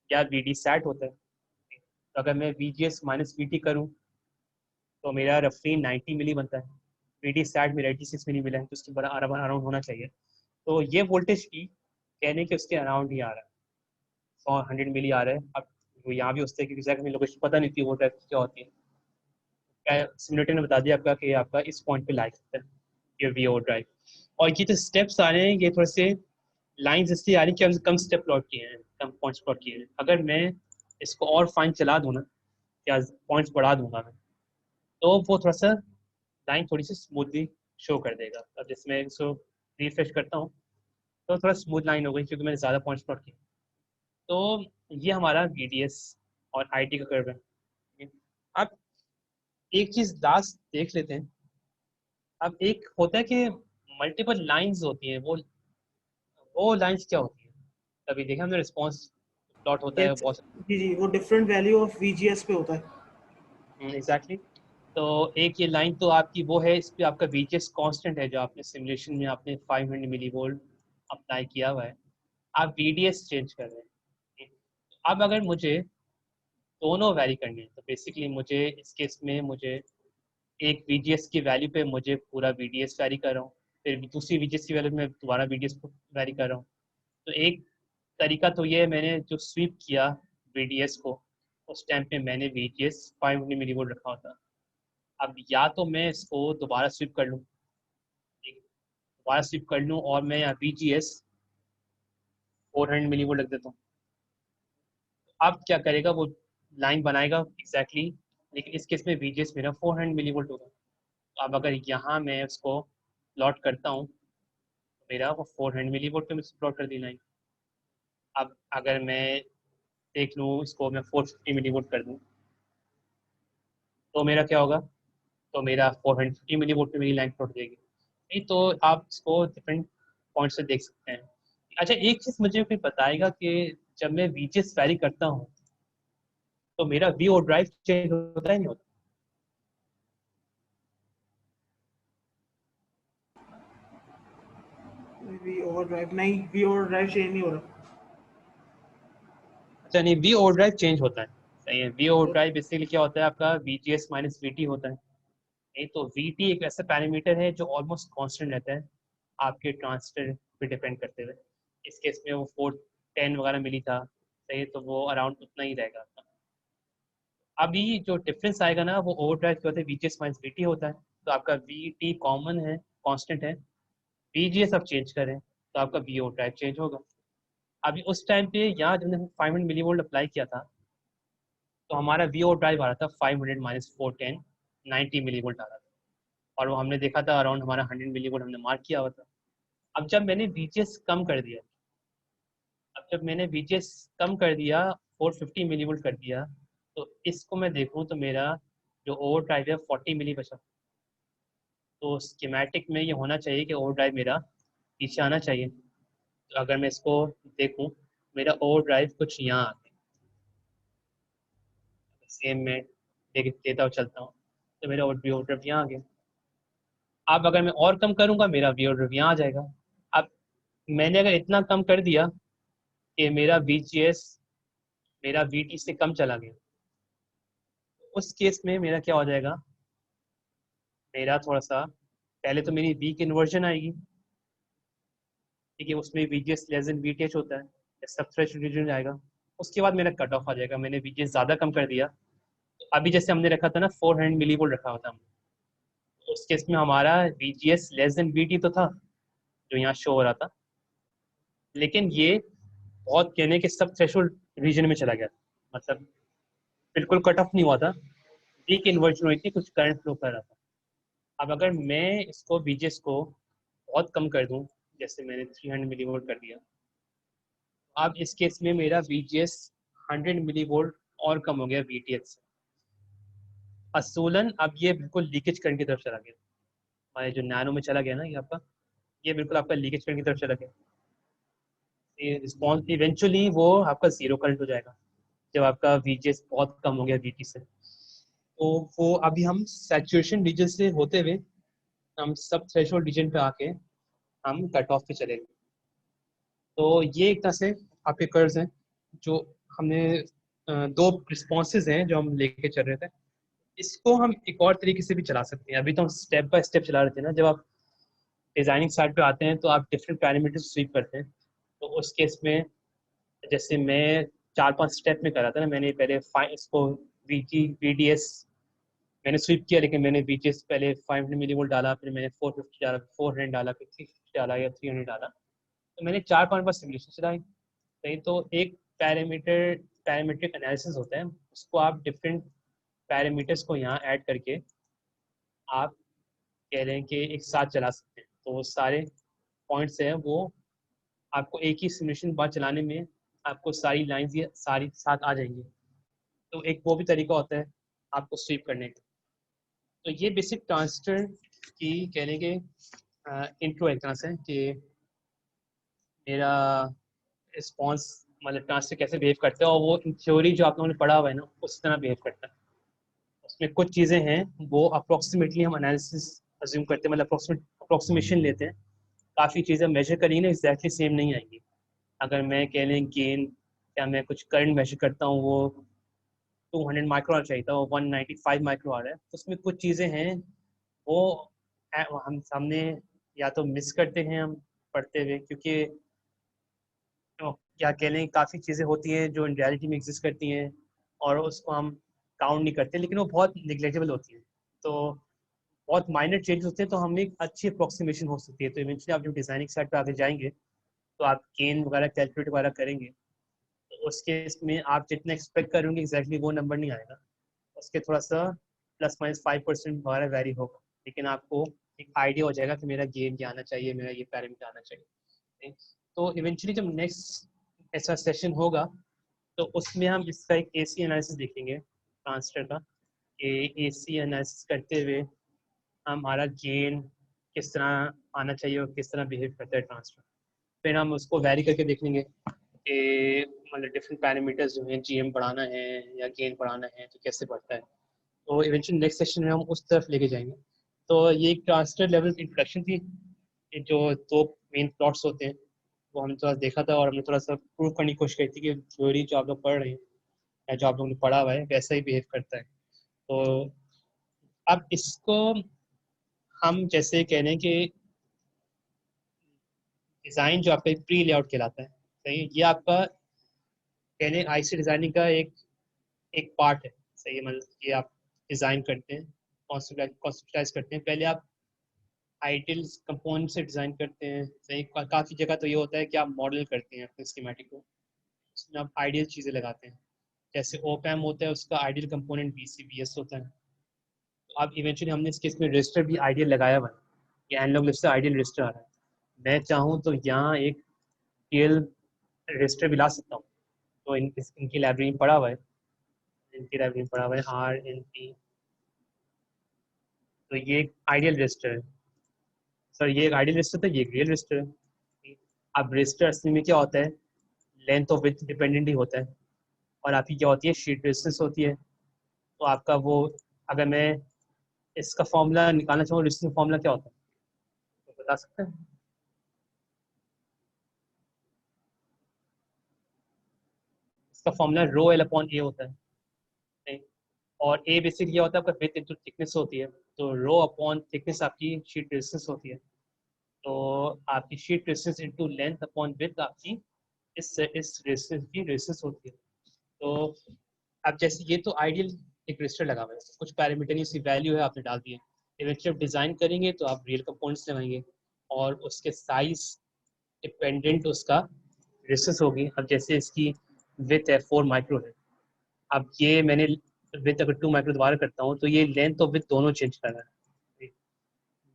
या VD सैट होता है। तो अगर मैं VGS माइनस VT करूँ तो मेरा रफली 90 मिली बनता है। VD सैट मेरा 86 मिली मिला है, तो उसके अराउंड होना चाहिए। तो ये वोल्टेज की कहने के उसके अराउंड ही आ रहा है, 100 मिली आ रहा है। अब वो यहाँ भी उससे कि एग्जैक्ट लोकेशन पता नहीं थी वो ड्राइव क्या होती है। सिमुलेटर ने बता दिया आपका कि आपका इस पॉइंट पे ला सकता है ये वी ओ ड्राइव। और ये जो स्टेप्स आ रहे हैं ये थोड़े से लाइंस इसलिए आ रही है कि हमने कम स्टेप प्लॉट किए हैं, कम पॉइंट्स प्लॉट किए हैं। अगर मैं इसको और फाइन चला दूँ ना, या पॉइंट्स बढ़ा दूंगा मैं, तो वो थोड़ा सा लाइन थोड़ी सी स्मूथली शो कर देगा। अब जिसमें इसको रिफ्रेश करता हूँ तो थोड़ा स्मूथ लाइन हो गई क्योंकि मैंने ज़्यादा पॉइंट्स प्लॉट किए। तो ये हमारा VDS और IT का कर्व है। अब एक चीज़ लास्ट देख लेते हैं। अब एक होता है कि मल्टीपल लाइंस होती हैं, वो लाइंस क्या होती है? तभी देखा हमने, रिस्पॉन्स प्लॉट होता है बहुत। जी जी, वो डिफरेंट वैल्यू ऑफ VGS पे होता है। एग्जैक्टली। तो एक ये लाइन तो आपकी वो है, इस पे आपका VGS कांस्टेंट है जो आपने सिमुलेशन में आपने 500 मिली वोल्ट अप्लाई किया हुआ है। आप VDS चेंज कर रहे हैं। अब अगर मुझे दोनों वैरी करनी है तो बेसिकली मुझे इस केस में मुझे एक VGS की वैल्यू पे मुझे पूरा VDS वैरी कर रहा हूँ, फिर दूसरी VGS की वैल्यू में दोबारा VDS को वैरी कर रहा हूँ। तो एक तरीका तो ये है, मैंने जो स्वीप किया VDS को उस टाइम पे मैंने VGS 500 मिली वोल्ट रखा होता। अब या तो मैं इसको दोबारा स्वीप कर लूँ, दोबारा स्वीप कर लूँ और मैं यहाँ VGS 400 मिली वोल्ट रख देता हूँ। अब क्या करेगा वो, लाइन बनाएगा एग्जैक्टली, लेकिन इस केस में VGS मेरा 400 मिली वोल्ट होगा। तो अब अगर यहाँ मैं उसको प्लॉट करता हूँ तो मेरा वो 400 मिली वोल्ट पे प्लॉट कर दी लाइन। अब अगर मैं देख लूँ इसको मैं 450 मिली वोल्ट कर दूँ तो मेरा क्या होगा, तो मेरा 450 मिली वोल्ट पे मेरी लाइन प्लॉट हो जाएगी। नहीं तो आप इसको डिफरेंट पॉइंट से देख सकते हैं। अच्छा, एक चीज़ मुझे कोई बताएगा कि जब मैं VGS वैरी करता हूँ तो मेरा VO ड्राइव चेंज होता है नहीं होता? वी ओवरड्राइव नहीं, वी ओवरड्राइव चेंज नहीं हो रहा। अच्छा नहीं, VO ड्राइव चेंज होता है, सही है। VO ड्राइव बेसिकली क्या होता है, आपका VGS माइनस VT होता है। नहीं तो VT एक ऐसा पैरामीटर है जो ऑलमोस्ट कांस्टेंट रहता है आपके ट्रांजिस्टर पे डिपेंड करते हुए। इस केस में वो 410 वगैरह मिली था, सही है, तो वो अराउंड उतना ही रहेगा आपका। अभी जो डिफरेंस आएगा ना वो ओवरड्राइव के होते हैं VGS माइनस VT होता है, तो आपका VT कॉमन है, कांस्टेंट है। VGS आप चेंज करें तो आपका VO ड्राइव चेंज होगा। अभी उस टाइम पे यहाँ जब हमने 500 मिली वोल्ट अप्लाई किया था तो हमारा VO ड्राइव आ रहा था 500 माइनस 410 90 मिली वोल्ट आ रहा था, और वो हमने देखा था अराउंड हमारा 100 मिली वोल्ट हमने मार्क किया हुआ था। अब जब मैंने VGS कम कर दिया, अब जब मैंने VGS कम कर दिया 450 मिली वोल्ट कर दिया, तो इसको मैं देखूँ तो मेरा जो ओवर ड्राइव है 40 मिली बचा। तो स्कीमेटिक में ये होना चाहिए कि ओवर ड्राइव मेरा पीछे आना चाहिए। तो अगर मैं इसको देखूँ, मेरा ओवर ड्राइव कुछ यहाँ आ गया, सेम मैं देता हुआ चलता हूँ तो मेरा ओवर ड्राइव यहाँ आ गया। अब अगर मैं और कम करूँगा मेरा ओवर ड्राइव यहाँ आ जाएगा। अब मैंने अगर इतना कम कर दिया कि मेरा VGS मेरा VT से कम चला गया, उस केस में मेरा क्या हो जाएगा, मेरा थोड़ा सा पहले तो मेरी वीक इन्वर्जन आएगी, ठीक है, उसमें VGS लेस देन VTH होता है, सब थ्रेशोल्ड रीजन आएगा। उसके बाद मेरा कट ऑफ आ जाएगा, मैंने VGS ज़्यादा कम कर दिया। तो अभी जैसे हमने रखा था ना 400 मिली वोल्ट रखा हुआ था हमने, तो उस केस में हमारा VGS लेस देन VT तो था जो यहाँ शो हो रहा था, लेकिन ये बहुत कहने के सब थ्रेशोल्ड रीजन में चला गया, मतलब बिल्कुल कट ऑफ नहीं हुआ था, वीक इन्वर्जन हुई थी, कुछ करंट फ्लो कर रहा था। अब अगर मैं इसको VGS को बहुत कम कर दूं, जैसे मैंने 300 मिली वोल्ट कर दिया, अब इस केस में मेरा VGS 100 मिली वोल्ट और कम हो गया VTH से। असूलन अब ये बिल्कुल लीकेज करंट की तरफ चला गया, हमारे जो नैनो में चला गया ना ये आपका, ये बिल्कुल आपका लीकेज करंट की तरफ चला गया। ये रिस्पॉन्स इवेंचुअली वो आपका जीरो करंट हो जाएगा जब आपका VGS बहुत कम हो गया VT से। तो वो अभी हम सैचुरेशन रीजन से होते हुए हम सब थ्रेशोल्ड रीजन पे आके हम कट ऑफ पे चलेंगे। तो ये एक तरह से आपके कर्व्स हैं जो हमने दो रिस्पॉन्सेज हैं जो हम लेके चल रहे थे। इसको हम एक और तरीके से भी चला सकते हैं। अभी तो हम स्टेप बाय स्टेप चला रहे थे ना, जब आप डिजाइनिंग साइड पे आते हैं तो आप डिफरेंट पैरामीटर्स स्वीप करते हैं। तो उस केस में जैसे मैं 4-5 स्टेप में कर रहा था ना, मैंने पहले इसको VDS मैंने स्वीप किया, लेकिन मैंने VGS पहले 500 मिली वोल्ट डाला, फिर मैंने 450 डाला, 400 डाला, फिर 350 डाला या 300 डाला। तो मैंने 4-5 बार सिमुलेशन चलाई। सही, तो एक पैरामीट्रिक एनालिसिस होता है, उसको आप डिफरेंट पैरामीटर्स को यहाँ ऐड करके आप कह रहे हैं कि एक साथ चला सकते हैं। तो वो सारे पॉइंट्स हैं, वो आपको एक ही सिमुलेशन बार चलाने में आपको सारी लाइंस ये सारी साथ आ जाएंगी। तो एक वो भी तरीका होता है आपको स्वीप करने का। तो ये बेसिक ट्रांजिस्टर की कहने के इंट्रो एक तरह से कि मेरा रिस्पॉन्स मतलब ट्रांजिस्टर कैसे बिहेव करता है, और वो थ्योरी जो आप लोगों ने पढ़ा हुआ है ना उस तरह बिहेव करता है। उसमें कुछ चीज़ें हैं वो अप्रोक्सीमेटली हम एनालिसिस अज्यूम करते हैं, मतलब अप्रोक्सीमेशन लेते हैं। काफ़ी चीज़ें मेजर करी ना एग्जैक्टली सेम नहीं आएंगी। अगर मैं कह लें गेन या मैं कुछ करंट मेजर करता हूँ वो 200 माइक्रो चाहिए था, वो 195 माइक्रो आ रहा है, तो उसमें कुछ चीज़ें हैं वो हम सामने या तो मिस करते हैं हम पढ़ते हुए, क्योंकि तो क्या कह लें काफ़ी चीज़ें होती हैं जो इन रियलिटी में एग्जिस्ट करती हैं और उसको हम काउंट नहीं करते, लेकिन वो बहुत निगलेक्टेबल होती हैं। तो बहुत माइनर चेंज होते हैं, तो हमें एक अच्छी अप्रोक्सीमेशन हो सकती है। तो इवेंचुअली आप जब डिज़ाइनिंग साइड पर आगे जाएंगे तो आप गेन वगैरह कैलकुलेट वगैरह करेंगे, तो उस केस में आप जितना एक्सपेक्ट करेंगे एग्जैक्टली वो नंबर नहीं आएगा, उसके थोड़ा सा ±5% वगैरह वेरी होगा, लेकिन आपको एक आइडिया हो जाएगा कि मेरा गेन क्या आना चाहिए, मेरा ये पैरामीटर आना चाहिए। तो इवेंचुअली जब नेक्स्ट ऐसा सेशन होगा तो उसमें हम इसका एक AC एनालिसिस देखेंगे ट्रांजिस्टर का, कि AC एनालिसिस करते हुए हमारा गेन किस तरह आना चाहिए और किस तरह बिहेव करता है ट्रांसफर। फिर हम उसको वैरी करके देख लेंगे कि मतलब डिफरेंट पैरामीटर्स जो हैं जीएम बढ़ाना है या गेन बढ़ाना है तो कैसे बढ़ता है। तो इवेंचुअली नेक्स्ट सेशन में हम उस तरफ लेके जाएंगे। तो ये एक ट्रांसफर लेवल इंट्रोडक्शन थी। ये जो दो मेन प्लॉट्स होते हैं वो हमने थोड़ा देखा था और हमने थोड़ा सा प्रूव करने की कोशिश की थी कि थ्योरी जो आप लोग पढ़ रहे हैं या जो आप लोगों ने पढ़ा हुआ है वैसा ही बिहेव करता है। तो अब इसको हम जैसे कह रहे हैं कि डिज़ाइन जो आपका प्री लेआउट कहलाता है, सही है, ये आपका कहने आईसी डिज़ाइनिंग का एक एक पार्ट है, सही है। मतलब ये आप डिज़ाइन करते हैं, कॉन्सेप्टलाइज करते हैं, पहले आप आइडियल कंपोनेंट से डिज़ाइन करते हैं, सही। काफ़ी जगह तो ये होता है कि आप मॉडल करते हैं अपने स्कीमेटिक को, उसमें आप आइडियल चीज़ें लगाते हैं। जैसे ओपैम होता है उसका आइडियल कंपोनेंट BCBS होता है। तो अब इवेंचुअली हमने इस केस में रजिस्टर भी आइडियल लगाया हुआ है, ये एनालॉग लिस्ट से आइडियल रजिस्टर आ रहा है। मैं चाहूँ तो यहाँ एक रियल रजिस्टर भी ला सकता हूँ। तो इनकी लाइब्रेरी में पड़ा हुआ है, इनकी लाइब्रेरी में पड़ा हुआ है RNP। तो ये एक आइडियल रजिस्टर है सर, ये एक आइडियल रजिस्टर था, ये एक रियल रजिस्टर है। अब रजिस्टर असली में क्या होता है, लेंथ और विड्थ डिपेंडेंट ही होता है। और आपकी क्या होती है, शीट रेजिस्टेंस होती है। तो आपका वो, अगर मैं इसका फॉर्मूला निकालना चाहूँ, रेजिस्टेंस फॉर्मूला क्या होता है तो बता सकते हैं? इसका formula rho L upon A होता है, नहीं? और A बेसिकली क्या होता है, आपका विड्थ इंटू थिकनेस होती है। तो रो अपॉन थिकनेस आपकी शीट रेजिस्टेंस होती है। तो आपकी sheet resistance into length upon width आपकी इस रेजिस्टेंस की रेजिस्टेंस होती है। तो अब जैसे ये तो आइडियल एक रजिस्टर लगा हुआ है, कुछ पैरामीटर इसकी वैल्यू है आपने डाल दी है। इवेंचुअली डिज़ाइन करेंगे तो आप रियल कंपोनेंट्स लगाएंगे और उसके साइज डिपेंडेंट उसका रेजिस्टेंस होगी। अब जैसे इसकी विथ है 4 माइक्रो है, अब ये मैंने विथ अगर 2 माइक्रो दोबारा करता हूँ तो ये लेंथ और विथ दोनों चेंज कर रहा है।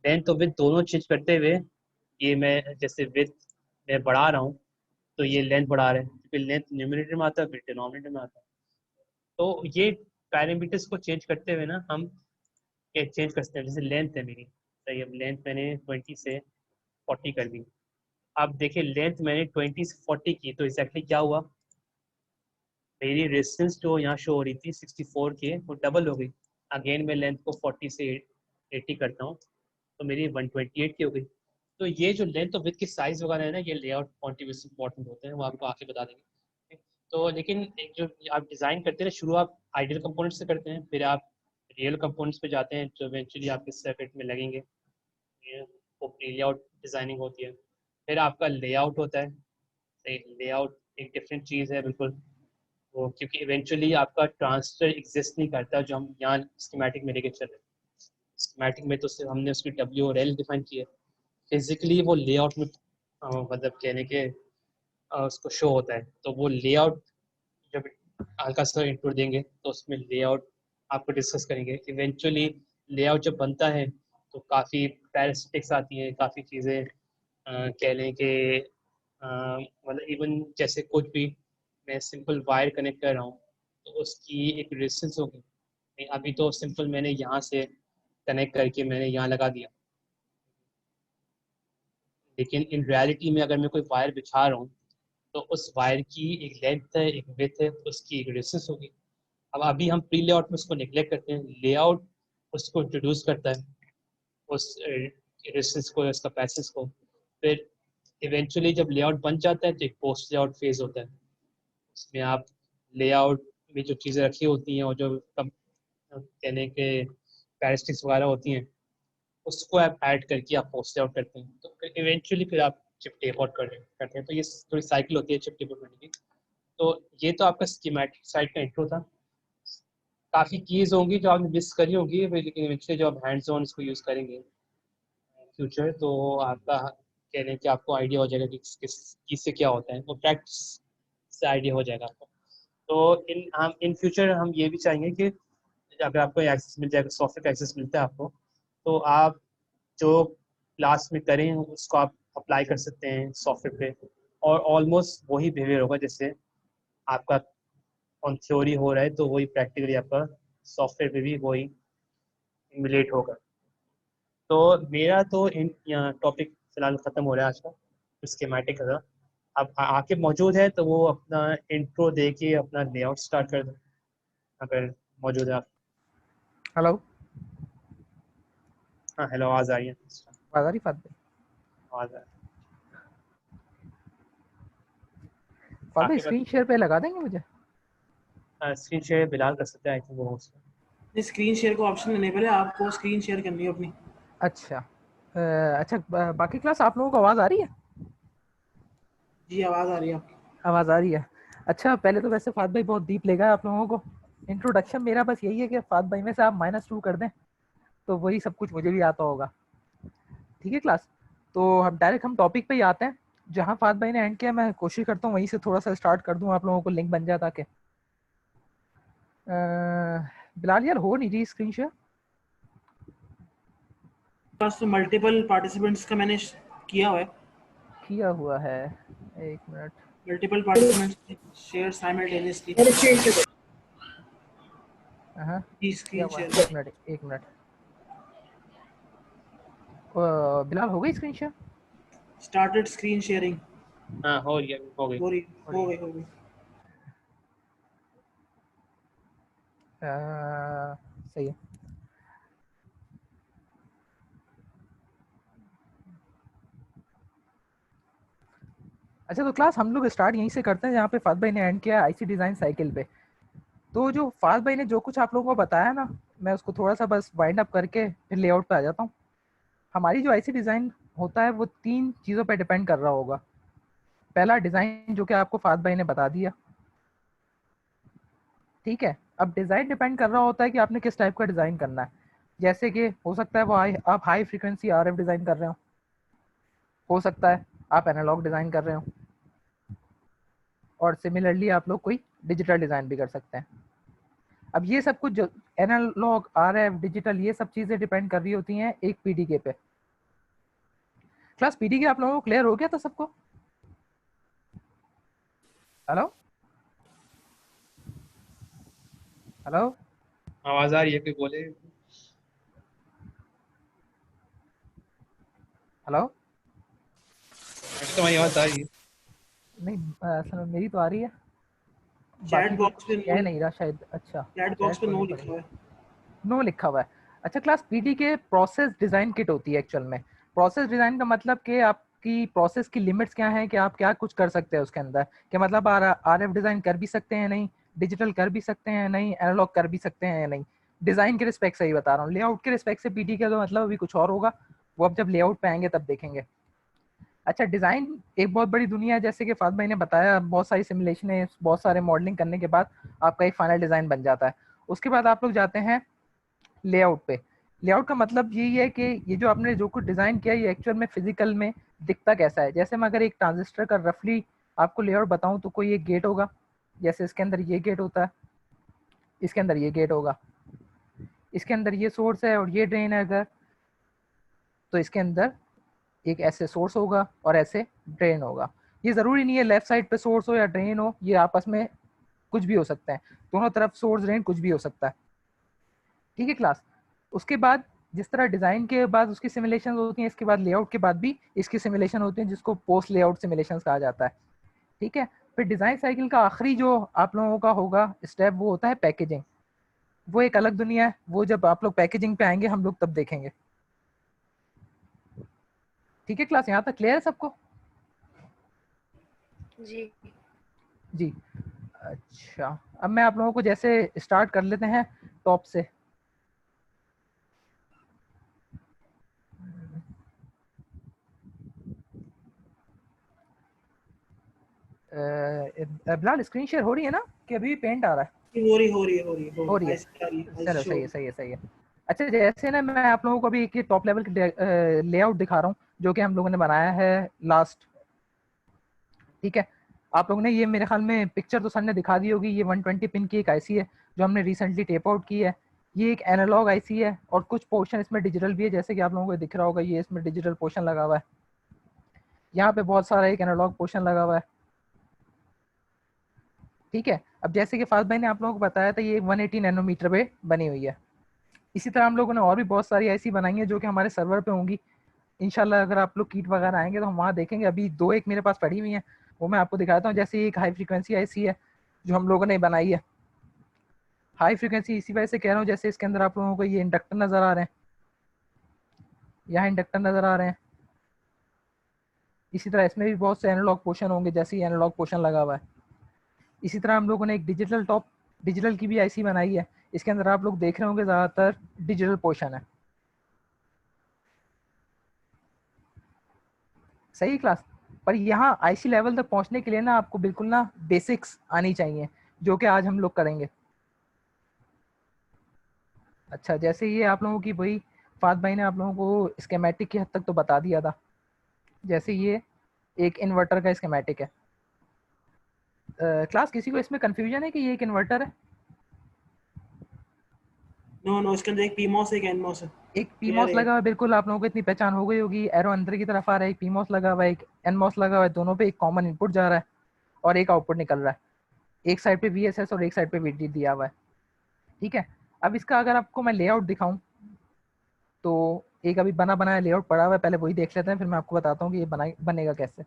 लेंथ और विथ दोनों चेंज करते हुए ये मैं जैसे विथ मैं बढ़ा रहा हूँ तो ये लेंथ बढ़ा रहा है, क्योंकि लेंथ न्यूमरेटर में आता है विथ डिनोमिनेटर में आता है। तो ये पैरामीटर्स को चेंज करते हुए ना हम चेंज कर सकते हैं। जैसे लेंथ है मेरी, सही, अब लेंथ मैंने 20 से 40 कर दी। अब देखिए लेंथ मैंने 20 से 40 की तो एग्जैक्टली क्या हुआ, मेरी रेजिस्टेंस जो यहाँ शो हो रही थी 64 के वो डबल हो गई। अगेन मैं लेंथ को 40 से 80 करता हूँ तो मेरी 128 की हो गई। तो ये जो लेंथ और विड्थ के साइज वगैरह है ना, ये लेआउट कॉन्ट्रीब्यूशन इंपॉर्टेंट होते हैं, वो आपको आके बता देंगे। तो लेकिन एक जो आप डिज़ाइन करते हैं शुरू आप आइडियल कंपोनेंट से करते हैं, फिर आप रियल कंपोनेंट्स पे जाते हैं जो इवेंचुअली आपके सर्किट में लगेंगे, ये वो प्री लेआउट डिज़ाइनिंग होती है। फिर आपका लेआउट होता है, लेआउट एक डिफरेंट चीज़ है बिल्कुल वो, क्योंकि इवेंचुअली आपका ट्रांसफर एग्जिस्ट नहीं करता जो हम यहाँ स्कीमेटिक में लेके चल रहे हैं। स्कीमेटिक में तो सिर्फ हमने उसकी W और L डिफाइन की है, फिजिकली वो लेआउट में मतलब कहने के उसको शो होता है। तो वो लेआउट जब हल्का सा इंट्रो देंगे तो उसमें लेआउट आपको डिस्कस करेंगे। इवेंचुअली लेआउट जब बनता है तो काफ़ी पैरास्टिक्स आती हैं, काफ़ी चीज़ें कह लें कि मतलब इवन जैसे कुछ भी मैं सिंपल वायर कनेक्ट कर रहा हूँ तो उसकी एक रेजिस्टेंस होगी। अभी तो सिंपल मैंने यहाँ से कनेक्ट करके मैंने यहाँ लगा दिया, लेकिन इन रियलिटी में अगर मैं कोई वायर बिछा रहा हूँ तो उस वायर की एक लेंथ है, एक विड्थ है, उसकी एक रेजिस्टेंस होगी। अब अभी हम प्री लेआउट में उसको निगलेक्ट करते हैं, लेआउट उसको इंट्रोड्यूस करता है उस रेजिस्टेंस को, उस कैपेसिटेंस को। फिर इवेंचुअली जब लेआउट बन जाता है तो एक पोस्ट लेआउट फेज होता है, उसमें आप लेआउट में जो चीज़ें रखी होती हैं और जो कम कहने के कैरेक्टरिस्टिक्स वगैरह होती हैं उसको आप ऐड करके आप पोस्ट आउट करते हैं। तो इवेंचुअली फिर आप चिप टेप आउट करते हैं। तो ये थोड़ी साइकिल होती है चिप टेप आउट करने की। तो ये तो आपका स्कीमेटिक साइड का इंट्रो था। काफ़ी कीज़ होंगी जो आपने मिस करी होंगी, लेकिन इवेंचुअली जो आप हैंड्स ऑन इसको यूज़ करेंगे फ्यूचर तो आपका कह रहे हैं कि आपको आइडिया हो जाएगा कि किस चीज़ से क्या होता है, वो प्रैक्टिस से आइडिया हो जाएगा आपको। तो इन फ्यूचर हम ये भी चाहेंगे कि अगर आपको एक्सेस मिल जाएगा, सॉफ्टवेयर का एक्सेस मिलता है आपको, तो आप जो क्लास में करें उसको आप अप्लाई कर सकते हैं सॉफ्टवेयर पे, और ऑलमोस्ट वही बिहेवियर होगा जैसे आपका ऑन थ्योरी हो रहा है, तो वही प्रैक्टिकली आपका सॉफ्टवेयर पे भी वही इमुलेट होगा। तो मेरा तो टॉपिक फिलहाल ख़त्म हो रहा है आज का, स्कीमेटिक का। अब आके मौजूद है तो वो अपना इंट्रो दे के अपना लेआउट स्टार्ट कर दो अगर मौजूद है आप। हेलो, हाँ हेलो, आवाज़ आ रही है? आवाज आ रही फात भाई? आवाज़ आ रही फात भाई आपके स्क्रीन शेयर पे लगा देंगे मुझे? है। स्क्रीन शेयर बिलाल कर सकते हैं, आई थिंक वो होस्ट है। नहीं, स्क्रीन शेयर को ऑप्शन इनेबल है, आपको स्क्रीन शेयर करनी है अपनी। अच्छा अच्छा, बाकी क्लास आप लोगों को आवाज आ रही है? जी आवाज़ आ रही है आपकी। आवाज आ रही है। अच्छा, पहले तो वैसे फात भाई बहुत डीप लेगा आप लोगों को। इंट्रोडक्शन मेरा बस यही है कि फात भाई में से आप -2 कर दें तो वही सब कुछ मुझे भी आता होगा। ठीक है क्लास, तो हम डायरेक्ट टॉपिक पे ही आते हैं। जहाँ फात भाई ने एंड किया मैं कोशिश करता हूँ वहीं से थोड़ा सा स्टार्ट कर दूँ, आप लोगों को लिंक बन जाए ताकि बिलाल यार हो नहीं रही स्क्रीन शेयर। बस तो मल्टीपल पार्टिसिपेंट्स का मैंने किया हुआ है। किया हुआ है, एक minute. Multiple participants share simultaneously. हाँ जी किया स्क्रीन हुआ है, शेयर। एक मिनट एक मिनट। बिलाल हो गई screen share? Started screen sharing. हाँ हो गया, हो गई। हो रही, हो हो रही गई, हो गई। सही है। अच्छा तो क्लास हम लोग स्टार्ट यहीं से करते हैं जहाँ पे फात भाई ने एंड किया आईसी डिज़ाइन साइकिल पे। तो जो फात भाई ने जो कुछ आप लोगों को बताया ना, मैं उसको थोड़ा सा बस वाइंड अप करके फिर लेआउट पे आ जाता हूँ। हमारी जो आईसी डिज़ाइन होता है वो 3 चीज़ों पे डिपेंड कर रहा होगा। पहला डिज़ाइन जो कि आपको फात भाई ने बता दिया, ठीक है। अब डिज़ाइन डिपेंड कर रहा होता है कि आपने किस टाइप का डिज़ाइन करना है। जैसे कि हो सकता है वो आप हाई फ्रीक्वेंसी आरएफ डिज़ाइन कर रहे हो सकता है आप एनालॉग डिज़ाइन कर रहे हो, और सिमिलरली आप लोग कोई डिजिटल डिज़ाइन भी कर सकते हैं। अब ये सब कुछ जो एनालॉग आरएफ डिजिटल ये सब चीज़ें डिपेंड कर रही होती हैं एक पीडीके पे। क्लास पीडीके आप लोगों को क्लियर हो गया था सबको? हेलो हेलो, आवाज़ आ रही है? कोई बोले? हेलो। मुझे तुम्हारी आवाज़ आ रही है। नहीं असल में मेरी तो आ रही है, चैट बाकी बॉक्स पे कोई कह नहीं रहा शायद। अच्छा, चैट बॉक्स पे तो नो नहीं लिखा पढ़ेगा, हुआ है। नो लिखा हुआ है। अच्छा क्लास, पीडीके प्रोसेस डिज़ाइन किट होती है एक्चुअल में। प्रोसेस डिज़ाइन का मतलब कि आपकी प्रोसेस की लिमिट्स क्या हैं, कि आप क्या कुछ कर सकते हैं उसके अंदर। कि मतलब आरएफ डिज़ाइन कर भी सकते हैं नहीं, डिजिटल कर भी सकते हैं नहीं, एनालॉग कर भी सकते हैं या नहीं। डिज़ाइन के रिस्पेक्ट से ही बता रहा हूँ, लेआउट के रिस्पेक्ट से पीडीके का मतलब अभी कुछ और होगा, वो अब जब लेआउट पे आएंगे तब देखेंगे। अच्छा, डिज़ाइन एक बहुत बड़ी दुनिया है, जैसे कि फात भाई ने बताया, बहुत सारी सिमुलेशन है, बहुत सारे मॉडलिंग करने के बाद आपका एक फाइनल डिज़ाइन बन जाता है। उसके बाद आप लोग जाते हैं लेआउट पे। लेआउट का मतलब यही है कि ये जो आपने जो कुछ डिज़ाइन किया ये एक्चुअल में फिजिकल में दिखता कैसा है। जैसे मैं अगर एक ट्रांजिस्टर का रफली आपको लेआउट बताऊं तो कोई एक गेट होगा, जैसे इसके अंदर ये गेट होता है, इसके अंदर ये गेट होगा, इसके अंदर ये सोर्स है और ये ड्रेन है अगर, तो इसके अंदर एक ऐसे सोर्स होगा और ऐसे ड्रेन होगा। ये ज़रूरी नहीं है लेफ्ट साइड पे सोर्स हो या ड्रेन हो, ये आपस में कुछ भी हो सकता है, दोनों तरफ सोर्स ड्रेन कुछ भी हो सकता है। ठीक है क्लास, उसके बाद जिस तरह डिज़ाइन के बाद उसकी सिमुलेशन होती हैं, इसके बाद लेआउट के बाद भी इसकी सिमुलेशन होती है, जिसको पोस्ट लेआउट सिमुलेशन कहा जाता है। ठीक है, फिर डिज़ाइन साइकिल का आखिरी जो आप लोगों का होगा स्टेप वो होता है पैकेजिंग। वो एक अलग दुनिया है, वो जब आप लोग पैकेजिंग पे आएंगे हम लोग तब देखेंगे। ठीक है क्लास, यहाँ तक क्लियर है सबको? जी। जी। अच्छा, अब मैं आप लोगों को जैसे स्टार्ट कर लेते हैं टॉप से। बिलाल स्क्रीन शेयर हो रही है ना, कि अभी भी पेंट आ रहा है? हो रही, हो रही है, हो रही है, हो रही है, ऐसे आ रही है, ऐसे चलो शो सही हो है रही सही है सही है। अच्छा, जैसे ना मैं आप लोगों को अभी एक टॉप लेवल लेआउट दिखा रहा हूँ जो कि हम लोगों ने बनाया है लास्ट। ठीक है, आप लोगों ने ये मेरे ख्याल में पिक्चर तो सर ने दिखा दी होगी, ये 120 पिन की एक आईसी है जो हमने रिसेंटली टेप आउट की है। ये एक एनालॉग आईसी है और कुछ पोर्शन इसमें डिजिटल भी है, जैसे कि आप लोगों को दिख रहा होगा, ये इसमें डिजिटल पोर्शन लगा हुआ है, यहाँ पे बहुत सारा एक एनालॉग पोर्शन लगा हुआ है। ठीक है, अब जैसे कि फास्ट भाई ने आप लोगों को बताया था, ये 180 नैनोमीटर पे बनी हुई है। इसी तरह हम लोगों ने और भी बहुत सारी ऐसी बनाई है जो कि हमारे सर्वर पे होंगी इंशाल्लाह। अगर आप लोग कीट वगैरह आएंगे तो हम वहाँ देखेंगे। अभी दो एक मेरे पास पड़ी हुई हैं, वो मैं आपको दिखाता हूँ। जैसे एक हाई फ्रीक्वेंसी आईसी है जो हम लोगों ने बनाई है। हाई फ्रीक्वेंसी इसी वजह से कह रहा हूँ, जैसे इसके अंदर आप लोगों को ये इंडक्टर नज़र आ रहे हैं, यहाँ इंडक्टर नज़र आ रहे हैं। इसी तरह इसमें भी बहुत से एनालॉग पोर्शन होंगे, जैसे ही एनालॉग पोर्शन लगा हुआ है। इसी तरह हम लोगों ने एक डिजिटल की भी आईसी बनाई है। इसके अंदर आप लोग देख रहे होंगे ज़्यादातर डिजिटल पोर्शन है। सही क्लास। पर यहाँ आईसी लेवल तक पहुँचने के लिए ना आपको बिल्कुल ना बेसिक्स आनी चाहिए, जो कि आज हम लोग करेंगे। अच्छा, जैसे ये आप लोगों की वही फात भाई ने आप लोगों को स्केमेटिक की हद तक तो बता दिया था। जैसे ये एक इन्वर्टर का स्केमेटिक है। क्लास किसी को इसमें कंफ्यूजन है कि ये एक इन्वर्टर है? नो नो, इसके अंदर एक पीमॉस एक एनमॉस है। एक पीमॉस लगा हुआ है, बिल्कुल आप लोगों को इतनी पहचान हो गई होगी। एरो अंदर की तरफ आ रहा है, एक पीमॉस लगा हुआ है, एक एनमॉस लगा हुआ है। दोनों पे एक कॉमन इनपुट जा रहा है और एक आउटपुट निकल रहा है। एक साइड पे VSS और एक साइड पे VD दिया हुआ है। ठीक है, अब इसका अगर आपको मैं लेआउट दिखाऊं तो एक अभी बना बनाया लेआउट पड़ा हुआ है, पहले वही देख लेते हैं, फिर मैं आपको बताता हूँ कि ये बनेगा कैसे।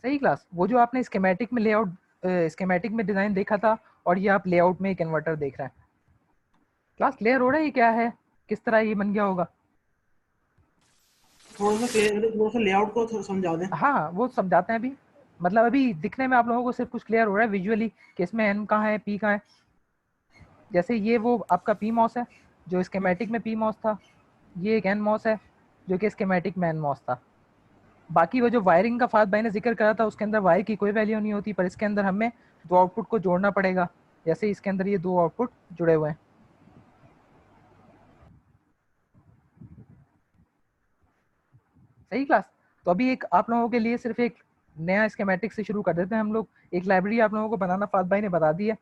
सही क्लास। वो जो आपने स्कीमेटिक में लेआउट स्कीमेटिक में डिजाइन देखा था और ये आप लेआउट में एक कन्वर्टर देख रहे हैं। क्लास क्लियर हो रहा है ये क्या है, किस तरह ये बन गया होगा? थोड़ा सा लेआउट को समझा दें। हाँ, वो समझाते हैं अभी। मतलब अभी दिखने में आप लोगों को सिर्फ कुछ क्लियर हो रहा है विजुअली कि इसमें एन कहाँ है, पी कहाँ है। जैसे ये वो आपका पी मॉस है जो स्कीमेटिक में पी मॉस था, ये एक एन मॉस है जो कि स्कीमेटिक में एन मॉस था। बाकी वो जो वायरिंग का फात भाई ने जिक्र करा था उसके अंदर वायर की कोई वैल्यू नहीं होती, पर इसके अंदर हमें दो आउटपुट को जोड़ना पड़ेगा। जैसे इसके अंदर ये दो आउटपुट जुड़े हुए हैं। सही क्लास। तो अभी एक आप लोगों के लिए सिर्फ एक नया स्कीमेटिक से शुरू कर देते हैं हम लोग। एक लाइब्रेरी आप लोगों को बनाना फात भाई ने बता दी है,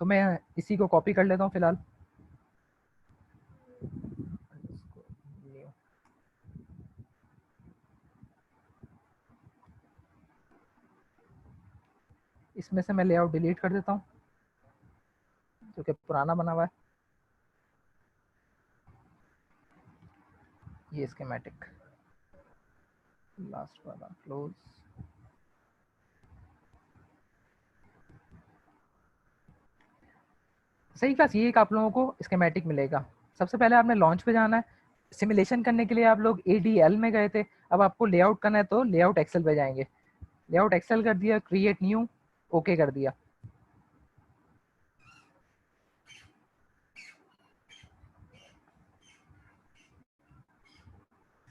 तो मैं इसी को कॉपी कर लेता हूँ फिलहाल। इसमें से मैं लेआउट डिलीट कर देता हूँ जो कि पुराना बना हुआ है। ये स्कीमेटिक लास्ट वाला क्लोज। सही क्लास। ये एक आप लोगों को स्कीमेटिक मिलेगा। सबसे पहले आपने लॉन्च पे जाना है। सिमुलेशन करने के लिए आप लोग ADL में गए थे, अब आपको लेआउट करना है तो लेआउट एक्सेल पे जाएंगे। लेआउट एक्सेल कर दिया, क्रिएट न्यू, ओके कर दिया।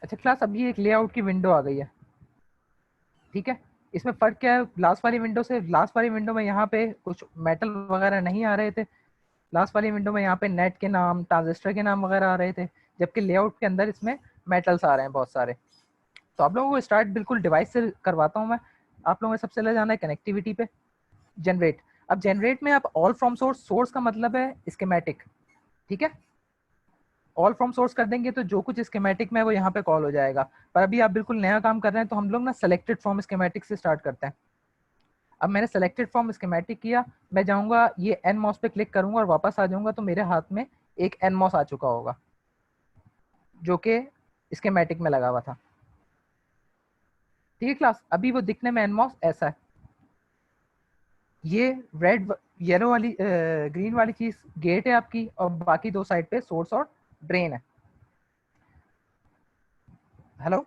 अच्छा क्लास, अब ये एक लेआउट की विंडो आ गई है। ठीक है, इसमें फ़र्क क्या है लास्ट वाली विंडो से? लास्ट वाली विंडो में यहाँ पे कुछ मेटल वगैरह नहीं आ रहे थे। लास्ट वाली विंडो में यहाँ पे नेट के नाम, ट्रांजिस्टर के नाम वगैरह आ रहे थे, जबकि लेआउट के अंदर इसमें मेटल्स आ रहे हैं बहुत सारे। तो आप लोगों को स्टार्ट बिल्कुल डिवाइस से करवाता हूँ मैं। आप लोगों को सबसे पहले जाना है कनेक्टिविटी पे, जनरेट। अब जनरेट में आप ऑल फ्रॉम सोर्स, सोर्स का मतलब है स्कीमेटिक। ठीक है, ऑल फ्रॉम सोर्स कर देंगे तो जो कुछ स्कीमेटिक में है वो यहाँ पे कॉल हो जाएगा। पर अभी आप बिल्कुल नया काम कर रहे हैं तो हम लोग ना सेलेक्टेड फ्रॉम स्कीमेटिक से स्टार्ट करते हैं। अब मैंने सेलेक्टेड फ्रॉम स्कीमेटिक किया, मैं जाऊँगा ये एन मॉस पे क्लिक करूँगा और वापस आ जाऊँगा तो मेरे हाथ में एक एन मॉस आ चुका होगा जो कि स्कीमेटिक में लगा हुआ था। ठीक है क्लास, अभी वो दिखने में एन मॉस ऐसा है। ये रेड येलो वाली ग्रीन वाली चीज गेट है आपकी, और बाकी दो साइड पे सोर्स और ड्रेन है। हेलो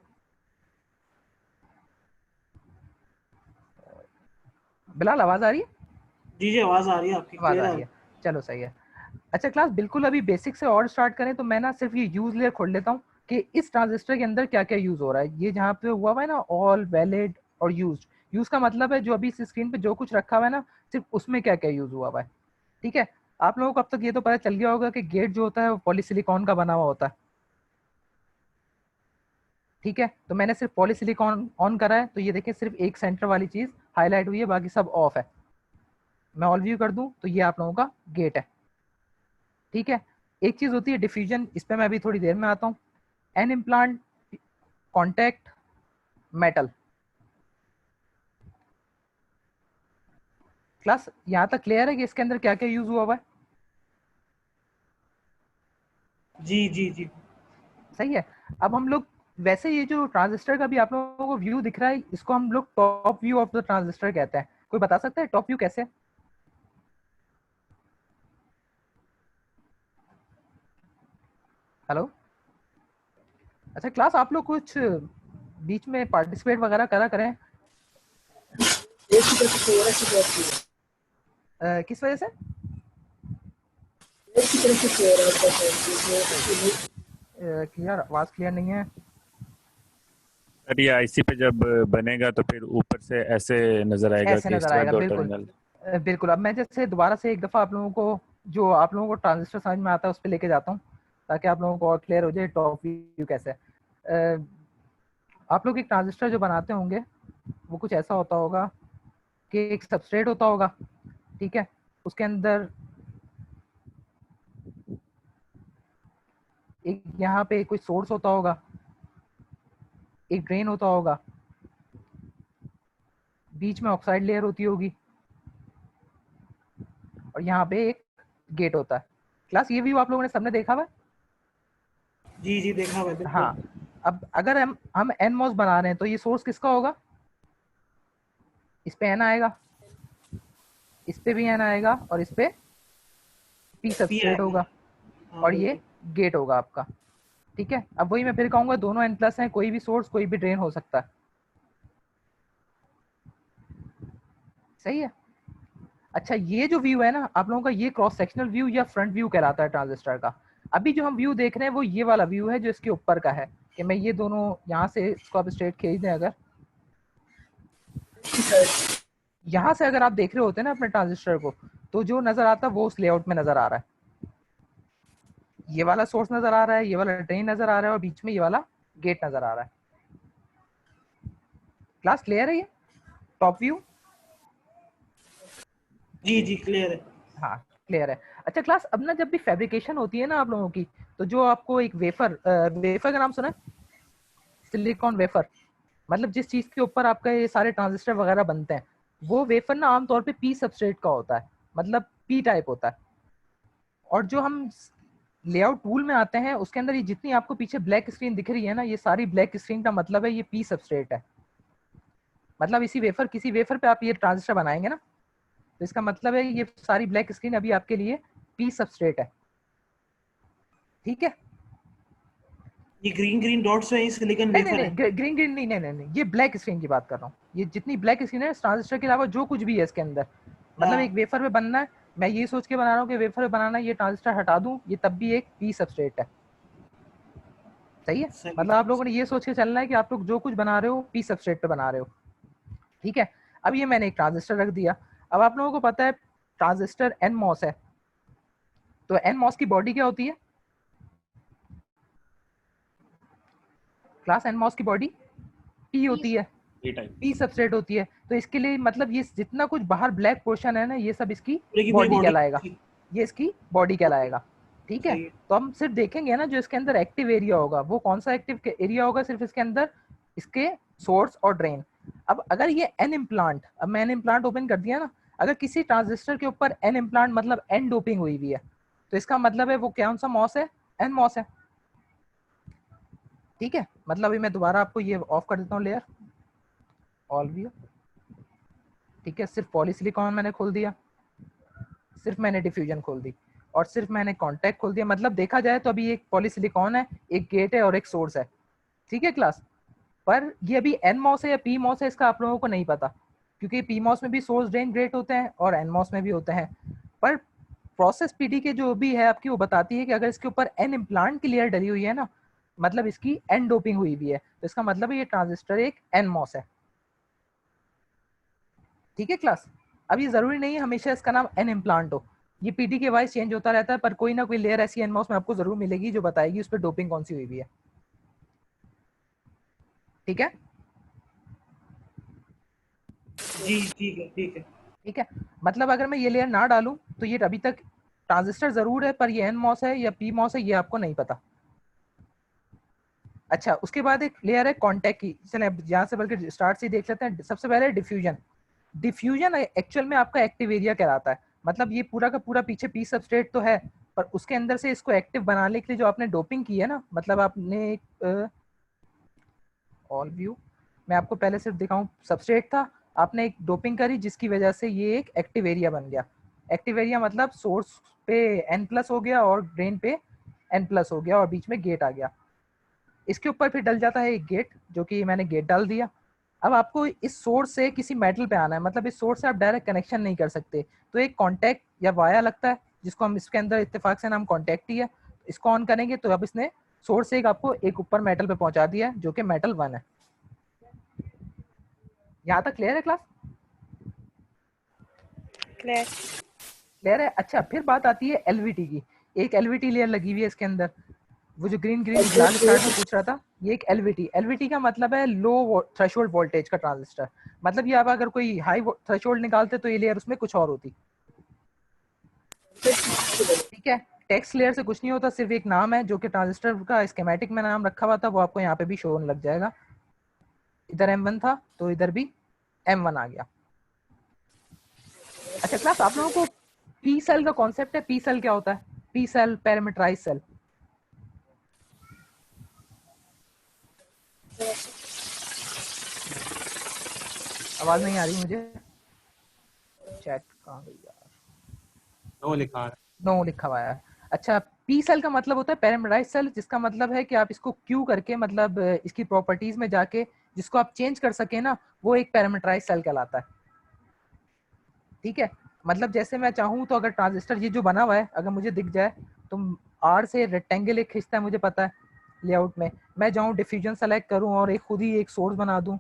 बिलाल, आवाज आ रही है? जी जी, आवाज आ रही है आपकी, आवाज क्लियर आ है। रही है, चलो सही है। अच्छा क्लास, बिल्कुल अभी बेसिक से और स्टार्ट करें तो मैं ना सिर्फ ये यूज लेयर खोल लेता हूँ कि इस ट्रांजिस्टर के अंदर क्या क्या यूज हो रहा है। ये जहाँ पे हुआ है ना ऑल, वैलिड और यूज, यूज का मतलब है जो अभी इस स्क्रीन पे जो कुछ रखा हुआ है ना, सिर्फ उसमें क्या क्या यूज हुआ है। ठीक है, आप लोगों को अब तक ये तो पता चल गया होगा कि गेट जो होता है वो पॉलीसिलिकॉन का बना हुआ होता है। ठीक है, तो मैंने सिर्फ पॉलीसिलिकॉन ऑन करा है तो ये देखिए सिर्फ एक सेंटर वाली चीज हाईलाइट हुई है, बाकी सब ऑफ है। मैं ऑल व्यू कर दूं तो ये आप लोगों का गेट है। ठीक है, एक चीज होती है डिफ्यूजन, इस पर मैं अभी थोड़ी देर में आता हूँ। N implant, contact, metal. Class यहाँ तक क्लियर है कि इसके अंदर क्या क्या यूज हुआ हुआ है? जी जी जी। सही है। अब हम लोग वैसे ये जो ट्रांजिस्टर का भी आप लोगों को व्यू दिख रहा है, इसको हम लोग top view of the transistor कहते हैं। कोई बता सकता है टॉप व्यू कैसे है? हेलो। अच्छा क्लास, आप लोग कुछ बीच में पार्टिसिपेट वगैरह करा करें। किस वजह से? यार आवाज क्लियर नहीं है। सर ये आईसी पे जब बनेगा तो फिर ऊपर से ऐसे नजर आएगा ऐसे कि इस नजर तरह आएगा, दो बिल्कुल। टर्मिनल। बिल्कुल। अब मैं जैसे दोबारा से एक दफ़ा आप लोगों को जो आप लोगों को ट्रांजिस्टर समझ में आता है उस पर लेके जाता हूँ, ताकि आप लोगों को और क्लियर हो जाए टॉप व्यू कैसे है। आप लोग एक ट्रांजिस्टर जो बनाते होंगे वो कुछ ऐसा होता होगा कि एक सबस्ट्रेट होता होगा, ठीक है, उसके अंदर एक यहाँ पे कोई सोर्स होता होगा, एक ड्रेन होता होगा, बीच में ऑक्साइड लेयर होती होगी, और यहाँ पे एक गेट होता है। क्लास ये व्यू आप लोगों ने सबने देखा हुआ है? जी जी देखा हुआ है, बिल्कुल। हाँ। अब अगर हम एनमॉस बना रहे हैं तो ये सोर्स किसका होगा? इस पे एन आएगा, इस पे भी एन आएगा, और इस पे पी सबस्ट्रेट होगा, हाँ, और ये गेट होगा आपका। ठीक है। अब वही मैं फिर कहूंगा दोनों एन प्लस हैं, कोई भी सोर्स कोई भी ड्रेन हो सकता है। सही है। अच्छा ये जो व्यू है ना आप लोगों का, ये क्रॉस सेक्शनल व्यू या फ्रंट व्यू कहलाता है ट्रांजिस्टर का। अभी जो हम व्यू देख रहे हैं वो ये वाला व्यू है जो इसके ऊपर का है, कि मैं ये दोनों यहाँ से इसको आप स्ट्रेट खींच दें, अगर यहाँ से अगर आप देख रहे होते हैं ना अपने ट्रांजिस्टर को, तो जो नजर आता है वो उस लेआउट में नजर आ रहा है। ये वाला सोर्स नजर आ रहा है, ये वाला ड्रेन नजर आ रहा है, और बीच में ये वाला गेट नजर आ रहा है। क्लास क्लियर है ये टॉप व्यू? जी जी क्लियर है। हाँ क्लियर है। अच्छा क्लास, अब ना जब भी फैब्रिकेशन होती है ना आप लोगों की, तो जो आपको एक वेफर वेफर का नाम सुना है? सिलिकॉन वेफर, मतलब जिस चीज के ऊपर आपका ये सारे ट्रांजिस्टर वगैरह बनते हैं, वो वेफर ना आमतौर पे पी सबस्ट्रेट का होता है, मतलब पी टाइप होता है। और जो हम लेआउट टूल में आते हैं उसके अंदर ये जितनी आपको पीछे ब्लैक स्क्रीन दिख रही है ना, ये सारी ब्लैक स्क्रीन का मतलब है ये पी सबस्ट्रेट है। मतलब इसी वेफर, किसी वेफर पे आप ये ट्रांजिस्टर बनाएंगे ना, तो इसका मतलब है ये सारी ब्लैक स्क्रीन अभी आपके लिए पी सबस्ट्रेट है। ठीक है। ये ग्रीन ग्रीन डॉट्स हैं, ये सिलिकॉन नहीं वेफर नहीं है। नहीं, ग्रीन ग्रीन नहीं, नहीं नहीं नहीं, ये ब्लैक स्क्रीन की बात कर रहा हूँ। ये जितनी ब्लैक स्क्रीन है ट्रांजिस्टर के अलावा जो कुछ भी है इसके अंदर, मतलब हाँ। एक वेफर पे बनना है, मैं ये सोच के बना रहा हूँ कि वेफर पे बनाना है, ये ट्रांजिस्टर हटा दूं, ये तब भी एक पी सबस्ट्रेट है। सही है। सही। मतलब आप लोगों ने ये सोच के चलना है कि आप लोग जो कुछ बना रहे हो पी सबस्ट्रेट पे बना रहे हो। ठीक है। अब ये मैंने एक ट्रांजिस्टर रख दिया। अब आप लोगों को पता है ट्रांजिस्टर एन मॉस है, तो एन मॉस की बॉडी क्या होती है? क्लास एन मॉस की बॉडी पी होती है, पी सबस्ट्रेट होती है। तो इसके लिए मतलब ये जितना कुछ बाहर ब्लैक पोर्शन है ना, ये सब इसकी पूरी की पूरी बॉडी बॉडी। कहलाएगा, ये इसकी बॉडी कहलाएगा। ठीक है। सही है। तो हम सिर्फ देखेंगे ना जो इसके अंदर एक्टिव एरिया होगा वो कौन सा एक्टिव एरिया होगा, सिर्फ इसके अंदर इसके सोर्स और ड्रेन। अब अगर ये एन इम्प्लांट, अब मैं एन इम्प्लांट ओपन कर दिया ना, अगर किसी ट्रांजिस्टर के ऊपर एन इम्प्लांट मतलब एन डोपिंग हुई हुई है, तो इसका मतलब है वो कौन सा मॉस है? एन मॉस है। ठीक है। मतलब अभी मैं दोबारा आपको ये ऑफ कर देता हूँ लेयर, ऑल व्यू। ठीक है। सिर्फ पॉलीसिलिकॉन मैंने खोल दिया, सिर्फ मैंने डिफ्यूजन खोल दी, और सिर्फ मैंने कांटेक्ट खोल दिया। मतलब देखा जाए तो अभी एक पॉलीसिलिकॉन है, एक गेट है और एक सोर्स है। ठीक है क्लास। पर ये अभी एन मॉस है या पी मॉस है इसका आप लोगों को नहीं पता, क्योंकि पी मॉस में भी सोर्स ड्रेन गेट होते हैं और एन मॉस में भी होते हैं। पर प्रोसेस पीडी के जो भी है आपकी, वो बताती है कि अगर इसके ऊपर एन इम्प्लांट की लेयर डली हुई है ना, मतलब इसकी एन डोपिंग हुई हुई है, तो इसका मतलब है ये ट्रांजिस्टर एक एन मॉस है। ठीक है क्लास। अब ये जरूरी नहीं है हमेशा इसका नाम एन इम्प्लांट हो, ये पीडी के वाइज चेंज होता रहता है, पर कोई ना कोई लेयर ऐसी एन मॉस में आपको जरूर मिलेगी जो बताएगी उस पर डोपिंग कौन सी हुई हुई है। ठीक है। जी ठीक है ठीक है। ठीक है। मतलब अगर मैं ये लेयर ना डालूं तो ये अभी तक ट्रांजिस्टर जरूर है, पर ये एन मॉस है या पी मॉस है ये आपको नहीं पता। अच्छा, उसके बाद एक लेयर है कांटेक्ट की। चलें अब यहाँ से बल्कि स्टार्ट से ही देख लेते हैं। सबसे पहले डिफ्यूजन। डिफ्यूजन एक्चुअल में आपका एक्टिव एरिया कहलाता है। मतलब ये पूरा का पूरा पीछे पी सबस्ट्रेट तो है, पर उसके अंदर से इसको एक्टिव बनाने के लिए जो आपने डोपिंग की है ना, मतलब आपने एक ऑल व्यू मैं आपको पहले सिर्फ दिखाऊं, सबस्ट्रेट था, आपने एक डोपिंग करी जिसकी वजह से ये एक एक्टिव एरिया बन गया। एक्टिव एरिया मतलब सोर्स पे N+ हो गया और ड्रेन पे N+ हो गया और बीच में गेट आ गया। इसके ऊपर फिर डल जाता है एक गेट, जो कि मैंने गेट डाल दिया। अब आपको इस सोर्स से किसी मेटल पे आना है, मतलब इस सोर्स से आप डायरेक्ट कनेक्शन नहीं कर सकते, तो एक कॉन्टैक्ट या वाया लगता है जिसको हम इसके अंदर इत्तेफाक से नाम कॉन्टैक्ट ही है। इसको ऑन करेंगे तो अब इसने सोर्स से आपको एक ऊपर मेटल पे पहुंचा दिया है, जो कि मेटल 1 है। यहाँ तक क्लियर है क्लास? क्लियर। क्लियर है। अच्छा, फिर बात आती है एलवीटी की। एक एलवीटी लेयर लगी हुई है इसके अंदर। वो जो ग्रीन लाल स्टार से पूछ रहा था, ये एक एलवीटी। एलवीटी का मतलब है लो थ्रेशोल्ड वोल्टेज का ट्रांजिस्टर। मतलब ये आप अगर कोई हाई थ्रेशोल्ड निकालते तो ये लेयर उसमें कुछ और होती। ठीक है, टेक्स्ट लेयर से कुछ नहीं होता, सिर्फ एक नाम है जो कि ट्रांजिस्टर का स्कीमेटिक में नाम रखा हुआ था, वो आपको यहाँ पे भी शो होने लग जाएगा। इधर M1 था तो इधर भी M1 आ गया। अच्छा क्लास, आप लोगों को पी सेल का कॉन्सेप्ट है? पी सेल क्या होता है? P cell, parameterize cell. आवाज नहीं आ रही मुझे, चैट कहाँ गई यार? नो लिखा है। नो लिखा हुआ है। अच्छा, पी सेल का मतलब होता है पैरामीटराइज सेल, जिसका मतलब है कि आप इसको क्यू करके, मतलब इसकी प्रॉपर्टीज में जाके जिसको आप चेंज कर सके ना, वो एक पैरामीटराइज सेल कहलाता है। ठीक है, मतलब जैसे मैं चाहूँ तो अगर ट्रांजिस्टर ये जो बना हुआ है अगर मुझे दिख जाए तो आर से रेक्टेंगल एक खींचता है, मुझे पता है लेआउट में, मैं जाऊँ डिफ्यूजन सेलेक्ट करूँ और एक खुद ही एक सोर्स बना दूँ।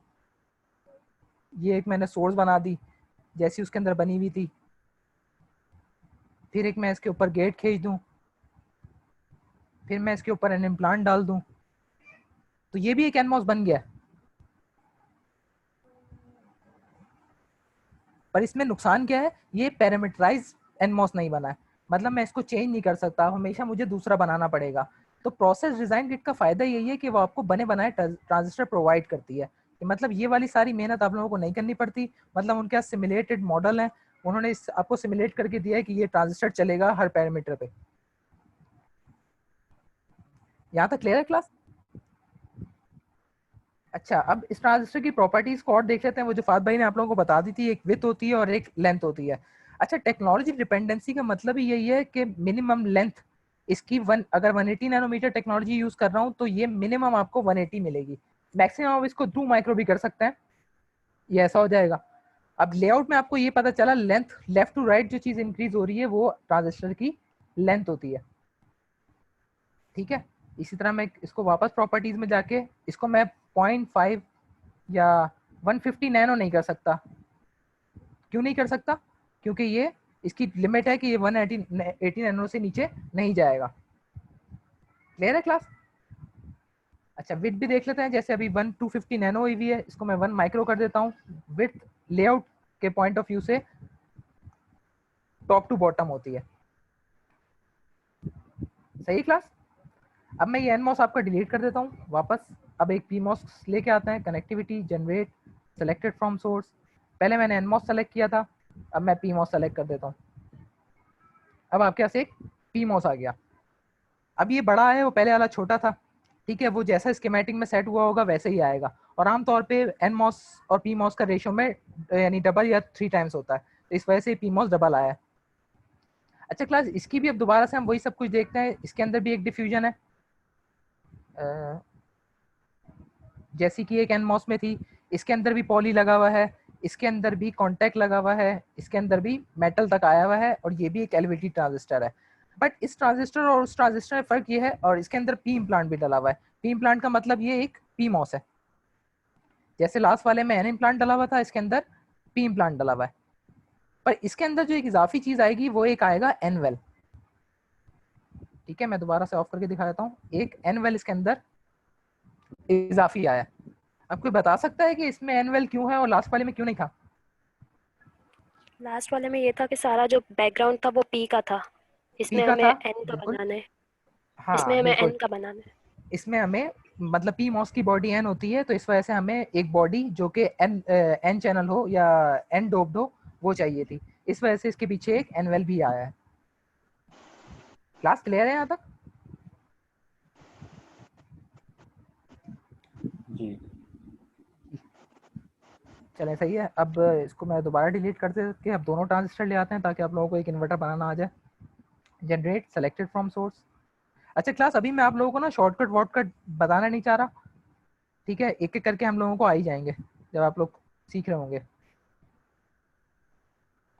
ये एक मैंने सोर्स बना दी जैसी उसके अंदर बनी हुई थी, फिर एक मैं इसके ऊपर गेट खींच दूँ, फिर मैं इसके ऊपर एन इम्प्लांट डाल दूँ, तो ये भी एक एनमॉस बन गया। पर इसमें नुकसान क्या है, ये पैरामीटराइज एनमॉस नहीं बना है, मतलब मैं इसको चेंज नहीं कर सकता, हमेशा मुझे दूसरा बनाना पड़ेगा। तो प्रोसेस डिजाइन किट का फायदा यही है कि वो आपको बने बनाए ट्रांजिस्टर प्रोवाइड करती है, कि मतलब ये वाली सारी मेहनत आप लोगों को नहीं करनी पड़ती। मतलब उनके पास सिमुलेटेड मॉडल है, उन्होंने आपको सिमुलेट करके दिया है कि ये ट्रांजिस्टर चलेगा हर पैरामीटर पे। यहाँ तक क्लियर है क्लास? अच्छा, अब इस ट्रांजिस्टर की प्रॉपर्टीज को और देख लेते हैं। वो जो फात भाई ने आप लोगों को बता दी थी, एक विड्थ होती है और एक लेंथ होती है। अच्छा, टेक्नोलॉजी डिपेंडेंसी का मतलब ही यही है कि मिनिमम लेंथ इसकी अगर 180 नैनोमीटर टेक्नोलॉजी यूज कर रहा हूँ तो ये मिनिमम आपको 180 मिलेगी। मैक्सिमम आप इसको 2 माइक्रो भी कर सकते हैं, ये ऐसा हो जाएगा। अब लेआउट में आपको ये पता चला, लेंथ लेफ्ट टू राइट जो चीज इंक्रीज हो रही है वो ट्रांजिस्टर की लेंथ होती है। ठीक है, इसी तरह मैं इसको वापस प्रॉपर्टीज में जाके इसको मैं 0.5 या 150 नैनो नहीं कर सकता। क्यों नहीं कर सकता? क्योंकि ये इसकी लिमिट है कि ये 180 नैनो से नीचे नहीं जाएगा। क्लियर है क्लास? अच्छा, विड्थ भी देख लेते हैं। जैसे अभी 250 नैनो हुई हुई है, इसको मैं 1 माइक्रो कर देता हूँ। विड्थ लेआउट के पॉइंट ऑफ व्यू से टॉप टू बॉटम होती है। सही क्लास? अब मैं ये एनमॉस आपका डिलीट कर देता हूँ वापस। अब एक पीमॉस लेके आते हैं, connectivity, generate, selected from source. पहले मैंने एनमॉस सेलेक्ट किया था, अब मैं पीमॉस सेलेक्ट कर देता हूँ। अब आपके पास एक पीमॉस आ गया। अब ये बड़ा है, वो पहले वाला छोटा था। ठीक है, वो जैसा स्कीमेटिक में सेट हुआ होगा वैसे ही आएगा। और आमतौर पे एनमॉस और पीमॉस का रेशियो में यानी डबल या 3 टाइम्स होता है, तो इस वजह से पीमॉस डबल आया है। अच्छा क्लास, इसकी भी अब दोबारा से हम वही सब कुछ देखते हैं। इसके अंदर भी एक डिफ्यूजन है, जैसी कि एक एनमॉस में थी। इसके अंदर भी पॉली लगा हुआ है, इसके अंदर भी कॉन्टैक्ट लगा हुआ है, इसके अंदर भी मेटल तक आया हुआ है, और ये भी एक एलवीटी ट्रांजिस्टर है। बट इस ट्रांजिस्टर और उस ट्रांजिस्टर में फर्क ये है, और इसके अंदर पी इम्प्लांट भी डला हुआ है। पी इम्प्लांट का मतलब ये एक पी मॉस है। जैसे लास्ट वाले में एन इम्प्लांट डला हुआ था, इसके अंदर पी इम्प्लांट डला हुआ है। पर इसके अंदर जो एक इजाफी चीज आएगी वो एक आएगा एनवेल। ठीक है, मैं दोबारा से ऑफ करके दिखा देता हूँ। एक एनवेल इसके अंदर इजाफी आया। अब कोई बता सकता है कि इसमें एनवेल क्यों है और लास्ट वाले में क्यों नहीं था? लास्ट वाले में ये था कि सारा जो बैकग्राउंड था वो पी का था, पी इसमें का हमें था, एन का बिल्कुल। बनाना है। इसमें हाँ हमें बिल्कुल, एन का बनाना है। इसमें हमें मतलब पी मॉस की बॉडी एन होती है, तो इस वजह से हमें एक बॉडी जो कि एन चैनल हो या एन डोप्ड हो वो चाहिए थी। इस वजह से इसके पीछे एक एनवेल भी आया है। क्लास क्लियर है यहाँ तक? जी चलें सही है। अब इसको मैं दोबारा डिलीट कर के अब दोनों ट्रांजिस्टर ले आते हैं ताकि आप लोगों को एक इन्वर्टर बनाना आ जाए। Generate selected from source. अच्छा क्लास, अभी मैं आप लोगों को ना शॉर्टकट वॉर्टकट बताना नहीं चाह रहा, ठीक है? एक एक करके हम लोगों को आ ही जाएंगे जब आप लोग सीख रहे होंगे,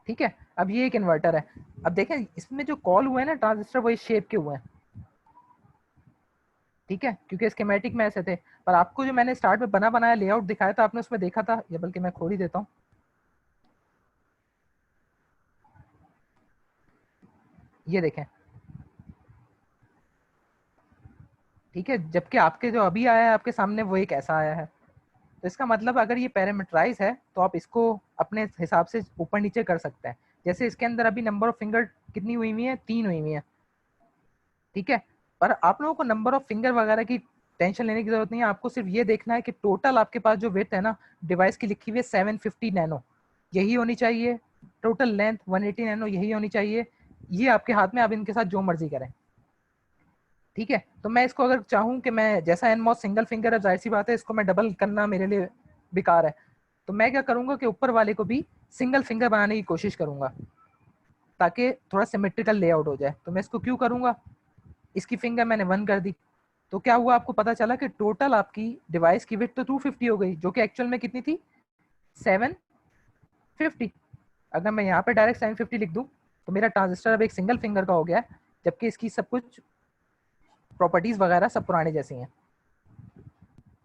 ठीक है? अब ये एक इन्वर्टर है। अब देखें इसमें जो कॉल हुए हैं ना ट्रांजिस्टर, वो इस शेप के हुए हैं, ठीक है? क्योंकि स्कीमेटिक में ऐसे थे, पर आपको जो मैंने स्टार्ट में बना बनाया लेआउट दिखाया था आपने उसमें देखा था, या बल्कि मैं खोल ही देता हूँ। ये देखें, ठीक है? जबकि आपके जो अभी आया है आपके सामने वो एक ऐसा आया है। तो इसका मतलब अगर ये पैरामीटराइज है तो आप इसको अपने हिसाब से ऊपर नीचे कर सकते हैं। जैसे इसके अंदर अभी नंबर ऑफ फिंगर कितनी हुई हुई है? 3 हुई हुई है, ठीक है? पर आप लोगों को नंबर ऑफ फिंगर वगैरह की टेंशन लेने की जरूरत नहीं है। आपको सिर्फ ये देखना है कि टोटल आपके पास जो विड्थ है ना डिवाइस की लिखी हुई है 750 नैनो, यही होनी चाहिए। टोटल लेंथ 180 नैनो, यही होनी चाहिए। ये आपके हाथ में, आप इनके साथ जो मर्जी करें, ठीक है? तो मैं इसको अगर चाहूँ कि मैं जैसा एनमॉस सिंगल फिंगर है, जाहिर सी बात है इसको मैं डबल करना मेरे लिए बेकार है, तो मैं क्या करूँगा कि ऊपर वाले को भी सिंगल फिंगर बनाने की कोशिश करूँगा ताकि थोड़ा सिमेट्रिकल लेआउट हो जाए। तो मैं इसको क्यों करूँगा, इसकी फिंगर मैंने 1 कर दी, तो क्या हुआ आपको पता चला कि टोटल आपकी डिवाइस की विड्थ तो 250 हो गई, जो कि एक्चुअल में कितनी थी? 750। अगर मैं यहाँ पे डायरेक्ट 750 लिख दूँ तो मेरा ट्रांजिस्टर अब एक सिंगल फिंगर का हो गया है, जबकि इसकी सब कुछ प्रॉपर्टीज वगैरह सब पुराने जैसी हैं।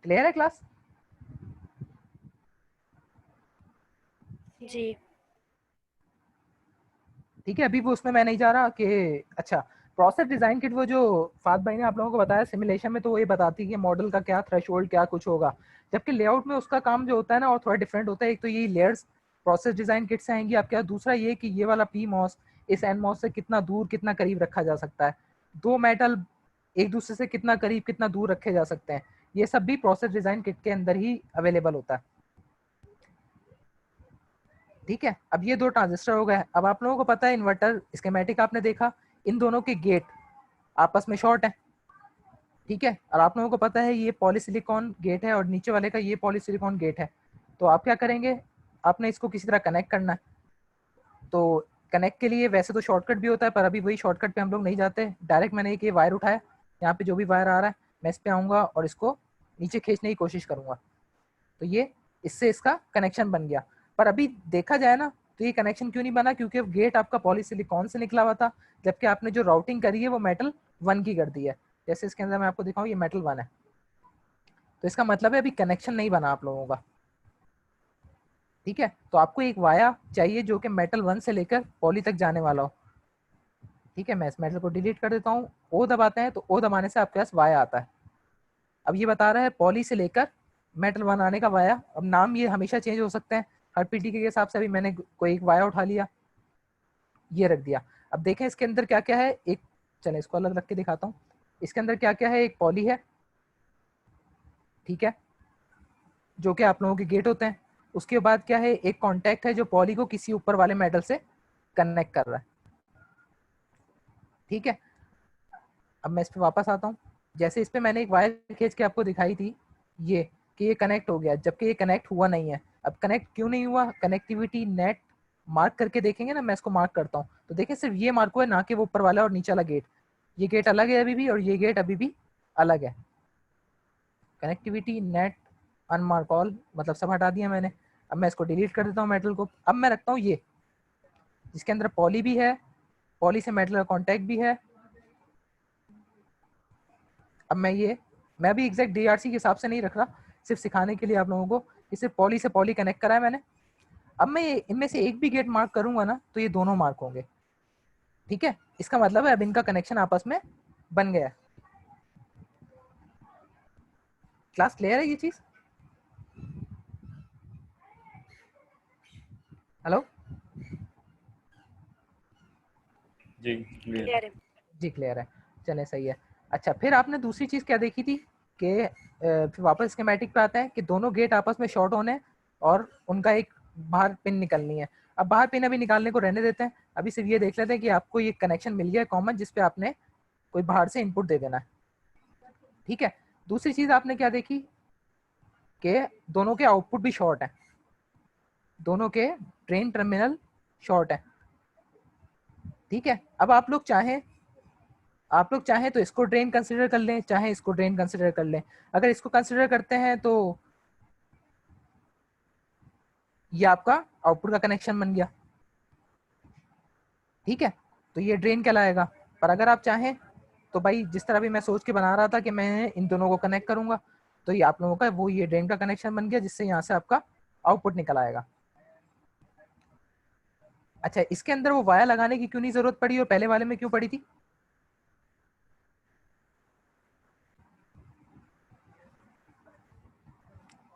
क्लियर है क्लास? जी ठीक है, अभी वो उसमें मैं नहीं जा रहा कि अच्छा प्रोसेस डिजाइन किट, वो जो फात भाई ने आप लोगों को बताया सिमुलेशन में, तो वो ये बताती है कि मॉडल का क्या थ्रेशोल्ड क्या कुछ होगा, जबकि लेआउट में उसका काम जो होता है ना और थोड़ा डिफरेंट होता है। एक तो ये लेयर्स प्रोसेस डिजाइन किट से आएंगी आपके, दूसरा ये कि ये वाला पी मॉस इस एन मॉस से कितना दूर कितना करीब रखा जा सकता है, दो मेटल एक दूसरे से कितना करीब कितना दूर रखे जा सकते हैं, ये सब भी प्रोसेस डिजाइन किट के अंदर ही अवेलेबल होता है, ठीक है? अब ये दो ट्रांजिस्टर हो गए। अब आप लोगों को पता है इन्वर्टर स्कीमेटिक आपने देखा, इन दोनों के गेट आपस में शॉर्ट है, ठीक है? और आप लोगों को पता है ये पॉलीसिलिकॉन गेट है और नीचे वाले का ये पॉलीसिलिकॉन गेट है। तो आप क्या करेंगे, आपने इसको किसी तरह कनेक्ट करना है। तो कनेक्ट के लिए वैसे तो शॉर्टकट भी होता है, पर अभी वही शॉर्टकट पे हम लोग नहीं जाते, डायरेक्ट मैंने एक ये वायर उठाया, यहाँ पे जो भी वायर आ रहा है मैं इस पे आऊँगा और इसको नीचे खींचने की कोशिश करूँगा, तो ये इससे इसका कनेक्शन बन गया। पर अभी देखा जाए ना तो ये कनेक्शन क्यों नहीं बना, क्योंकि गेट आपका पॉलीसिलिकॉन से निकला हुआ था, जबकि आपने जो राउटिंग करी है वो मेटल 1 की कर दी है। जैसे इसके अंदर मैं आपको दिखाऊं, ये मेटल 1 है, तो इसका मतलब है अभी कनेक्शन नहीं बना आप लोगों का, ठीक है? तो आपको एक वाया चाहिए जो कि मेटल 1 से लेकर पॉली तक जाने वाला हो, ठीक है? मैं इस मेटल को डिलीट कर देता हूँ, ओ दबाते हैं तो ओ दबाने से आपके पास वाया आता है। अब ये बता रहा है पॉली से लेकर मेटल 1 आने का वाया। अब नाम ये हमेशा चेंज हो सकते हैं हर पीटी के हिसाब से। अभी मैंने कोई एक वाया उठा लिया, ये रख दिया। अब देखें इसके अंदर क्या क्या है, एक चले इसको अलग रख के दिखाता हूँ। इसके अंदर क्या क्या है, एक पॉली है, ठीक है, जो कि आप लोगों के गेट होते हैं। उसके बाद क्या है, एक कॉन्टैक्ट है जो पॉली को किसी ऊपर वाले मेटल से कनेक्ट कर रहा है, ठीक है? अब मैं इस पे वापस आता हूँ। जैसे इस पे मैंने एक वायर खींच के आपको दिखाई थी ये कि ये कनेक्ट हो गया, जबकि ये कनेक्ट हुआ नहीं है। अब कनेक्ट क्यों नहीं हुआ, कनेक्टिविटी नेट मार्क करके देखेंगे ना, मैं इसको मार्क करता हूँ तो देखिए सिर्फ ये मार्क हुआ है, ना कि वो ऊपर वाला और नीचे वाला गेट। ये गेट अलग है अभी भी और ये गेट अभी भी अलग है। कनेक्टिविटी नेट अनमार्क ऑल, मतलब सब हटा दिया मैंने। अब मैं इसको डिलीट कर देता हूँ मेटल को। अब मैं रखता हूँ ये जिसके अंदर पॉली भी है, पॉली से मेटल का कॉन्टैक्ट भी है। अब मैं भी एग्जैक्ट डीआरसी के हिसाब से नहीं रख रहा, सिर्फ सिखाने के लिए आप लोगों को। इसे पॉली से पॉली कनेक्ट करा है मैंने। अब मैं इनमें से एक भी गेट मार्क करूंगा ना तो ये दोनों मार्क होंगे, ठीक है? इसका मतलब है अब इनका कनेक्शन आपस में बन गया। क्लास क्लियर है ये चीज? हेलो जी क्लियर। क्लियर है। जी क्लियर है, चले सही है। अच्छा फिर आपने दूसरी चीज क्या देखी थी कि फिर वापस स्कीमेटिक पे आते हैं कि दोनों गेट आपस में शॉर्ट होने हैं और उनका एक बाहर पिन निकलनी है। अब बाहर पिन अभी निकालने को रहने देते हैं, अभी सिर्फ ये देख लेते हैं कि आपको ये कनेक्शन मिल गया है कॉमन, जिसपे आपने कोई बाहर से इनपुट दे देना है। ठीक है, दूसरी चीज आपने क्या देखी कि दोनों के आउटपुट भी शॉर्ट है, दोनों के ड्रेन टर्मिनल शॉर्ट है। ठीक है, अब आप लोग चाहें तो इसको ड्रेन कंसिडर कर लें, चाहे इसको ड्रेन कंसिडर कर लें। अगर इसको कंसिडर करते हैं तो ये आपका आउटपुट का कनेक्शन बन गया। ठीक है, तो ये ड्रेन कहलाएगा। पर अगर आप चाहें तो भाई जिस तरह भी मैं सोच के बना रहा था कि मैं इन दोनों को कनेक्ट करूंगा, तो ये आप लोगों का वो ये ड्रेन का कनेक्शन बन गया, जिससे यहाँ से आपका आउटपुट निकल आएगा। अच्छा, इसके अंदर वो वाया लगाने की क्यों नहीं जरूरत पड़ी और पहले वाले में क्यों पड़ी थी?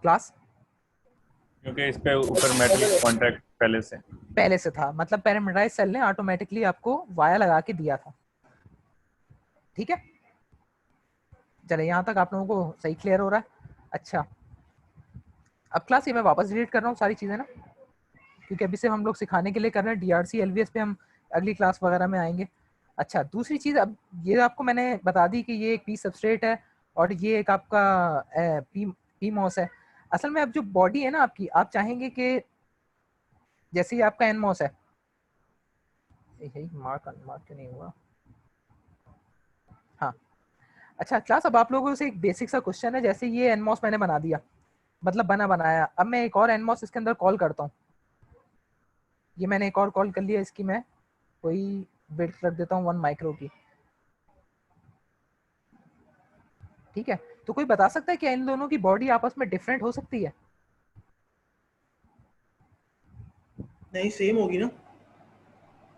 क्लास, क्योंकि इस पे ऊपर मेटल कॉन्टैक्ट पहले से था, मतलब पैरामीटराइज सेल ने ऑटोमेटिकली आपको वाया लगा के दिया था। ठीक है, चले यहाँ तक आप लोगों को सही क्लियर हो रहा है? अच्छा, अब क्लास ये मैं वापस डिलीट कर रहा हूँ सारी चीज़ें ना, क्योंकि अभी से हम लोग सिखाने के लिए कर रहे हैं। डीआरसी एलवीएस पे हम अगली क्लास वगैरह में आएंगे। अच्छा, दूसरी चीज़, अब ये आपको मैंने बता दी कि ये एक पी सबस्ट्रेट है और ये एक आपका पी मॉस है। असल में अब जो बॉडी है ना आपकी, आप चाहेंगे कि जैसे ही आपका एन मॉस है, मार्क क्यों नहीं हुआ? हाँ, अच्छा क्लास, अब आप लोगों से एक बेसिक सा क्वेश्चन है। जैसे ये एन मॉस मैंने बना दिया, मतलब बनाया, अब मैं एक और एन मॉस इसके अंदर कॉल करता हूँ। ये मैंने एक और कॉल कर लिया, इसकी मैं कोई वेट कर देता हूँ 1 माइक्रो की। ठीक है, तो कोई बता सकता है कि इन दोनों की बॉडी आपस में डिफरेंट हो सकती है? नहीं, सेम होगी ना।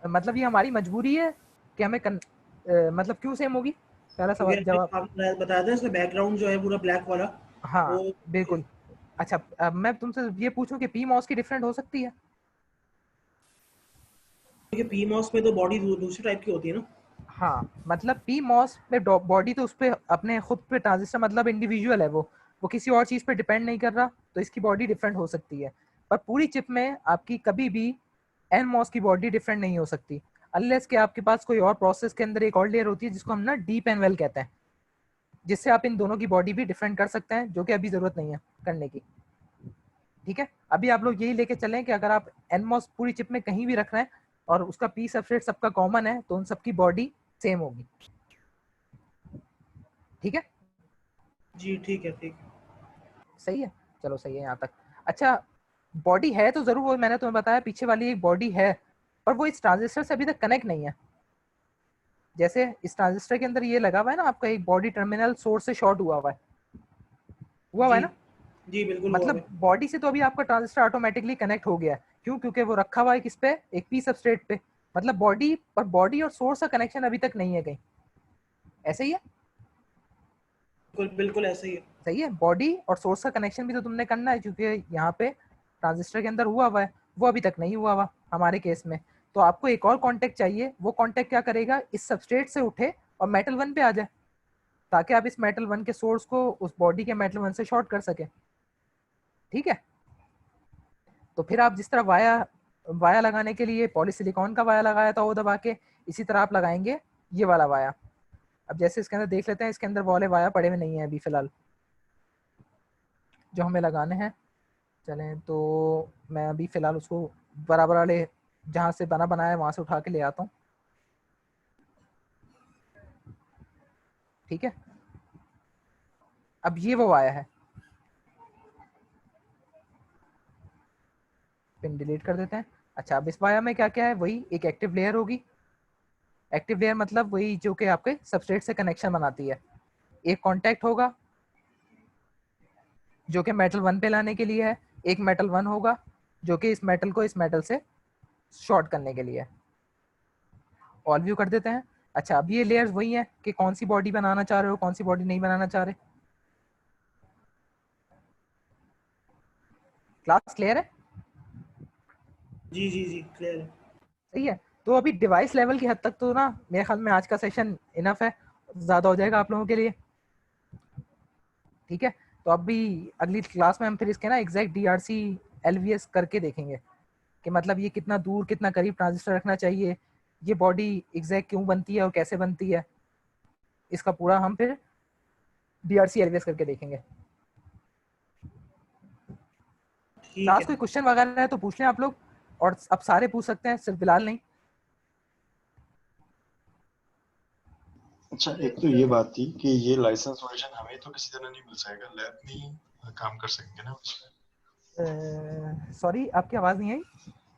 मतलब ये हमारी मजबूरी है कि हमें मतलब क्यों सेम होगी? पहला सवाल जवाब। आपने बताया था इसका बैकग्राउंड जो है पूरा ब्लैक वाला। हाँ वो बिल्कुल। अच्छा, अब मैं तुमसे ये पूछूं कि पी मॉस की डिफरेंट हो सकती है? पी मॉस में तो बॉडी दूसरी टाइप की होती है ना। हाँ, मतलब पी मॉस में बॉडी तो उस पे अपने खुद पे ट्रांजिस्टर, मतलब इंडिविजुअल है, वो किसी और चीज पे डिपेंड नहीं कर रहा, तो इसकी बॉडी डिफरेंट हो सकती है। पर पूरी चिप में आपकी कभी भी एन मॉस की बॉडी डिफरेंट नहीं हो सकती, अनलेस कि आपके पास कोई और प्रोसेस के अंदर एक और लेयर होती है जिसको हम ना डीप एन वेल कहते हैं, जिससे आप इन दोनों की बॉडी भी डिफरेंट कर सकते हैं, जो कि अभी जरूरत नहीं है करने की। ठीक है, अभी आप लोग यही लेके चलें कि अगर आप एन मॉस पूरी चिप में कहीं भी रख रहे हैं और उसका पी सबस्ट्रेट सबका कॉमन है, तो उन सबकी बॉडी सेम होगी। ठीक है जी, ठीक है, ठीक। सही है, चलो सही है यहाँ तक। अच्छा, बॉडी है तो जरूर, वो मैंने तुम्हें बताया पीछे वाली एक बॉडी है, पर वो इस ट्रांजिस्टर से अभी तक कनेक्ट नहीं है। जैसे इस ट्रांजिस्टर के अंदर ये लगा हुआ है ना आपका, एक बॉडी टर्मिनल सोर्स से शॉर्ट हुआ हुआ है ना? जी बिल्कुल। मतलब बॉडी से तो अभी आपका ट्रांजिस्टर ऑटोमेटिकली कनेक्ट हो गया है। क्यों? क्योंकि वो रखा हुआ है किस पे? एक पी सबस्ट्रेट पे। मतलब बॉडी और सोर्स का कनेक्शन अभी तक नहीं है कहीं। ऐसे ही है? बिल्कुल ऐसे ही है। सही है, बॉडी और सोर्स का कनेक्शन भी तो तुमने करना है, क्योंकि यहाँ पे ट्रांजिस्टर के अंदर हुआ है, वो अभी तक नहीं हुआ हुआ हमारे केस में। तो आपको एक और कॉन्टेक्ट चाहिए। वो कॉन्टेक्ट क्या करेगा? इस सबस्ट्रेट से उठे और मेटल 1 पे आ जाए, ताकि आप इस मेटल 1 के सोर्स को उस बॉडी के मेटल 1 से शॉर्ट कर सके। ठीक है, तो फिर आप जिस तरह वाया लगाने के लिए पॉलीसिलिकॉन का वाया लगाया था वो दबा के, इसी तरह आप लगाएंगे ये वाला वाया। अब जैसे इसके अंदर देख लेते हैं, इसके अंदर वाले वाया पड़े हुए नहीं है अभी फिलहाल जो हमें लगाने हैं। चलें, तो मैं अभी फिलहाल उसको बराबर वाले जहाँ से बनाया है वहाँ से उठा के ले आता हूँ। ठीक है, अब ये वो वाया है, पिन डिलीट कर देते हैं। अच्छा, अब इस वाया में क्या क्या है? वही एक एक्टिव लेयर होगी। एक्टिव लेयर मतलब वही जो कि आपके सबस्ट्रेट से कनेक्शन बनाती है। एक कांटेक्ट होगा जो कि मेटल 1 पे लाने के लिए है, एक मेटल 1 होगा जो कि इस मेटल को इस मेटल से शॉर्ट करने के लिए है। ऑल व्यू कर देते हैं। अच्छा, अब ये लेयर्स वही हैं कि कौन सी बॉडी बनाना चाह रहे हो, कौन सी बॉडी नहीं बनाना चाह रहे। क्लास क्लियर है? जी जी जी, क्लियर है। सही है, तो अभी डिवाइस लेवल की हद तक तो ना मेरे ख्याल में आज का सेशन इनफ है, ज़्यादा हो जाएगा आप लोगों के लिए। ठीक है, तो अभी अगली क्लास में हम फिर इसके ना एग्जैक्ट DRC LVS करके देखेंगे कि मतलब ये कितना दूर कितना करीब ट्रांजिस्टर रखना चाहिए, ये बॉडी एग्जैक्ट क्यों बनती है और कैसे बनती है, इसका पूरा हम फिर DRC LVS करके देखेंगे। ठीक क्लास है। कोई क्वेश्चन वगैरह है तो पूछ लें आप लोग, और अब सारे पूछ सकते हैं, सिर्फ बिलाल नहीं। अच्छा, एक तो ये बात थी कि ये लाइसेंस वर्जन हमें तो किसी तरह नहीं मिल जाएगा, लैब में ही काम कर सकेंगे ना उसमें। सॉरी आपकी आवाज नहीं आई।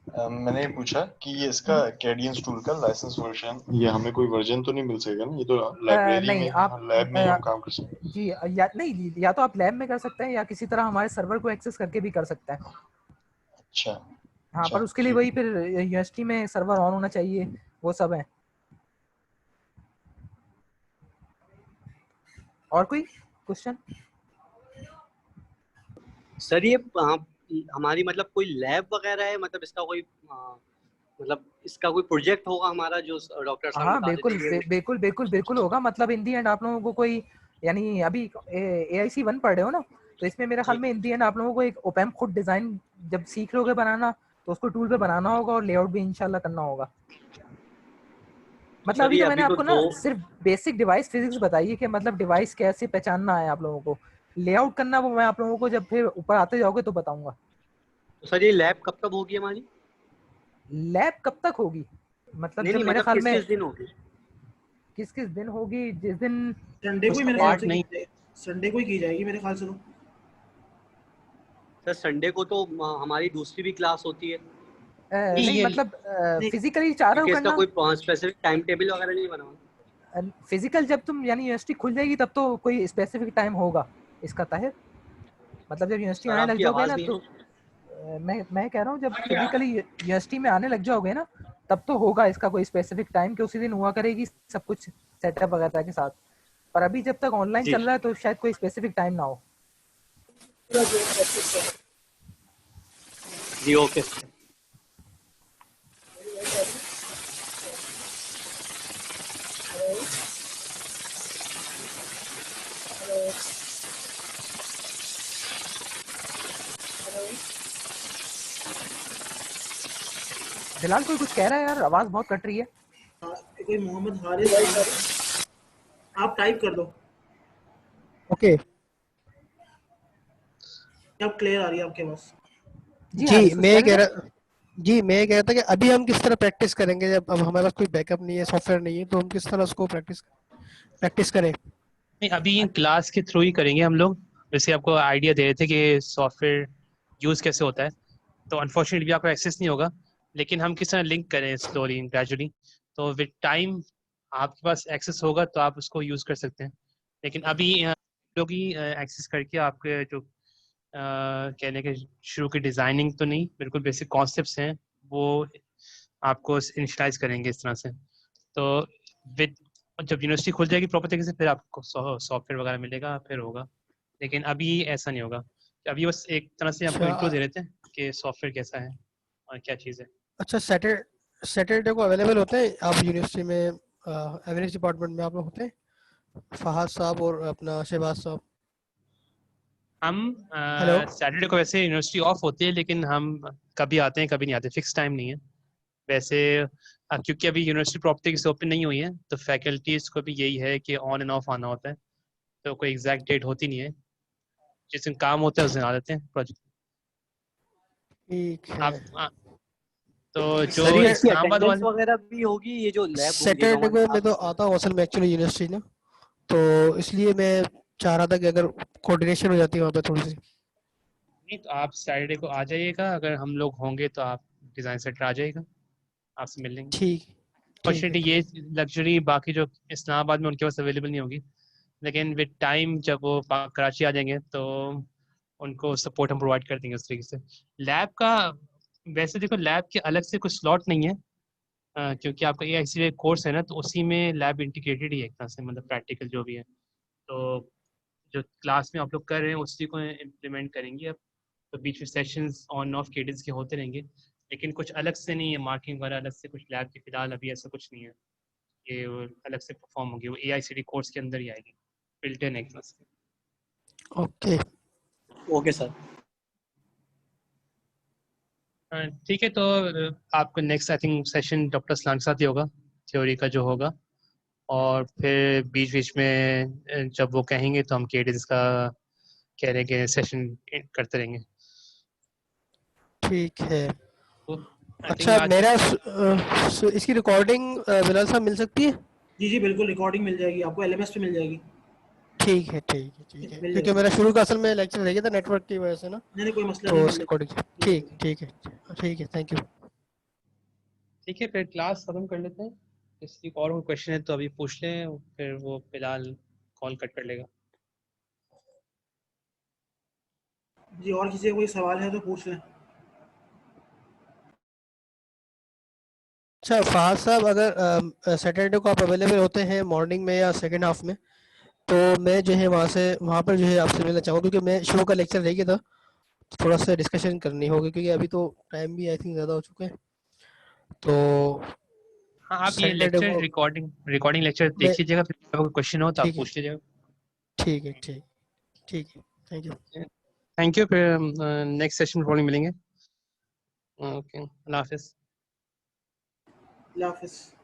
मैंने ये पूछा कि ये इसका कैडियंस टूल का लाइसेंस वर्जन, ये हमें कोई वर्जन तो नहीं मिल सकेगा ना, ये तो लाइब्रेरी नहीं में आप लैब में ही हम काम कर सकते हैं। जी या नहीं, या तो आप लैब में कर सकते हैं या किसी तरह हमारे सर्वर को एक्सेस करके भी कर सकते हैं। अच्छा हाँ, अच्छा, पर उसके लिए ठीक वही है। फिर यूनिवर्सिटी में सर्वर ऑन होना चाहिए, वो सब है। और कोई क्वेश्चन? सर ये हमारी मतलब कोई लैब वगैरह है, मतलब इसका कोई मतलब इसका कोई प्रोजेक्ट होगा हमारा जो डॉक्टर साहब हाँ बता बिल्कुल देते हैं? बिल्कुल बिल्कुल बिल्कुल होगा। मतलब इन दी एंड आप लोगों को कोई, यानी अभी AIC 1 पढ़ रहे हो ना, तो इसमें मेरे ख्याल में इन दी एंड आप लोगों को एक ओपैम्प खुद डिजाइन जब सीख लोगे बनाना, तो उसको टूल पे बनाना होगा और लेआउट भी इंशाल्लाह करना होगा। मतलब सर अभी ये तो मैंने अभी तो आपको ना दो सिर्फ बेसिक डिवाइस फिजिक्स बताई है कि मतलब डिवाइस कैसे पहचानना है आप लोगों को, लेआउट करना वो मैं आप लोगों को जब फिर ऊपर आते जाओगे तो बताऊंगा। तो सर ये लैब कब तक होगी हमारी? लैब कब तक होगी? मतलब नहीं जब नहीं, मेरे मतलब ख्याल किस में किस दिन होगी? किस किस दिन होगी, जिस दिन संडे को ही मेरे ख्याल पार्ट से की नहीं। जाएगी, संडे को ही की जाएगी मेरे ख्याल से तो। सर संडे को तो हमारी दूसरी भी क्लास होती है, नहीं ये मतलब नहीं, फिजिकली चाह रहे हो क्योंकि इसका करना। कोई स्पेसिफिक टाइम टेबल वगैरह नहीं बना हुआ। फिजिकल जब तुम यानी यूनिवर्सिटी खुल जाएगी तब तो कोई स्पेसिफिक टाइम होगा इसका ताहिर। मतलब जब यूनिवर्सिटी सर आने लग आपकी जाओगे आवाज ना नहीं तो है। मैं कह रहा हूँ जब फिजिकली यूनिवर्सिटी में आने लग जाओगे ना, तब तो होगा इसका कोई स्पेसिफिक टाइम कि उसी दिन हुआ करेगी सब कुछ सेटअप वगैरह के साथ। पर अभी जब तक ऑनलाइन जी चल रहा है तो शायद कोई स्पेसिफिक टाइम ना हो। जी ओके। फिलहाल कोई कुछ कह रहा है यार, आवाज बहुत कट रही है। हाँ, कोई मोहम्मद हारिस नाम है। आप टाइप कर दो, ओके अब क्लियर आ रही है आपके पास। जी जी हारिस कुछ मैं कह ये रहे कह थे? रहा जी मैं ये कह रहा था कि अभी हम किस तरह प्रैक्टिस करेंगे जब अब हमारे पास कोई बैकअप नहीं है, सॉफ्टवेयर नहीं है, तो हम किस तरह उसको प्रैक्टिस करें। नहीं, अभी क्लास के थ्रू ही करेंगे हम लोग। वैसे आपको आइडिया दे रहे थे कि सॉफ्टवेयर यूज़ कैसे होता है, तो अनफॉर्चुनेटली आपको एक्सेस नहीं होगा, लेकिन हम किस तरह लिंक करें स्लोली ग्रेजुअली। तो विद टाइम आपके पास एक्सेस होगा तो आप उसको यूज़ कर सकते हैं। लेकिन अभी लोग ही एक्सेस करके आपके जो कहने के शुरू की डिज़ाइनिंग तो नहीं, बिल्कुल बेसिक कॉन्सेप्ट्स हैं वो आपको इनिशलाइज करेंगे इस तरह से। तो विद जब यूनिवर्सिटी खुल जाएगी प्रॉपर तरीके से फिर आपको सॉफ्टवेयर वगैरह मिलेगा, फिर होगा। लेकिन अभी ऐसा नहीं होगा। अभी बस एक तरह से आपको इंट्रो दे रहे थे कि सॉफ्टवेयर कैसा है और क्या चीज़ है। अच्छा, सैटरडे को अवेलेबल होते हैं आप यूनिवर्सिटी में, एवरेज डिपार्टमेंट में आप लोग होते हैं, फहाद साहब और अपना शहबाज साहब। हम हेलो। सैटरडे को वैसे यूनिवर्सिटी ऑफ होती है, लेकिन हम कभी आते हैं कभी नहीं आते, फिक्स टाइम नहीं है वैसे। क्योंकि अभी यूनिवर्सिटी प्रॉपर्टी से ओपन नहीं हुई है, तो फैकल्टीज को भी यही है कि ऑन एंड ऑफ आना होता है, तो कोई एग्जैक्ट डेट होती नहीं है। जिस दिन काम होता है उस दिन आ जाते हैं प्रोजेक्ट। ठीक आप है। तो जो सर ये इसकी इस्लामाबाद अटेंडेंस वाले वगैरह भी होगी, ये जो लैब होंगी जो सैटरडे हमारी को मैं तो क्लास? आता हूँ असल में एक्चुअली यूनिवर्सिटी ना, तो इसलिए मैं चाह रहा था कि अगर कोऑर्डिनेशन हो जाती है वहाँ पे थोड़ी सी। नहीं, तो आप सैटरडे को आ जाइएगा, अगर हम लोग होंगे तो आप डिज़ाइन सेंटर आ जाइएगा, आपसे मिल लेंगे। ठीक ठीक है फॉर्चुनेटली ये लग्जरी बाकी जो इस्लामाबाद में उनके पास अवेलेबल नहीं होगी, लेकिन विद टाइम जब वो कराची आ जाएंगे तो उनको सपोर्ट हम प्रोवाइड कर देंगे उस तरीके से। लैब का वैसे देखो, लैब के अलग से कुछ स्लॉट नहीं है, क्योंकि आपका ये एक्चुअली कोर्स है ना, तो उसी में लैब इंटीग्रेटेड ही है एक तरह से, मतलब प्रैक्टिकल जो भी है। तो जो क्लास में आप लोग कर रहे हैं उसी को इम्प्लीमेंट करेंगे अब। तो बीच में सेशंस ऑन ऑफ केडेंस के होते रहेंगे, लेकिन कुछ अलग से नहीं है, मार्किंग वगैरह अलग से कुछ लैब के फिलहाल अभी ऐसा कुछ नहीं है। ये वो अलग से परफॉर्म होगी, वो AICD कोर्स के अंदर ही आएगी, बिल्ट इन एक तरह से। Okay okay sir. ठीक है, तो आपको next I think session doctor सलाम के साथ ही होगा, थ्योरी का जो होगा, और फिर बीच बीच में जब वो कहेंगे तो हम केटीज का कह रहे हैं सेशन करते रहेंगे। ठीक है। तो I think अच्छा आज मेरा इसकी रिकॉर्डिंग बिलाल साहब मिल सकती है? जी जी बिल्कुल, रिकॉर्डिंग मिल जाएगी आपको, एलएमएस पे मिल जाएगी। ठीक है ठीक है ठीक है, मिल क्योंकि जाएगी। मेरा शुरू का असल में लेक्चर रह गया था नेटवर्क की वजह से ना, नहीं नहीं कोई मसला तो नहीं, उस मिल रिकॉर्डिंग जाएगी। ठीक है ठीक है, थैंक यू। ठीक है, फिर क्लास खत्म कर लेते हैं। किसी को और क्वेश्चन है तो अभी पूछ लें, फिर वो फिलहाल कॉल कट कर लेगा। जी और किसी का कोई सवाल है तो पूछ लें। अच्छा फहाद साहब, अगर सैटरडे को आप अवेलेबल होते हैं मॉर्निंग में या सेकंड हाफ में, तो मैं जो है वहाँ पर जो है आपसे मिलना चाहूँगा, क्योंकि मैं शो का लेक्चर रह गया था, थोड़ा सा डिस्कशन करनी होगी, क्योंकि अभी तो टाइम भी आई थिंक ज़्यादा हो चुके हैं। तो हाँ, आप ये सैटरडे लेक्चर को रिकॉर्डिंग लेक्चर देख मैं लीजिएगा, फिर अगर क्वेश्चन हो तो आप ठीक है पूछ लीजिएगा। ठीक है ठीक है, थैंक यू। थैंक यू, फिर नेक्स्ट सेशन रिकॉर्डिंग मिलेंगे। ओके, अल्लाह हाफिज़। अल्लाह हाफिज़।